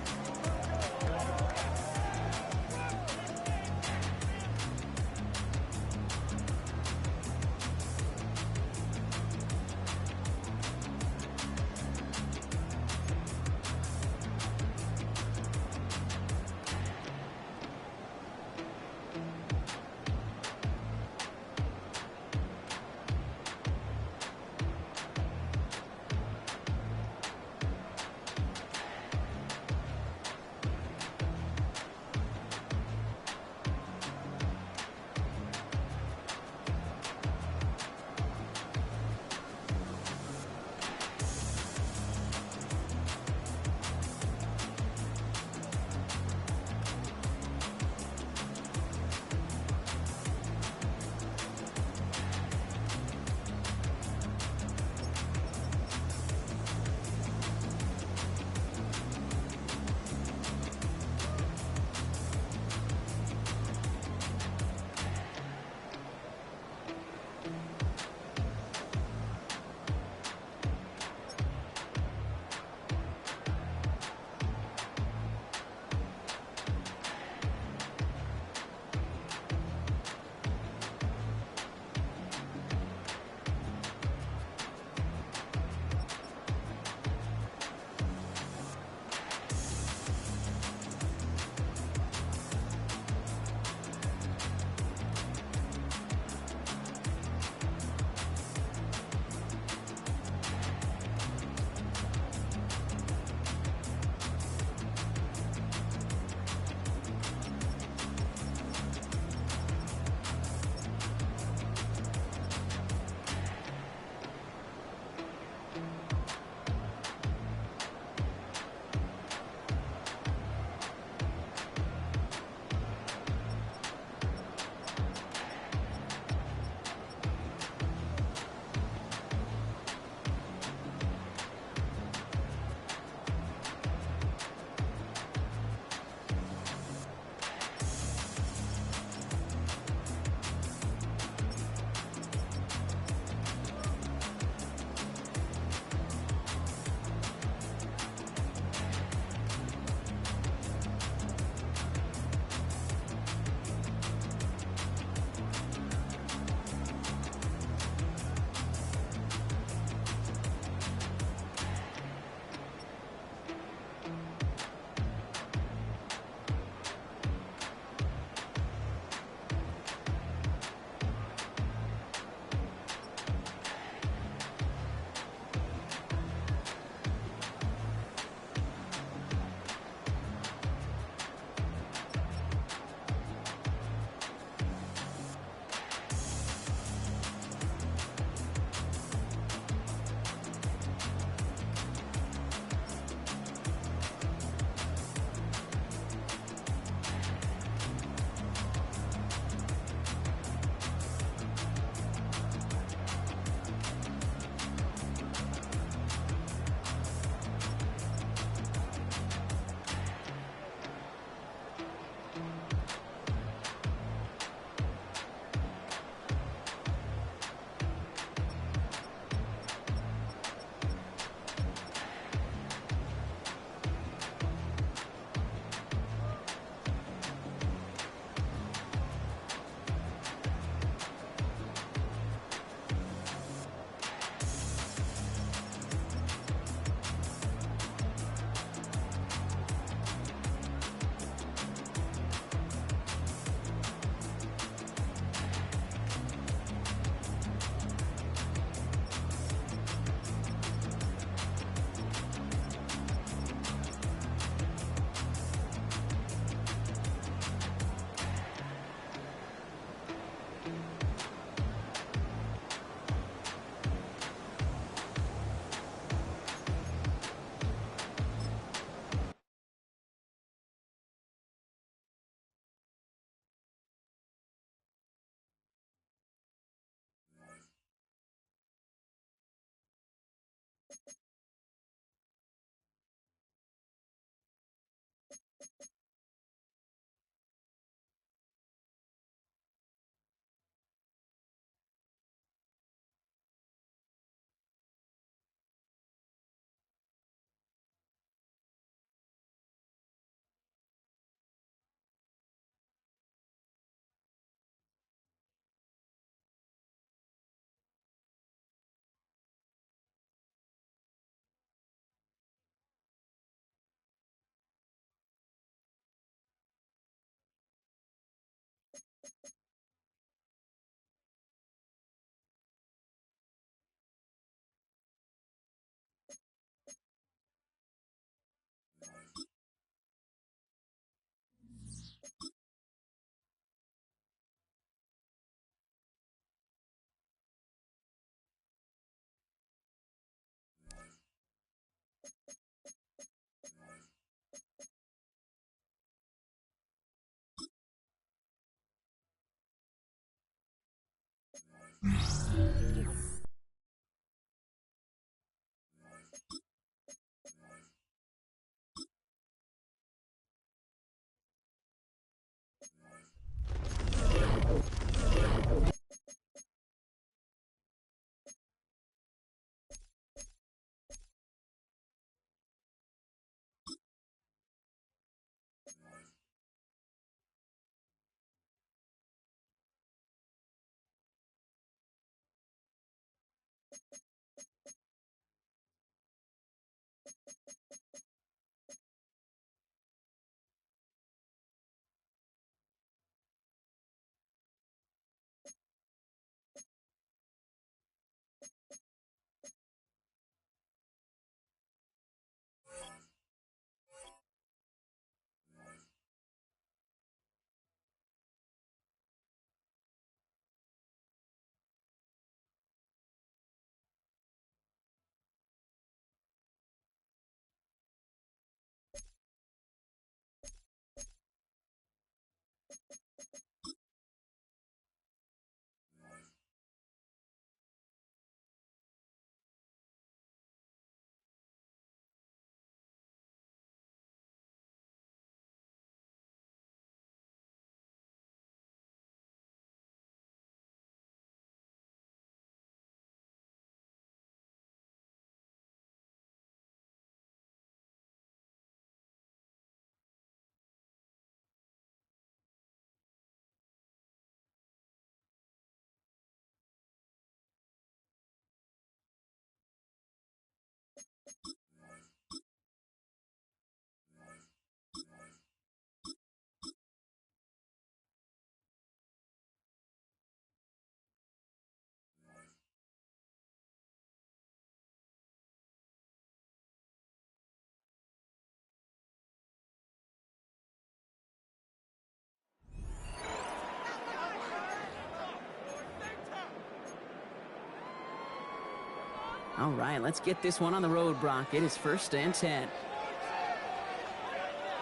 All right, let's get this one on the road, Brock. It is 1st and 10.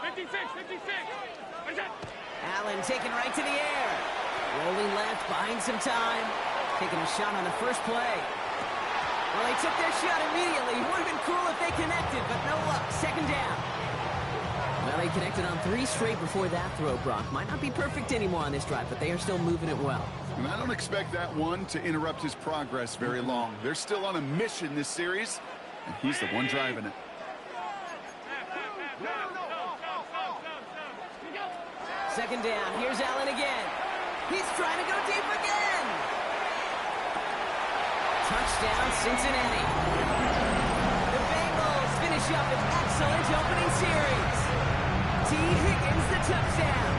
56. Allen taken right to the air. Rolling left, buying some time. Taking a shot on the first play. Well, they took their shot immediately. It would have been cool if they connected, but no luck. 2nd down. Well, they connected on 3 straight before that throw, Brock. Might not be perfect anymore on this drive, but they are still moving it well. And I don't expect that one to interrupt his progress very long. They're still on a mission this series, and he's the one driving it. 2nd down. Here's Allen again. He's trying to go deep again. Touchdown, Cincinnati. The Bengals finish up an excellent opening series. T. Higgins, the touchdown.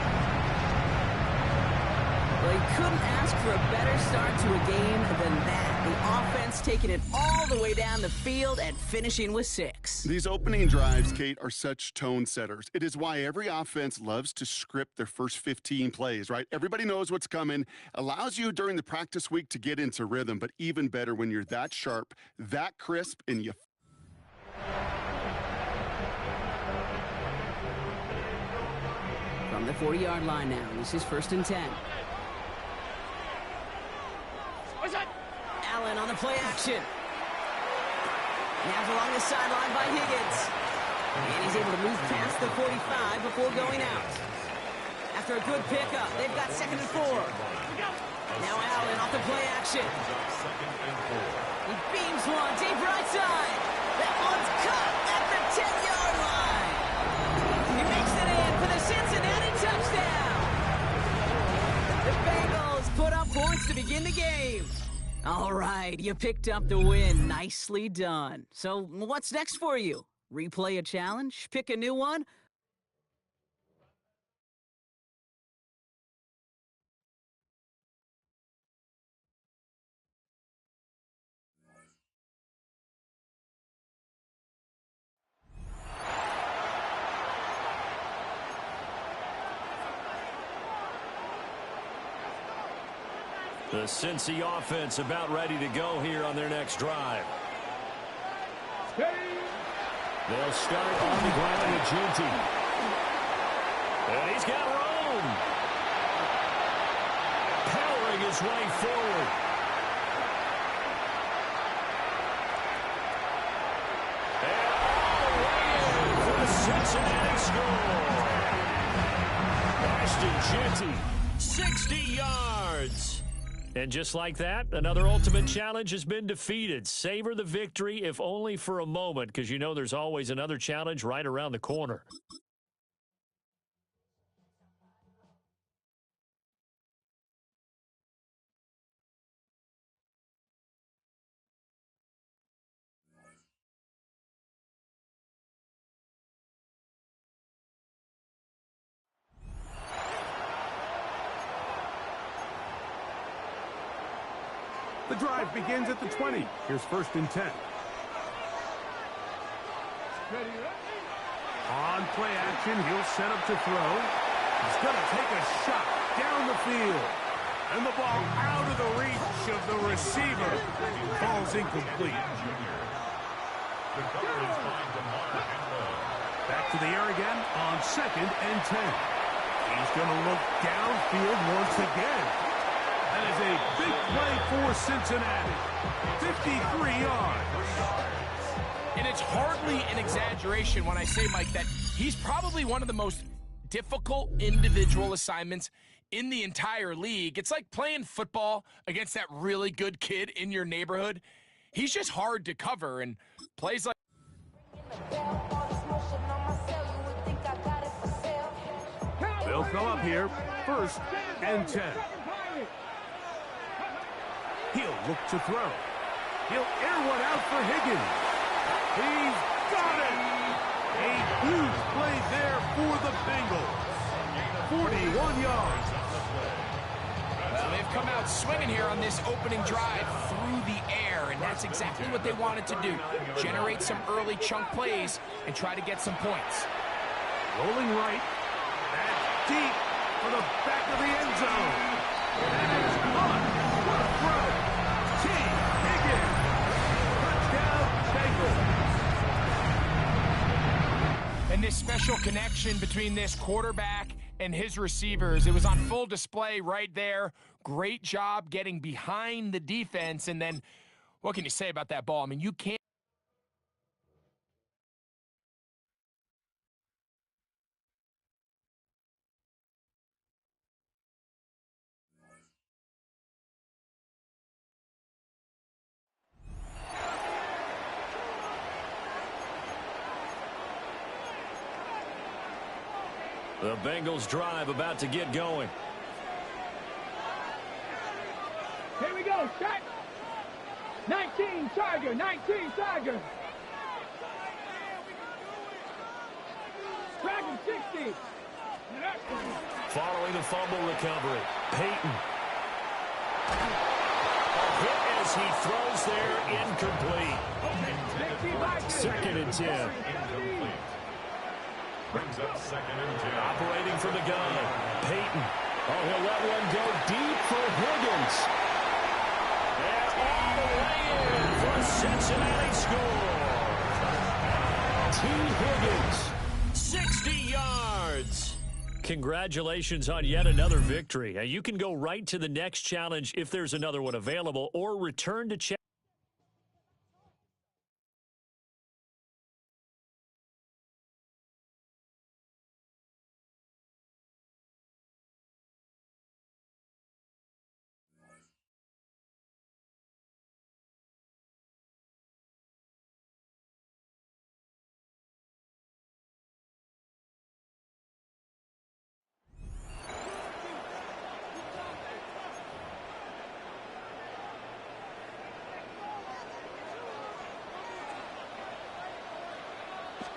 Well, he couldn't ask for a better start to a game than that. The offense taking it all the way down the field and finishing with 6. These opening drives, Kate, are such tone setters. It is why every offense loves to script their first 15 plays, right? Everybody knows what's coming, allows you during the practice week to get into rhythm, but even better when you're that sharp, that crisp, and you... From the 40-yard line now, this is 1st and 10. Allen on the play action. Now along the sideline by Higgins. And he's able to move past the 45 before going out. After a good pickup, they've got 2nd and 4. Now Allen off the play action. He beams one deep right side. That one's caught at the 10-yard line. He makes it in for the Cincinnati touchdown. The Bengals put up points to begin the game. All right, you picked up the win. Nicely done. So what's next for you? Replay a challenge? Pick a new one? The Cincy offense about ready to go here on their next drive. They'll start on the ground with Ginty. And he's got room. Powering his way forward. score. Ashton Jeanty, 60 yards. And just like that, another ultimate challenge has been defeated. Savor the victory, if only for a moment, because you know there's always another challenge right around the corner. The drive begins at the 20. Here's 1st and 10. On play action, he'll set up to throw. He's going to take a shot down the field. And the ball out of the reach of the receiver. Ball's incomplete. Back to the air again on 2nd and 10. He's going to look downfield once again. That is a big play for Cincinnati. 53 yards. And it's hardly an exaggeration when I say, Mike, that he's probably one of the most difficult individual assignments in the entire league. It's like playing football against that really good kid in your neighborhood. He's just hard to cover, and plays like... They'll come up here, 1st and 10. He'll look to throw. He'll air one out for Higgins. He's got it! A huge play there for the Bengals. 41 yards. Well, they've come out swinging here on this opening drive through the air, and that's exactly what they wanted to do. Generate some early chunk plays and try to get some points. Rolling right. That's deep for the back of the end zone. And it's caught. What a throw. T. Higgins. Touchdown, Bengals. And this special connection between this quarterback and his receivers, it was on full display right there. Great job getting behind the defense. And then, what can you say about that ball? I mean, you can't. The Bengals drive about to get going. Here we go, strike. 19 Tiger, 19 Tiger. Dragon 60. Following the fumble recovery, Peyton. A hit as he throws there, incomplete. 2nd and 10. Brings up 2nd and 10. Operating from the gun, Peyton. Oh, he'll let one go deep for Higgins. And all the way in for a Cincinnati score. T. Higgins, 60 yards. Congratulations on yet another victory. Now, you can go right to the next challenge if there's another one available, or return to check.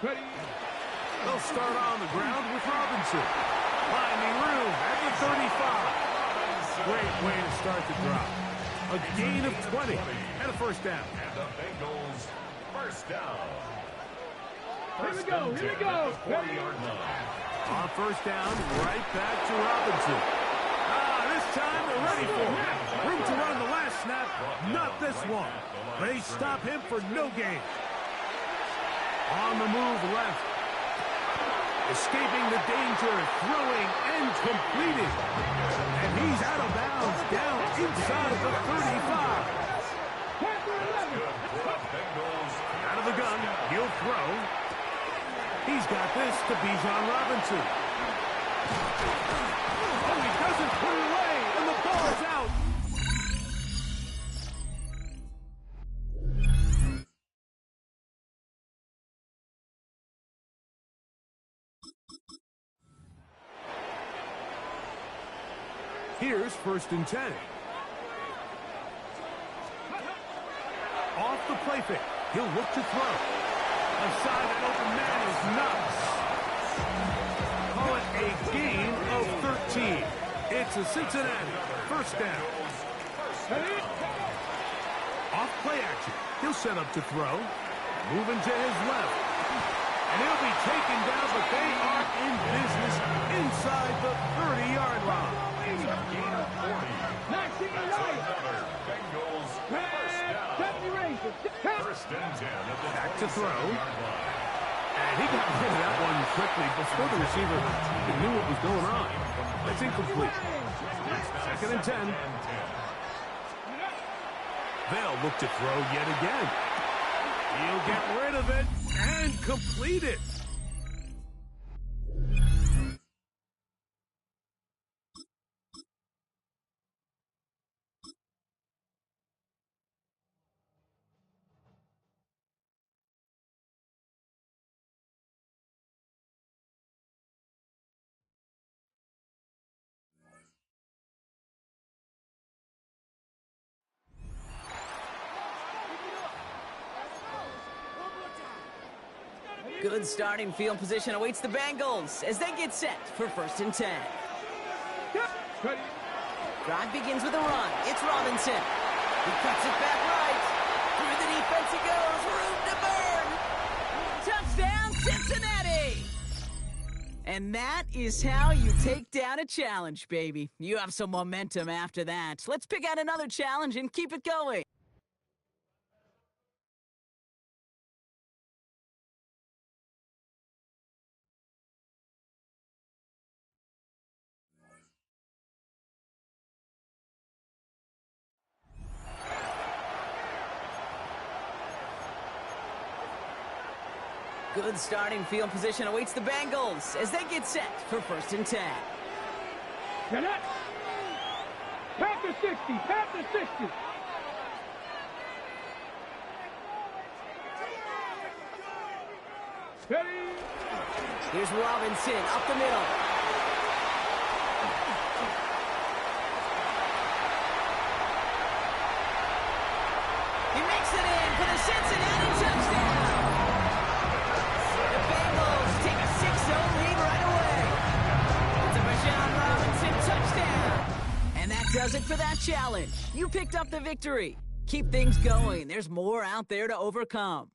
Ready. They'll start on the ground with Robinson. Finding room at the 35. Great way to start the drive. A gain of 20 and a 1st down. And the Bengals, 1st down. Here we go, here we go. 40-yard line. On 1st down, right back to Robinson. This time they're ready for it. Room to run the last snap, not this one. They stop him for no gain. On the move left. Escaping the danger, throwing and completing. And he's out of bounds, down inside the 35. Out of the gun, he'll throw. He's got this to Bijan Robinson. Oh, he doesn't put it away, and the ball is out. Here's 1st and 10. Off the play fake. He'll look to throw. Aside an open man is nuts. Call it a gain of 13. It's a Cincinnati 1st down. Off play action. He'll set up to throw. Moving to his left. And he'll be taken down, but they are in business inside the 30-yard line. 19 right. Bengals first down. 70 Rangers. 1st and 10 at the Back to throw. 27-yard line. And he got rid of that one quickly before the receiver even knew what was going on. That's incomplete. 2nd and 10. They'll look to throw yet again. He'll get rid of it and complete it. Good starting field position awaits the Bengals as they get set for 1st and 10. Drive begins with a run. It's Robinson. He cuts it back right. Through the defense he goes. Room to burn. Touchdown, Cincinnati! And that is how you take down a challenge, baby. You have some momentum after that. Let's pick out another challenge and keep it going. Good starting field position awaits the Bengals as they get set for 1st and 10. Panther 60. Panther 60. Steady. Here's Robinson up the middle. He makes it in for the Cincinnati touchdown. The Bengals take a 6-0 lead right away. It's a Bijan Robinson touchdown. And that does it for that challenge. You picked up the victory. Keep things going. There's more out there to overcome.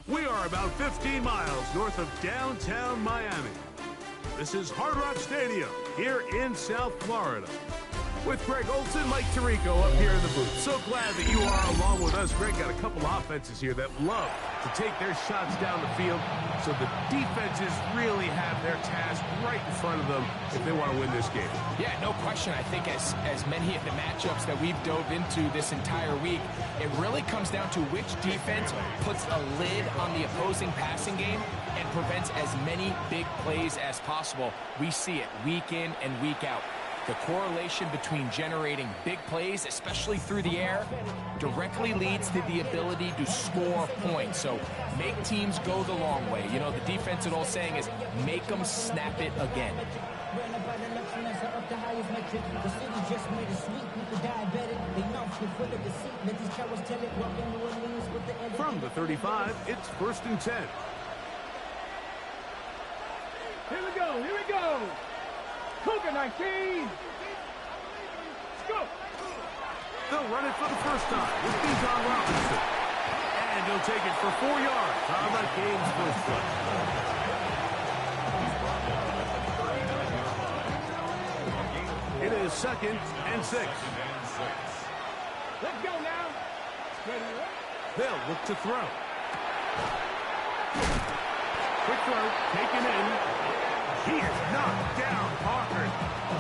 We are about 15 miles north of downtown Miami. This is Hard Rock Stadium here in South Florida. With Greg Olson, Mike Tirico up here in the booth. So glad that you are along with us. Greg got a couple offenses here that love to take their shots down the field, so the defenses really have their task right in front of them if they want to win this game. Yeah, no question. I think as many of the matchups that we've dove into this entire week, it really comes down to which defense puts a lid on the opposing passing game and prevents as many big plays as possible. We see it week in and week out. The correlation between generating big plays, especially through the air, directly leads to the ability to score points. So make teams go the long way. You know, the defensive old saying is make them snap it again. From the 35, it's 1st and 10. Here we go, here we go. Cougar 19. Let's go. They'll run it for the first time with Bijan Robinson. And he'll take it for 4 yards on that game's first play. It is 2nd and 6. Let's go now. They'll look to throw. Quick throw, taken in. He is knocked down hard.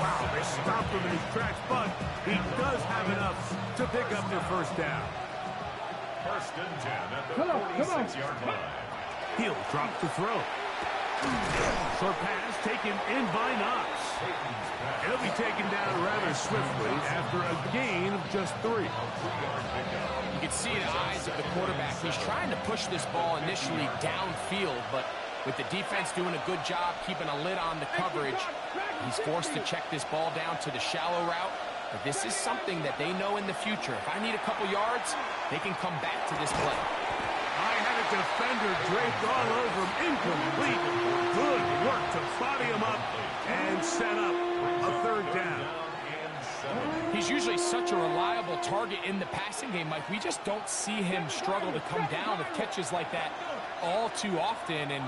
Wow, they stopped him in his tracks, but he does have enough to pick up their first down. 1st and 10 at the 46-yard line. He'll drop to throw. Short pass taken in by Knox. He'll be taken down rather swiftly after a gain of just 3. You can see the eyes of the quarterback. He's trying to push this ball initially downfield, but with the defense doing a good job keeping a lid on the coverage, he's forced to check this ball down to the shallow route. But this is something that they know in the future. If I need a couple yards, they can come back to this play. I had a defender draped all over him. Incomplete. Good work to body him up and set up a 3rd down. He's usually such a reliable target in the passing game, Mike. We just don't see him struggle to come down with catches like that all too often. And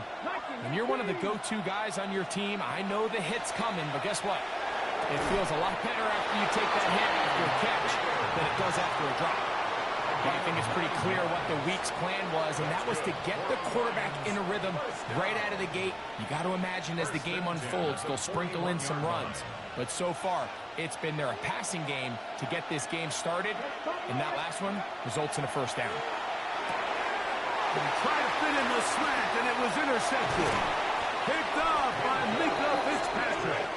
when you're one of the go-to guys on your team, I know the hit's coming, but guess what? It feels a lot better after you take that hit after a catch than it does after a drop. I think it's pretty clear what the week's plan was, and that was to get the quarterback in a rhythm right out of the gate. You got to imagine as the game unfolds, they'll sprinkle in some runs. But so far, it's been their passing game to get this game started, and that last one results in a first down. Try to fit in the slant, and it was intercepted. Picked off by Mika Fitzpatrick.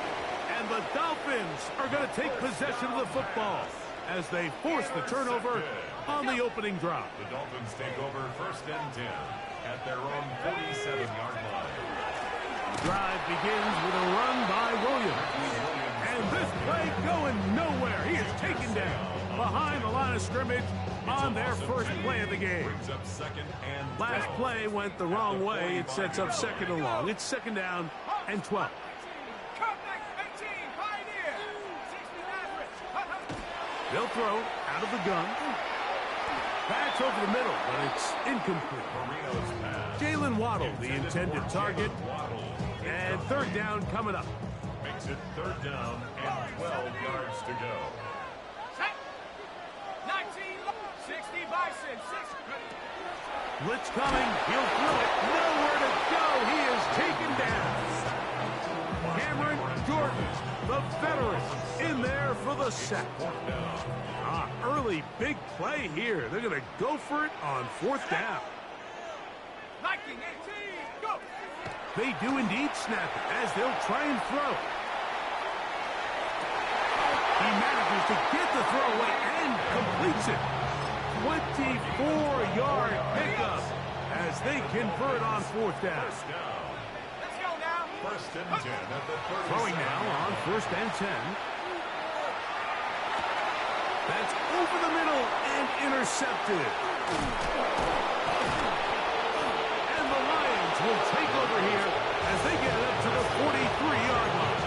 And the Dolphins are going to take possession of the football as they force the turnover on the opening drop. The Dolphins take over 1st and 10 at their own 47-yard line. The drive begins with a run by Williams. And this play going nowhere. He is taken down behind the line of scrimmage on their first play of the game. Brings up 2nd and 12. Last play went the wrong way. It sets up 2nd and long. It's 2nd down and 12. They'll throw out of the gun. That's over the middle, but it's incomplete. Jalen Waddle, the intended target. And 3rd down coming up. Makes it 3rd down and 12 yards to go. 19, 60 Bison, 6. Blitz coming. He'll throw it. Nowhere to go. He is taken down. Cameron Jordan, the veteran, in there for the sack. Early big play here. They're going to go for it on 4th down. 19, 18, go. They do indeed snap it as they'll try and throw. He manages to get the throw away and completes it. 24-yard pickup as they convert on 4th down. Let's go now. 1st and 10 at the 30. Throwing now on 1st and 10. That's over the middle and intercepted. And the Lions will take over here as they get it up to the 43-yard line.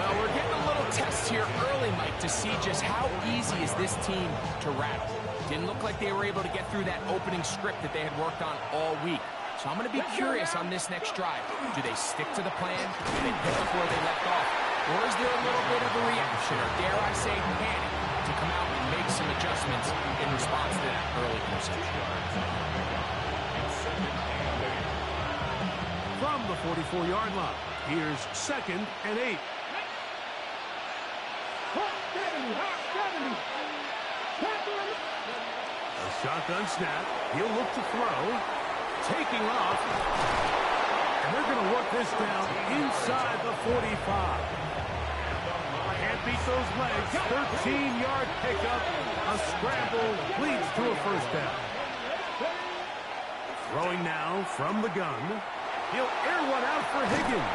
Well, we're getting a little test here early, Mike, to see just how easy is this team to rattle. Didn't look like they were able to get through that opening script that they had worked on all week. So I'm going to be curious on this next drive. Do they stick to the plan? Do they pick up where they left off? Or is there a little bit of a reaction, or dare I say panic, to come out and make some adjustments in response to that early interception? From the 44-yard line, here's 2nd and 8. A shotgun snap. He'll look to throw. Taking off. And they're going to work this down inside the 45. Can't beat those legs. 13-yard pickup. A scramble leads to a first down. Throwing now from the gun. He'll air one out for Higgins.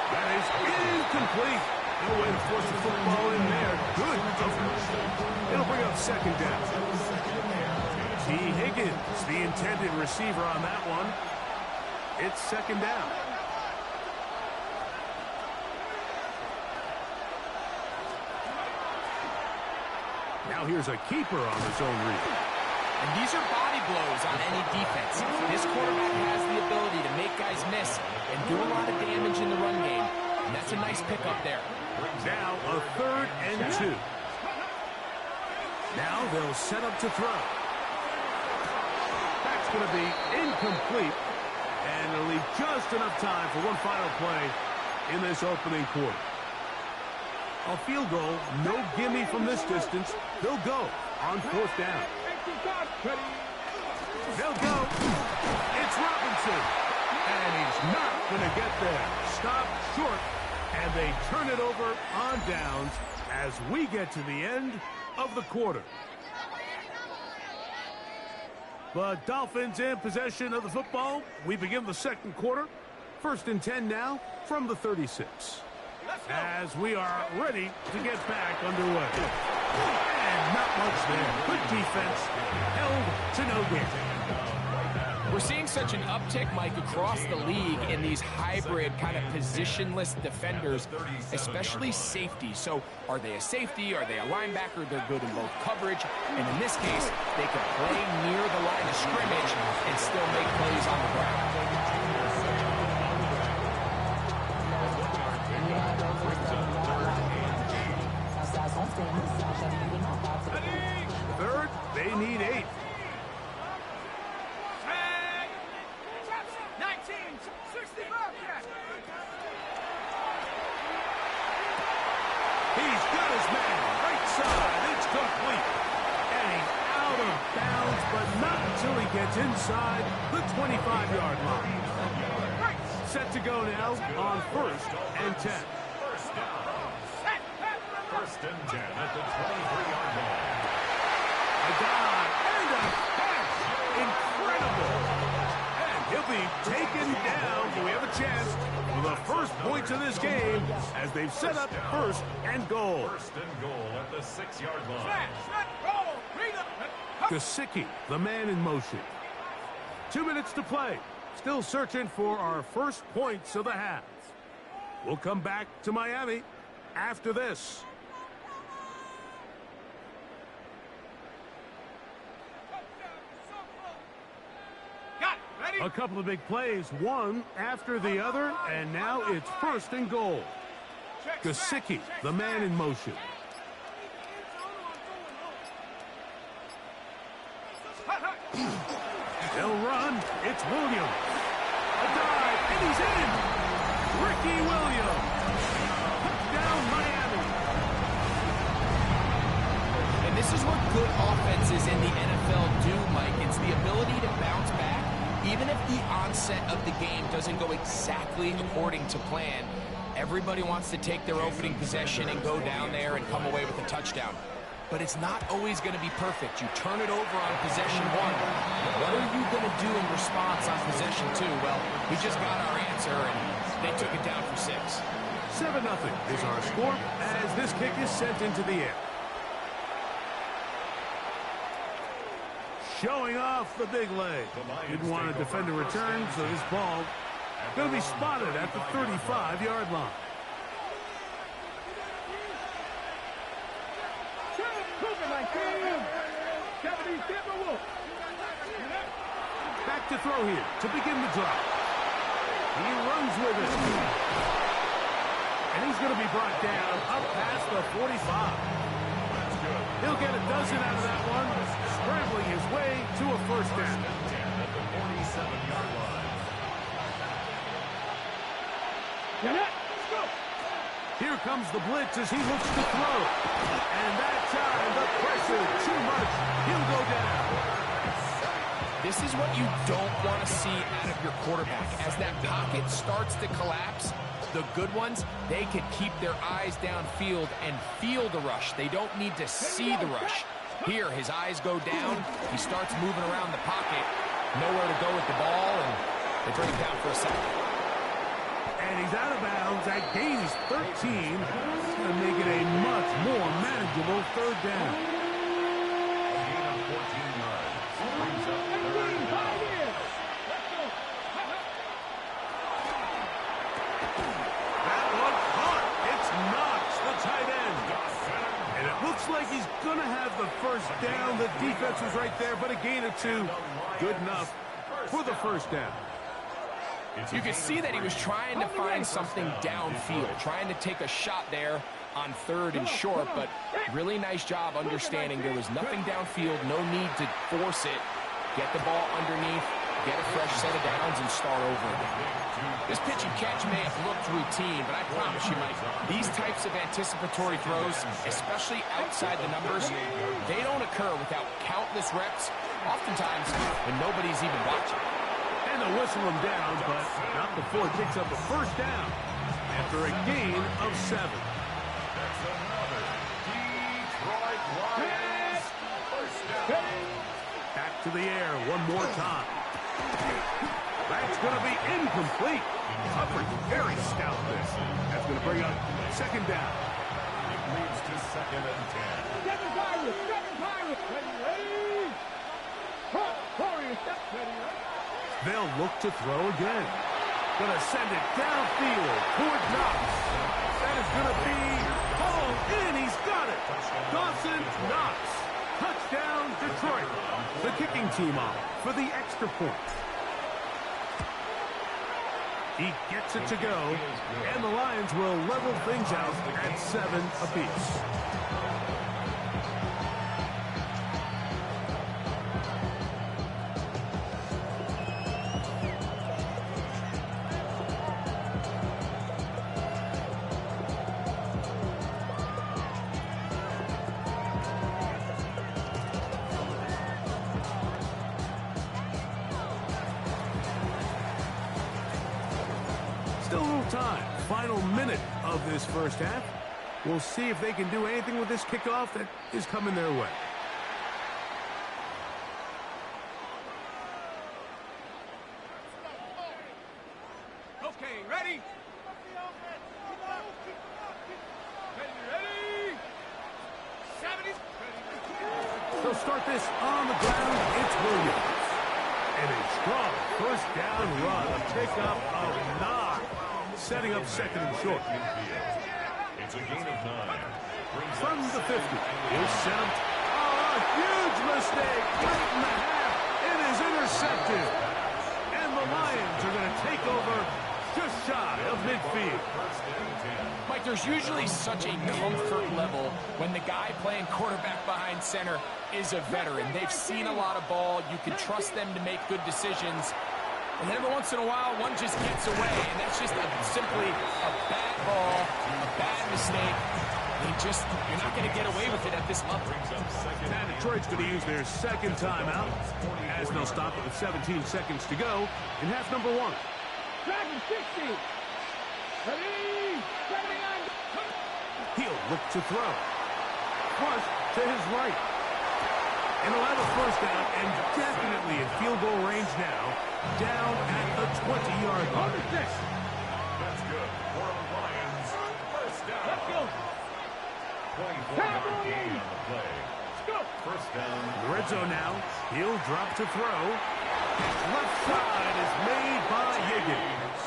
That is incomplete. No way to force the football in there. Good coverage. It'll bring up 2nd down. T. Higgins, the intended receiver on that one. It's 2nd down. Now here's a keeper on the zone read. And these are body blows on any defense. This quarterback has the ability to make guys miss and do a lot of damage in the run game. And that's a nice pickup there. Now a 3rd and 2. Now they'll set up to throw. That's going to be incomplete. And it'll leave just enough time for one final play in this opening quarter. A field goal, no gimme from this distance. They'll go on 4th down. They'll go. It's Robinson. And he's not going to get there. Stop short. And they turn it over on downs as we get to the end of the quarter. The Dolphins in possession of the football. We begin the 2nd quarter. 1st and 10 now from the 36. As we are ready to get back underway. And not much there. Good defense. Held to no gain. We're seeing such an uptick, Mike, across the league in these hybrid kind of positionless defenders, especially safety. So are they a safety? Are they a linebacker? They're good in both coverage. And in this case, they can play near the line of scrimmage and still make plays on the ground. 3rd, they need 8. He's got his man. Right side. It's complete. And he's out of bounds, but not until he gets inside the 25-yard line. Set to go now on 1st and 10. 1st and 10 at the 23-yard line. A dive and a pass. Incredible. And he'll be taken down. Do we have a chance for the first points of this game as they've set up 1st and goal. 1st and goal at the 6-yard line. Gesicki, the man in motion. 2 minutes to play. Still searching for our first points of the half. We'll come back to Miami after this. A couple of big plays, one after the other, and now it's 1st and goal. Gesicki, the man in motion. They'll run. It's Williams. A dive, and he's in. Ricky Williams. Down Miami. And this is what good offenses in the NFL do, Mike. It's the ability to bounce back. Even if the onset of the game doesn't go exactly according to plan, everybody wants to take their opening possession and go down there and come away with a touchdown. But it's not always going to be perfect. You turn it over on possession 1. What are you going to do in response on possession 2? Well, we just got our answer, and they took it down for 6. 7-0 is our score as this kick is sent into the air. Showing off the big leg. Didn't want to defend a return, so this ball going to be spotted at the 35-yard line. Back to throw here to begin the drive. He runs with it. And he's going to be brought down up past the 45. He'll get a dozen out of that one, scrambling his way to a first down. At the 47-yard line. Here comes the blitz as he looks to throw. And that time, the pressure too much. He'll go down. This is what you don't want to see out of your quarterback. As that pocket starts to collapse, the good ones, they can keep their eyes downfield and feel the rush. They don't need to see the rush. Here, his eyes go down. He starts moving around the pocket. Nowhere to go with the ball, and they bring him down for a sack. And he's out of bounds. That gain is 13. It's going to make it a much more manageable third down. A gain of 14 yards. Brings up third down. That one caught. It's Knox, the tight end. And it looks like he's going to have the first down. The defense was right there, but a gain of 2. Good enough for the first down. You could see that he was trying to find something downfield, trying to take a shot there on third and short, but really nice job understanding there was nothing downfield, no need to force it. Get the ball underneath, get a fresh set of downs, and start over again. This pitch and catch may have looked routine, but I promise you, Mike, these types of anticipatory throws, especially outside the numbers, they don't occur without countless reps, oftentimes when nobody's even watching. And they'll whistle him down, but not before it picks up a first down after a gain of 7. That's another Detroit Lions first down. Back to the air one more time. That's going to be incomplete. Coverage very stout there. That's going to bring up second down. It leads to 2nd and 10. Second Pirates. Ready? Warriors, ready? They'll look to throw again. Going to send it downfield toward Knox. That is going to be hauled in. He's got it. Dawson Knox. Touchdown, Detroit. The kicking team off for the extra point. He gets it to go, and the Lions will level things out at 7 apiece. Still a little time. Final minute of this first half. We'll see if they can do anything with this kickoff that is coming their way. Okay, ready? Ready? 70s. They'll start this on the ground. It's Williams. And a strong first down run. A pickup of 9. Setting up second and short. It's a gain of 9. From the 50. Here's sent him. Oh, a huge mistake. Right in the half. It is intercepted. And the Lions are going to take over just shy of midfield. Mike, there's usually such a comfort level when the guy playing quarterback behind center is a veteran. They've seen a lot of ball. You can trust them to make good decisions. And then every once in a while, one just gets away, and that's just simply a bad ball, a bad mistake. You're not going to get away with it at this level. And Detroit's going to use their second timeout as they'll stop it with 17 seconds to go in half number 1. Dragon 60. Ready? 79. He'll look to throw. Flush to his right. And he'll have a first down and definitely in field goal range now, down at the 20-yard line. That's good for the Lions. First down. Let's go. 24-yard gain on the play. Let's go. First down. Red zone now. He'll drop to throw. His left side is made by Higgins.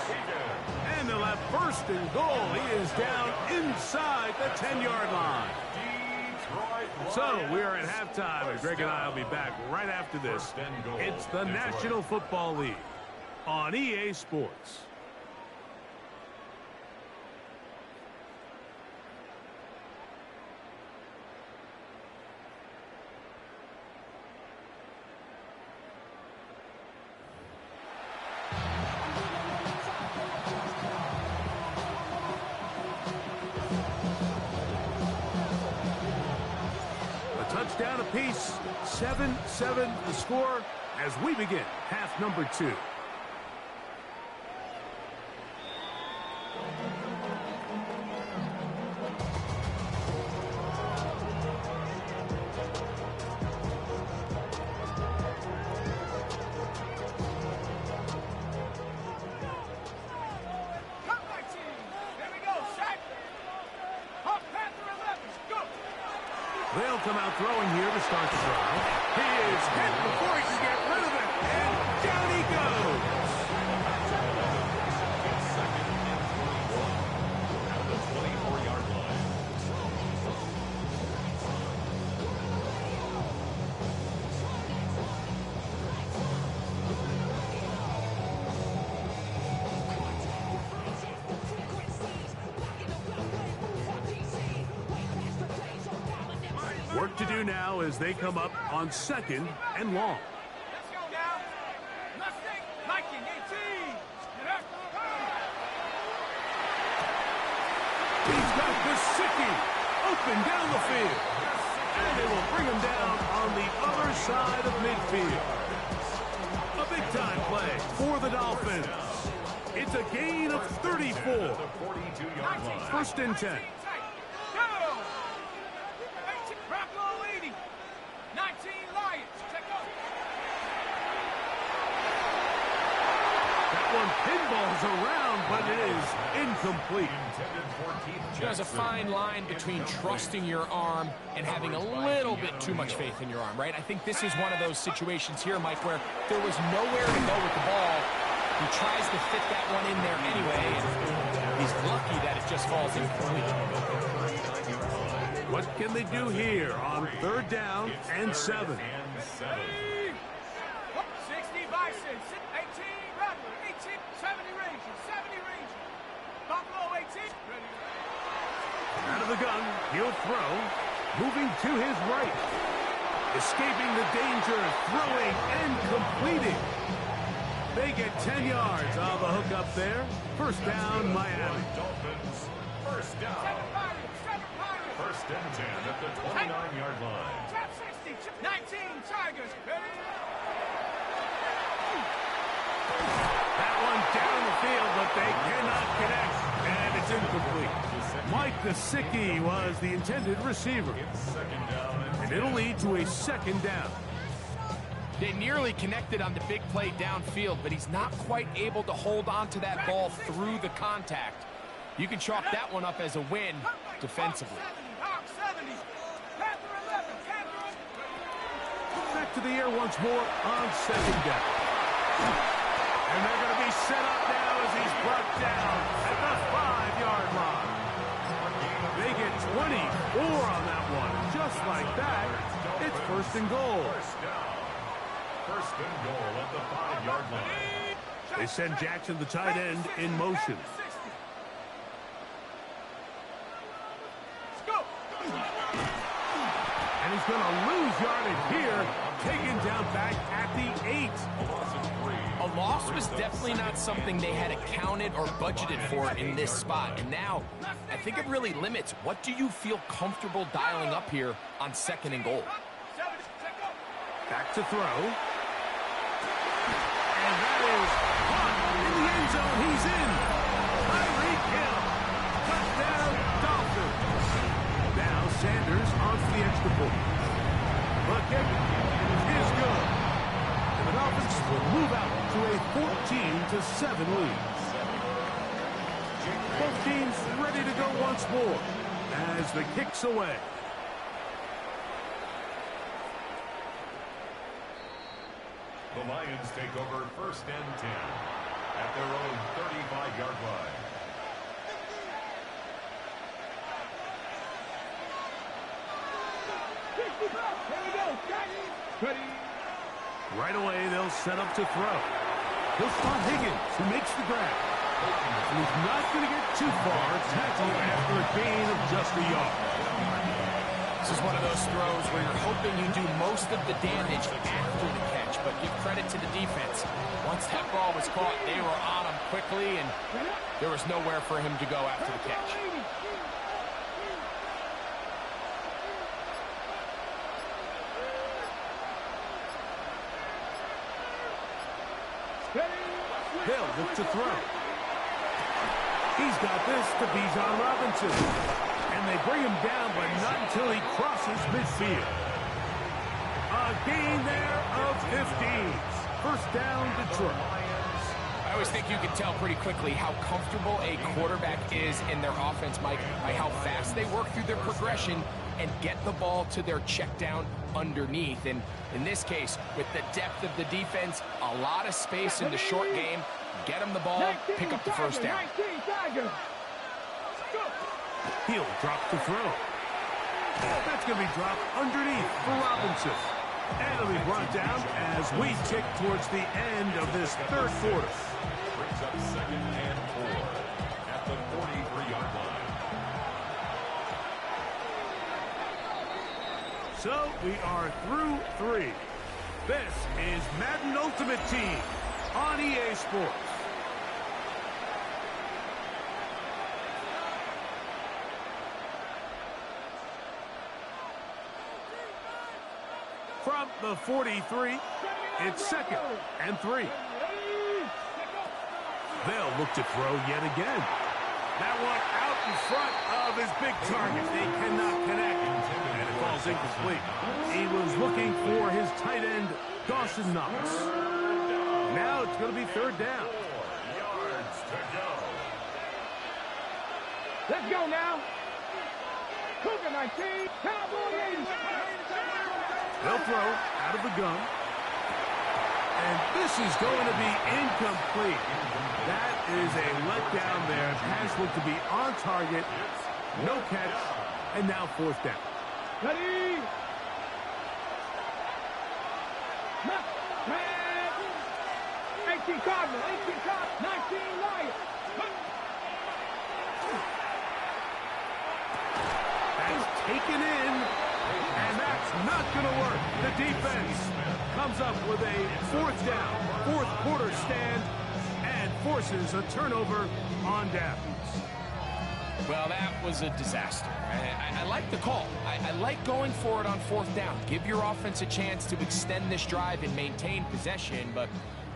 And they'll have first and goal. He is down inside the 10-yard line. So we are at halftime, and Greg and I will be back right after this. It's the National Football League on EA Sports. Touchdown apiece, 7-7 the score as we begin half number 2. They'll come out throwing here to start the drive. He is hit before he can get rid of it, and down he goes. Second and 21 at the 24-yard line. Work to do now as they come up on 2nd and long. Let's go now. Mustang, Viking, 18. He's got Gesicki open down the field. And they will bring him down on the other side of midfield. A big-time play for the Dolphins. It's a gain of 34. 42-yard line. 1st and 10. Go! 18, Rocklow 80. 19 Lions. Check out. That one pinballs around, but it is incomplete. There's a fine line between trusting your arm and having a little bit too much faith in your arm, right? I think this is one of those situations here, Mike, where there was nowhere to go with the ball. He tries to fit that one in there anyway, and he's lucky that it just falls incomplete. What can they do here on 3rd down and 7? 60 Bison, 18 Rattler, 18, 70 Rangers, 70 Rangers. Buffalo 18. Ready. Out of the gun, he'll throw. Moving to his right. Escaping the danger, throwing and completing. They get 10 yards on the hook up there. 1st down, Miami. Dolphins, 1st down. 1st and 10 at the 29-yard line. Top 60, 19 Tigers. Ready. That one down the field, but they cannot connect. And it's incomplete. Mike Gesicki was the intended receiver. It's 2nd down And it'll lead to a 2nd down. They nearly connected on the big play downfield, but he's not quite able to hold on to that ball through the contact. You can chalk that one up as a win defensively. Back to the air once more on 2nd down. And they're going to be set up now as he's brought down at the 5-yard line. They get 24 on that one. Just like that, it's 1st and goal. 1st and goal at the 5-yard line. They send Jackson, the tight end, in motion. And he's going to lose yardage here, taken down back at the 8. A loss was definitely not something they had accounted or budgeted for in this spot. And now, I think it really limits what do you feel comfortable dialing up here on 2nd and goal. Back to throw. And that is caught in the end zone. He's in. Tyreek Hill. Touchdown, Dolphins. Now Sanders on for the extra point. The kick is good. And the Dolphins will move out to a 14-7 lead. Both teams ready to go once more as the kick's away. The Lions take over 1st and 10 at their own 35-yard line. Right away, they'll set up to throw. He'll spot Higgins, who makes the grab. And he's not going to get too far. Tackle after a gain of just a yard. This is one of those throws where you're hoping you do most of the damage after the catch, but give credit to the defense. Once that ball was caught, they were on him quickly, and there was nowhere for him to go after the catch. Hill look to throw. He's got this to Bijan Robinson. And they bring him down, but not until he crosses midfield. A gain there of 15. First down, Detroit. I always think you can tell pretty quickly how comfortable a quarterback is in their offense, Mike, by how fast they work through their progression and get the ball to their check down underneath. And in this case, with the depth of the defense, a lot of space in the short game, get them the ball, pick up the first down. He'll drop to throw. That's going to be dropped underneath for Robinson. And it'll be brought down as we tick towards the end of this third quarter. Brings up 2nd and 4 at the 43-yard line. So we are through 3. This is Madden Ultimate Team on EA Sports. From the 43, it's 2nd and 3. They'll look to throw yet again. That one out in front of his big target. They cannot connect, and it falls incomplete. He was looking for his tight end, Dawson Knox. Now it's going to be 3rd down. 4 yards to go. Let's go now. Cougar 19, Cowboy 80. They'll throw out of the gun. And this is going to be incomplete. That is a letdown there. Pass looked to be on target. No catch. And now 4th down. Ready. 18 Cardinal, 18 Cardinal, 19 Lions. That's taken in, and that's not going to work. The defense comes up with a 4th down, 4th quarter stand, and forces a turnover on downs. Well, that was a disaster. I like the call. I like going for it on 4th down. Give your offense a chance to extend this drive and maintain possession, but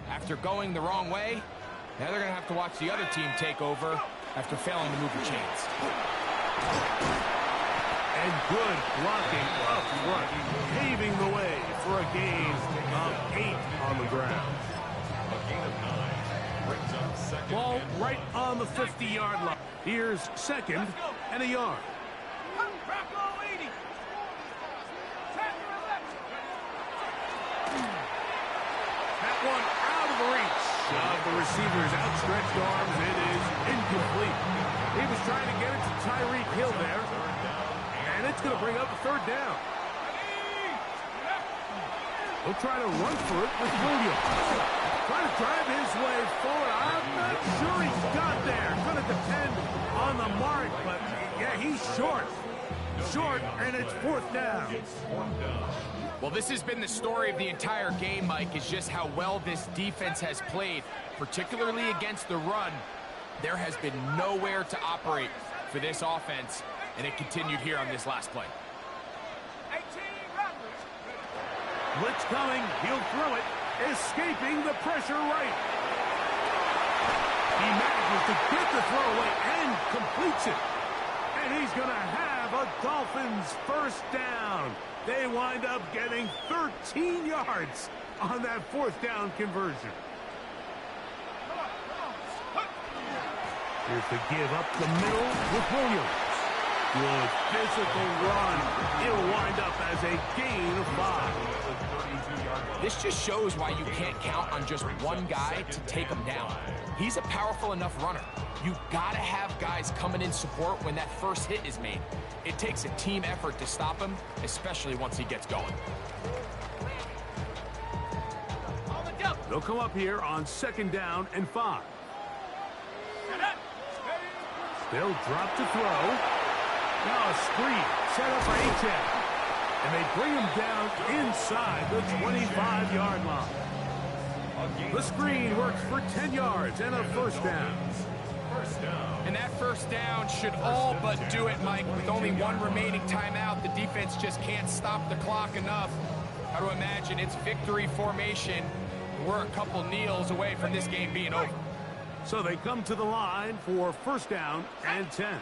after going the wrong way, now they're going to have to watch the other team take over after failing to move the chains. And good blocking up front, paving the way for a gain of 8 on the ground. A gain of 9 brings up 2nd Ball and right on the 50-yard line. Here's 2nd and a yard. That one out of the reach of the receiver's outstretched arms. It is incomplete. He was trying to get it to Tyreek Hill there. And it's going to bring up a 3rd down. He'll try to run for it with Williams. Trying to drive his way forward. I'm not sure he's got there. Going to depend on the mark, but yeah, he's short. Short, and it's 4th down. Well, this has been the story of the entire game, Mike, is just how well this defense has played, particularly against the run. There has been nowhere to operate for this offense, and it continued here on this last play. Blitz coming. He'll throw it. Escaping the pressure right. He manages to get the throw away and completes it. And he's going to have a Dolphins 1st down. They wind up getting 13 yards on that 4th down conversion. Here's the give up the middle with Williams. Good physical run. It'll wind up as a gain of 5. This just shows why you can't count on just one guy to take him down. He's a powerful enough runner. You gotta have guys coming in support when that first hit is made. It takes a team effort to stop him, especially once he gets going. They'll come up here on 2nd down and 5. They'll drop to throw. Now a screen set up for A-10. And they bring him down inside the 25-yard line. The screen works for 10 yards and a first down. And that first down should all but do it, Mike. With only one remaining timeout, the defense just can't stop the clock enough. Got to imagine it's victory formation. We're a couple kneels away from this game being over. So they come to the line for first down and 10.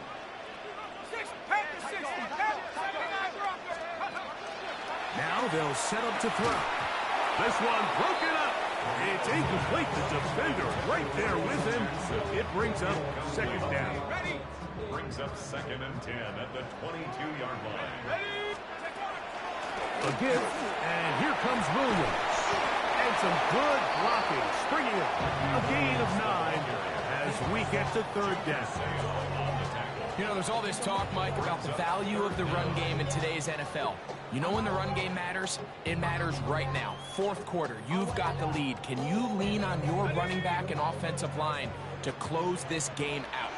Now they'll set up to throw. This one broken up. It's incomplete. The defender right there with him. It brings up 2nd down. Brings up 2nd and 10 at the 22-yard line. A give, and here comes Williams. And some good blocking, springing up. A gain of 9 as we get to 3rd down. You know, there's all this talk, Mike, about the value of the run game in today's NFL. You know when the run game matters? It matters right now. 4th quarter, you've got the lead. Can you lean on your running back and offensive line to close this game out?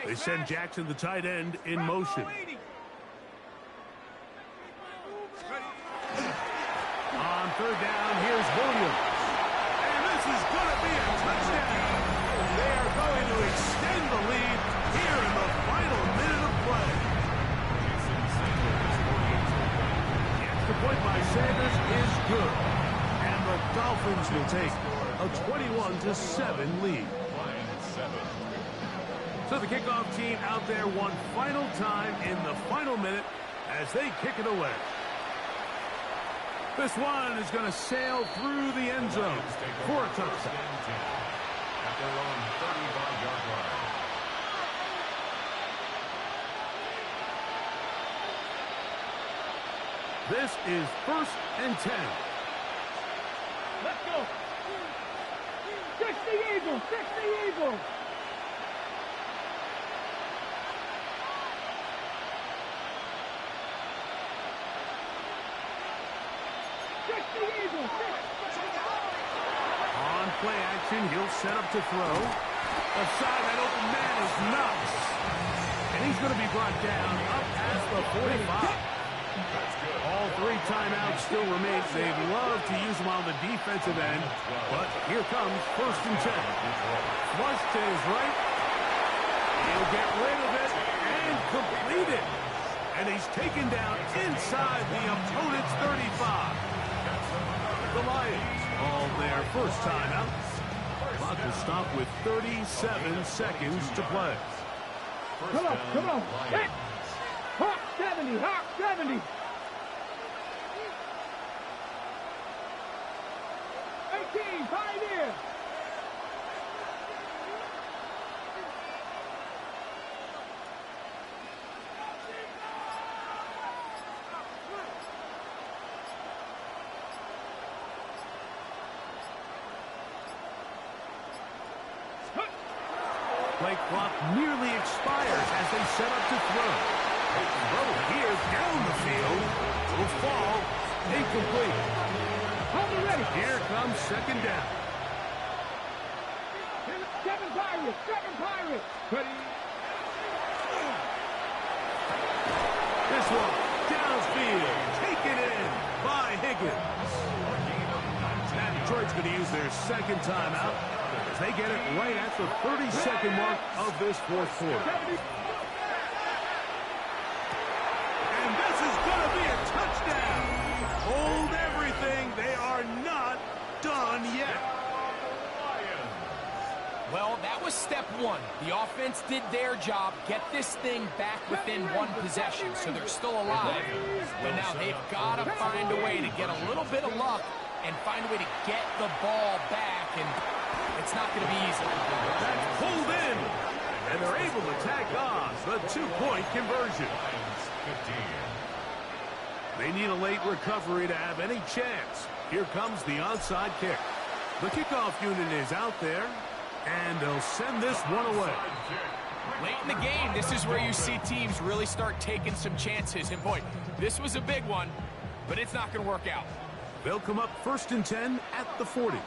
They send Jackson, the tight end, in motion. On 3rd down, here's Williams. And this is going to be a touchdown. They are going to extend the lead here in the final minute of play. The extra point by Sanders is good. And the Dolphins will take a 21-7 lead. So the kickoff team out there one final time in the final minute as they kick it away. This one is going to sail through the end zone for a touchdown. At their own 35-yard line. This is 1st and 10. Let's go. Fix the Eagles. Fix the Eagles. Fix the Eagles. On play action, he'll set up to throw. Aside that open man is Knox. And he's going to be brought down up past the 45. All 3 timeouts still remain. They'd love to use them on the defensive end. But here comes 1st and 10. Flush to his right. He'll get rid of it and complete it. And he's taken down inside the opponent's 35. The Lions call their first timeout. Clock will stop with 37 seconds to play. Come on. Hit. Hawk 70. Hawk 70. 18. Pioneer. Play clock nearly expires as they set up to throw. Throw here down the field. Will fall. Incomplete. Hold it ready. Here comes 2nd down. 7 Pirates. 7 Pirates. Ready. This one downfield. Taken in by Higgins. Now Detroit's going to use their 2nd timeout. They get it right at the 30-second mark of this 4th quarter. And this is going to be a touchdown. Hold everything. They are not done yet. Well, that was step 1. The offense did their job, get this thing back within 1 possession, so they're still alive. But now they've got to find a way to get a little bit of luck and find a way to get the ball back, and it's not going to be easy. That's pulled in, and they're able to tack on the 2-point conversion. They need a late recovery to have any chance. Here comes the onside kick. The kickoff unit is out there, and they'll send this one away. Late in the game, this is where you see teams really start taking some chances. And boy, this was a big one, but it's not going to work out. They'll come up 1st and 10 at the 40.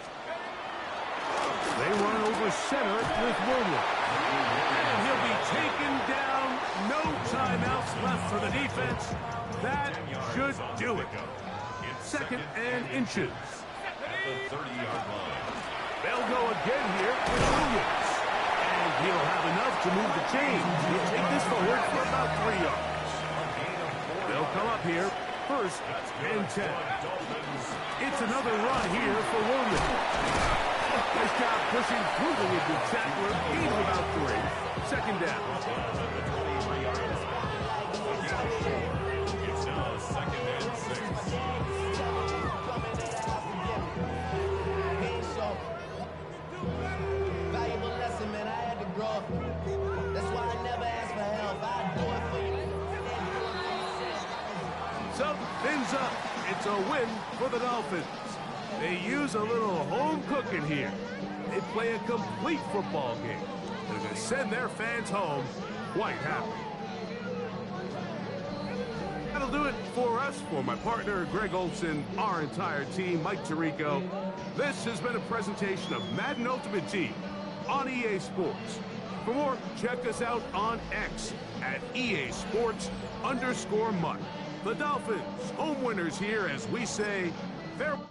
They run over center with Williams. And he'll be taken down. No timeouts left for the defense. That should do it. 2nd and inches. At the 30-yard line. They'll go again here with Williams. And he'll have enough to move the chains. He'll take this forward for about 3 yards. They'll come up here 1st and 10. It's another run here for Williams. Nice job pushing through the wounded tackler. Gain of about 3. 2nd down. It's now 2nd and 6. Valuable lesson, man. I had to grow up. That's why I never ask for help. I do it for you. Sub thins up. It's a win for the Dolphins. They use a little home cooking here. They play a complete football game. They're going to send their fans home quite happy. That'll do it for us. For my partner, Greg Olson, our entire team, Mike Tirico. This has been a presentation of Madden Ultimate Team on EA Sports. For more, check us out on X at EA Sports_Mud. The Dolphins, home winners here as we say, farewell.